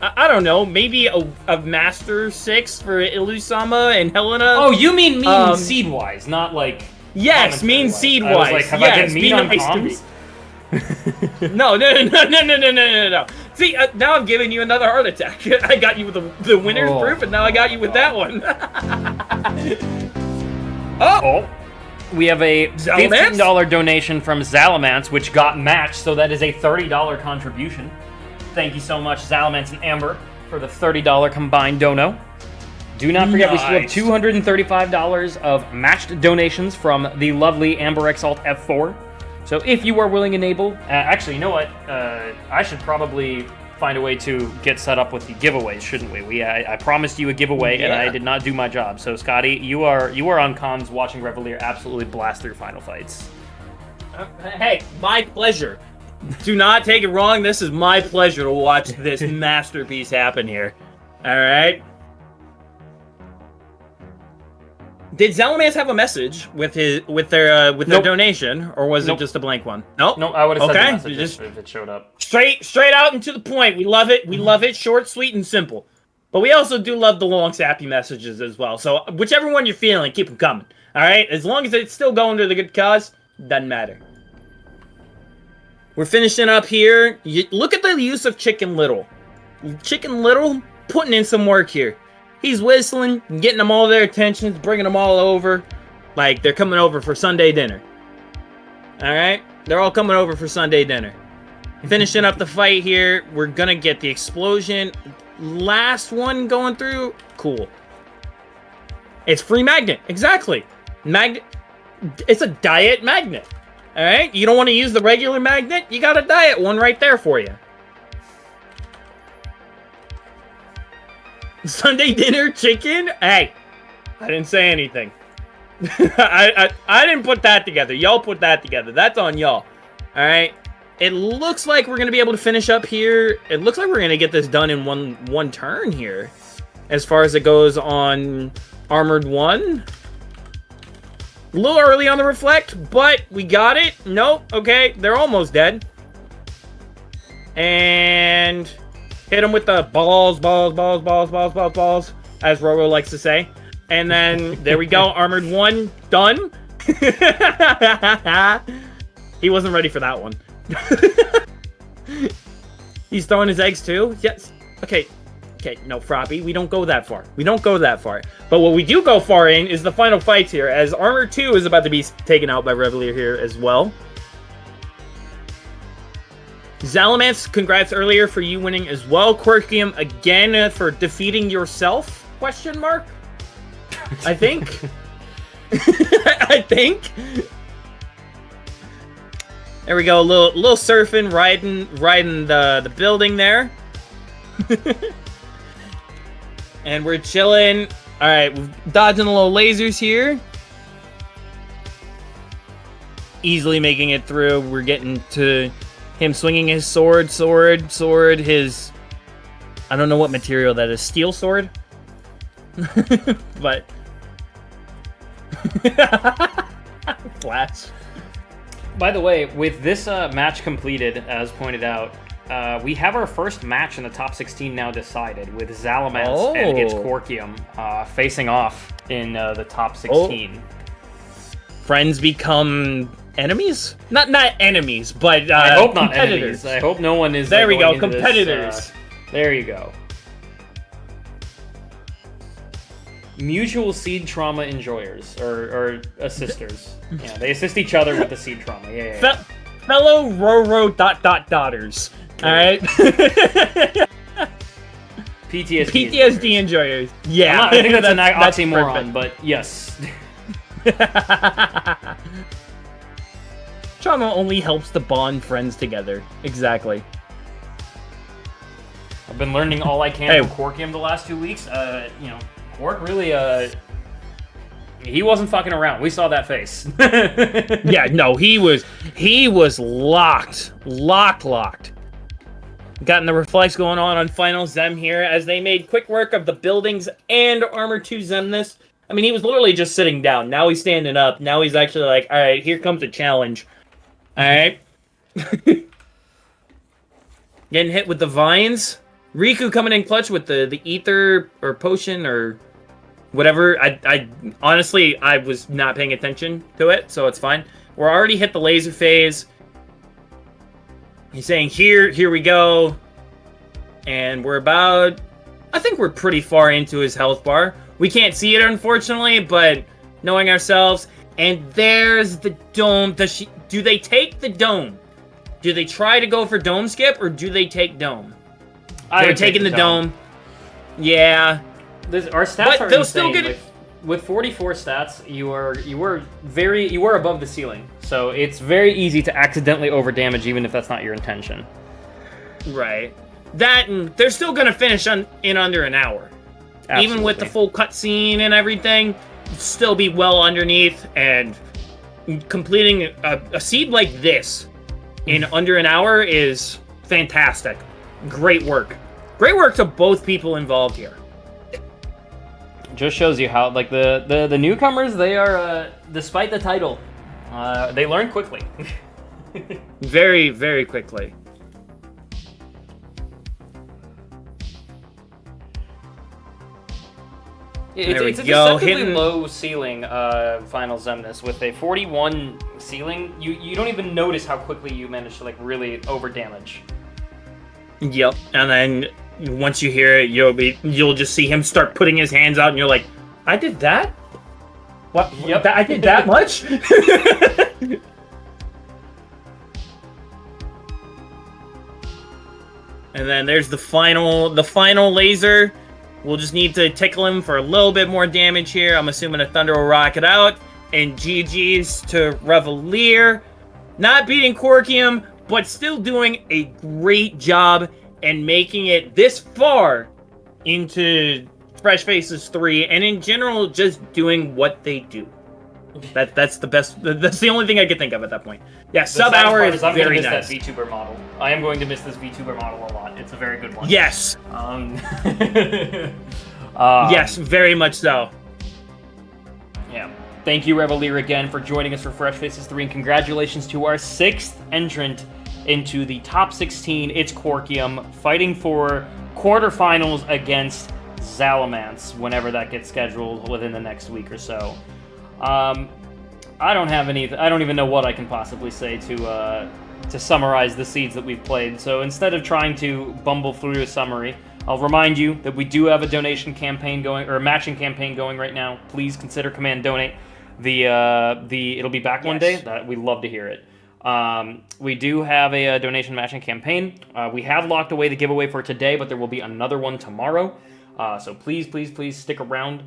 I don't know. Maybe a Master 6 for Ilusama and Helena. Oh, you mean mean seed-wise, not like... Yes, mean seed-wise. I was like, have I been mean on comms? No. See, now I'm giving you another heart attack. I got you with the winner's proof, and now I got you with that one. Oh! We have a $15 donation from Zalamance, which got matched, so that is a $30 contribution. Thank you so much, Zalamance and Amber, for the $30 combined dono. Do not forget, we still have $235 of matched donations from the lovely Amber Exalt F4. So if you are willing and able... actually, you know what? I should probably find a way to get set up with the giveaways, shouldn't we? I promised you a giveaway, and I did not do my job. So, Scotty, you are on comms watching Revalier absolutely blast through Final Fights. Hey, my pleasure. Do not take it wrong. This is my pleasure to watch this masterpiece happen here. All right. Did Zalamance have a message with their donation, or was it just a blank one? No, I would have said the message if it showed up. Straight out and to the point. We love it. We love it. Short, sweet, and simple. But we also do love the long, sappy messages as well. So whichever one you're feeling, keep them coming. All right. As long as it's still going to the good cause, doesn't matter. We're finishing up here. Look at the use of Chicken Little. Chicken Little putting in some work here. He's whistling, getting them all their attention, bringing them all over. Like they're coming over for Sunday dinner. Alright? They're all coming over for Sunday dinner. Finishing up the fight here. We're gonna get the explosion. Last one going through. Cool. It's free magnet. Exactly. It's a diet magnet. Alright? You don't want to use the regular magnet? You got a diet one right there for you. Sunday dinner chicken? Hey, I didn't say anything. I didn't put that together. Y'all put that together. That's on y'all. All right. It looks like we're going to be able to finish up here. It looks like we're going to get this done in one turn here. As far as it goes on Armored 1. A little early on the reflect, but we got it. Nope. Okay. They're almost dead. And... hit him with the balls, as Roro likes to say. And then, there we go, Armored 1, done. He wasn't ready for that one. He's throwing his eggs too? Yes. Okay, no, Froppy, we don't go that far. But what we do go far in is the final fights here, as Armored 2 is about to be taken out by Revalier here as well. Zalamance, congrats earlier for you winning as well. Quirkium again for defeating yourself? Question mark? I think. I think. There we go. A little surfing, riding the building there. And we're chilling. All right, we're dodging the little lasers here. Easily making it through. We're getting to him swinging his sword, his... I don't know what material that is. Steel sword? But... Flash. By the way, with this match completed, as pointed out, we have our first match in the top 16 now decided, with Zalamance and ItzQuarkium facing off in the top 16. Friends become enemies? Not enemies, but I hope not competitors. enemies. I hope no one is. There we going go, into competitors. This, there you go. Mutual seed trauma enjoyers or assisters. Yeah, they assist each other with the seed trauma. Yeah. Fellow Roro ... daughters. All right. PTSD enjoyers. Yeah, I think that's an oxymoron, perfect. but yes. Trauma only helps to bond friends together. Exactly. I've been learning all I can from Quarkium the last 2 weeks. Quark really, he wasn't fucking around. We saw that face. Yeah, no, he was locked. Gotten the reflex going on Final Zem here, as they made quick work of the buildings and Armor 2 Zemnus. I mean, he was literally just sitting down. Now he's standing up. Now he's actually like, all right, here comes a challenge. All right. Getting hit with the vines. Riku coming in clutch with the ether or potion or whatever. I honestly, I was not paying attention to it, so it's fine. We're already hit the laser phase. He's saying, here we go. And we're about... I think we're pretty far into his health bar. We can't see it, unfortunately, but knowing ourselves... And there's the dome. Do they take the dome? Do they try to go for dome skip, or do they take dome? They're taking the dome. Yeah. Our stats are they'll insane. still get it. With 44 stats, you were above the ceiling. So it's very easy to accidentally overdamage, even if that's not your intention. Right. That, and they're still gonna finish in under an hour. Absolutely. Even with the full cutscene and everything, still be well underneath, and completing a seed like this in under an hour is fantastic. Great work. Great work to both people involved here. Just shows you how, like, the newcomers, they are, despite the title, they learn quickly. Very, very quickly. It's a deceptively low ceiling, Final Zemnus. With a 41 ceiling, you don't even notice how quickly you manage to, like, really overdamage. Yep, and then once you hear it, you'll just see him start putting his hands out, and you're like, I did that? What? Yep. I did that much? And then there's the final laser. We'll just need to tickle him for a little bit more damage here. I'm assuming a Thunder will rock it out. And GG's to Revalier. Not beating Quarkium, but still doing a great job and making it this far into Fresh Faces 3, and in general, just doing what they do. That's the best. That's the only thing I could think of at that point. Yeah, sub hour is I'm very gonna miss nice. that VTuber model. I am going to miss this VTuber model a lot. It's a very good one. Yes. Yes, very much so. Yeah. Thank you, Revalier, again for joining us for Fresh Faces 3, and congratulations to our 6th entrant into the top 16. ItzQuarkium, fighting for quarterfinals against Zalamance whenever that gets scheduled within the next week or so. I don't even know what I can possibly say to summarize the seeds that we've played. So instead of trying to bumble through a summary, I'll remind you that we do have a donation campaign going, or a matching campaign going right now. Please consider Command Donate. It'll be back one day. We'd love to hear it. We do have a donation matching campaign. We have locked away the giveaway for today, but there will be another one tomorrow. So please stick around.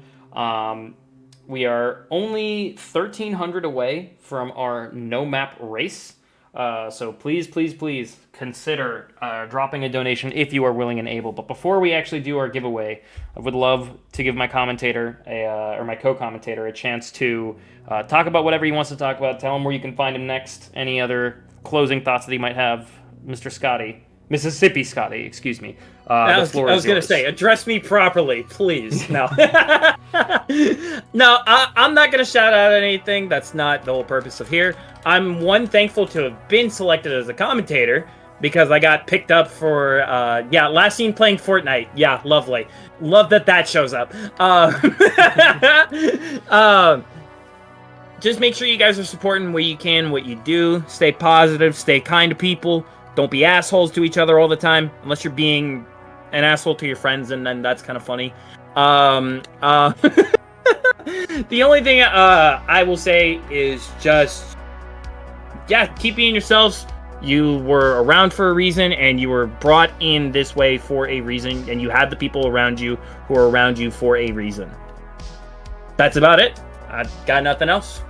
We are only 1,300 away from our no map race. So please, please, please consider dropping a donation if you are willing and able. But before we actually do our giveaway, I would love to give my commentator or my co-commentator a chance to talk about whatever he wants to talk about. Tell him where you can find him next. Any other closing thoughts that he might have, Mr. Scotty. Mississippi Scotty, excuse me. I was going to say, address me properly, please. No. No, I'm not going to shout out anything. That's not the whole purpose of here. I'm, thankful to have been selected as a commentator because I got picked up for, last seen playing Fortnite. Yeah, lovely. Love that shows up. Just make sure you guys are supporting what you can, what you do. Stay positive, stay kind to people. Don't be assholes to each other all the time, unless you're being an asshole to your friends, and then that's kind of funny. The only thing I will say is just, keep being yourselves. You were around for a reason, and you were brought in this way for a reason, and you have the people around you who are around you for a reason. That's about it. I've got nothing else.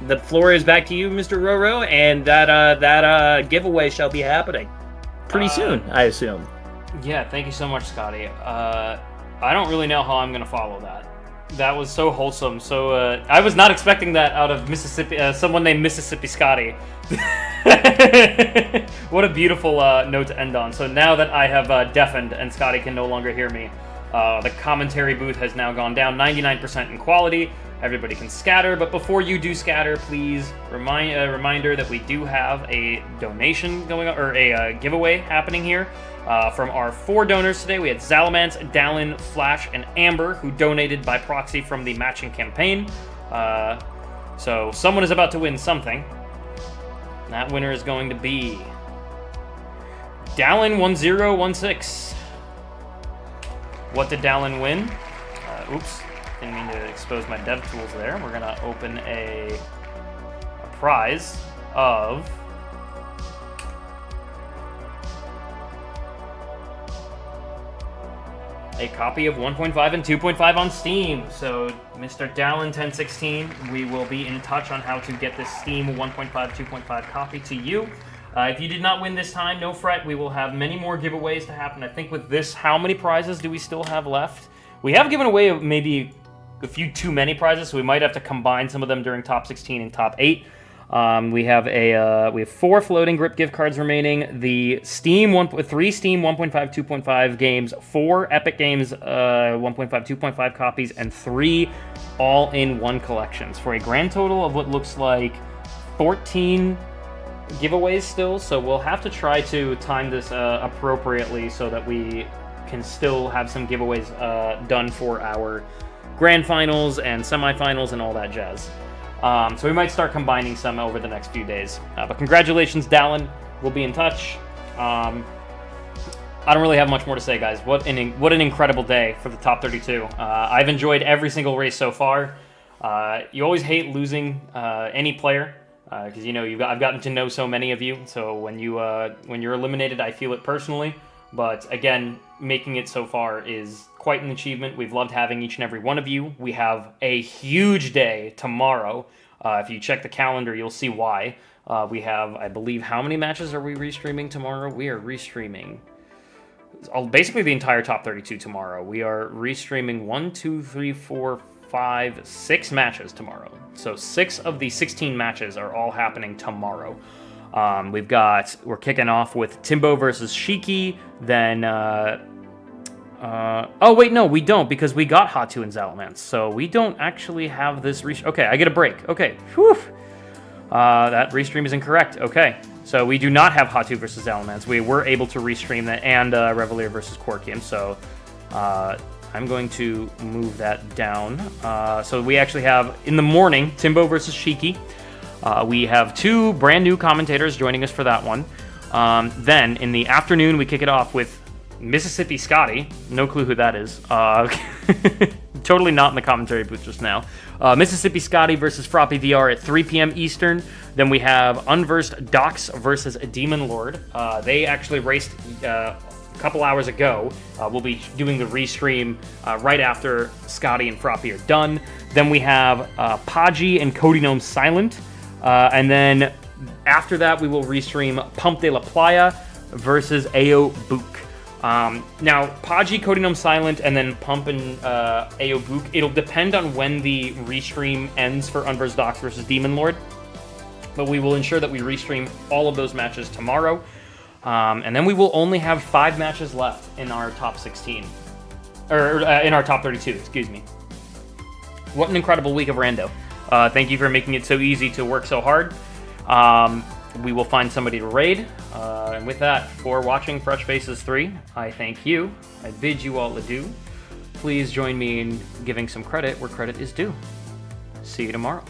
The floor is back to you, Mr. Roro, and that giveaway shall be happening pretty soon, I assume. Yeah, thank you so much, Scotty. I don't really know how I'm going to follow that. That was so wholesome. So I was not expecting that out of Mississippi, someone named Mississippi Scotty. What a beautiful note to end on. So now that I have deafened and Scotty can no longer hear me, the commentary booth has now gone down 99% in quality. Everybody can scatter, but before you do scatter, please reminder that we do have a donation going on, or a giveaway happening here. From our 4 donors today, we had Zalamance, Dallin, Flash, and Amber, who donated by proxy from the matching campaign. So someone is about to win something. That winner is going to be Dallin1016. What did Dallin win? Oops. Didn't mean to expose my dev tools there. We're gonna open a prize of a copy of 1.5 and 2.5 on Steam. So, Mr. Dallin1016, we will be in touch on how to get this Steam 1.5, 2.5 copy to you. If you did not win this time, no fret. We will have many more giveaways to happen. I think with this, how many prizes do we still have left? We have given away maybe a few too many prizes, so we might have to combine some of them during top 16 and top 8. We have 4 floating grip gift cards remaining. The Steam 3 Steam 1.5, 2.5 games, 4 Epic Games 1.5, 2.5 copies, and 3 all-in-one collections for a grand total of what looks like 14 giveaways still. So we'll have to try to time this appropriately so that we can still have some giveaways done for our grand finals and semifinals and all that jazz. So we might start combining some over the next few days. But congratulations, Dallin. We'll be in touch. I don't really have much more to say, guys. What an incredible day for the top 32. I've enjoyed every single race so far. You always hate losing any player because I've gotten to know so many of you. So when you're eliminated, I feel it personally. But again, making it so far is quite an achievement. We've loved having each and every one of you. We have a huge day tomorrow. If you check the calendar, you'll see why. We have, I believe, how many matches are we restreaming tomorrow? We are restreaming basically the entire top 32 tomorrow. We are restreaming 6 matches tomorrow. So 6 of the 16 matches are all happening tomorrow. We're kicking off with Timbo versus Shiki, then, oh wait, no, we don't, because we got Hatu and Zalamance, so we don't actually have this okay, I get a break, okay, whew, that restream is incorrect, okay, so we do not have Hatu versus Zalamance. We were able to restream that, and, Revalier versus Quarkium, so, I'm going to move that down, so we actually have, in the morning, Timbo versus Shiki. We have 2 brand new commentators joining us for that one. Then, in the afternoon, we kick it off with Mississippi Scotty. No clue who that is. Totally not in the commentary booth just now. Mississippi Scotty versus Froppy VR at 3 p.m. Eastern. Then we have Unversed Docs versus Demon Lord. They actually raced a couple hours ago. We'll be doing the restream right after Scotty and Froppy are done. Then we have Podgy and Cody Gnome Silent. And then After that, we will restream Pump de la Playa versus Ao Book. Now, Paji, Codenome Silent, and then Pump and Ao Book, it'll depend on when the restream ends for Unversed Docs versus Demon Lord. But we will ensure that we restream all of those matches tomorrow. And then we will only have 5 matches left in our top 16. Or in our top 32, excuse me. What an incredible week of Rando. Thank you for making it so easy to work so hard. We will find somebody to raid. And with that, for watching Fresh Faces 3, I thank you. I bid you all adieu. Please join me in giving some credit where credit is due. See you tomorrow.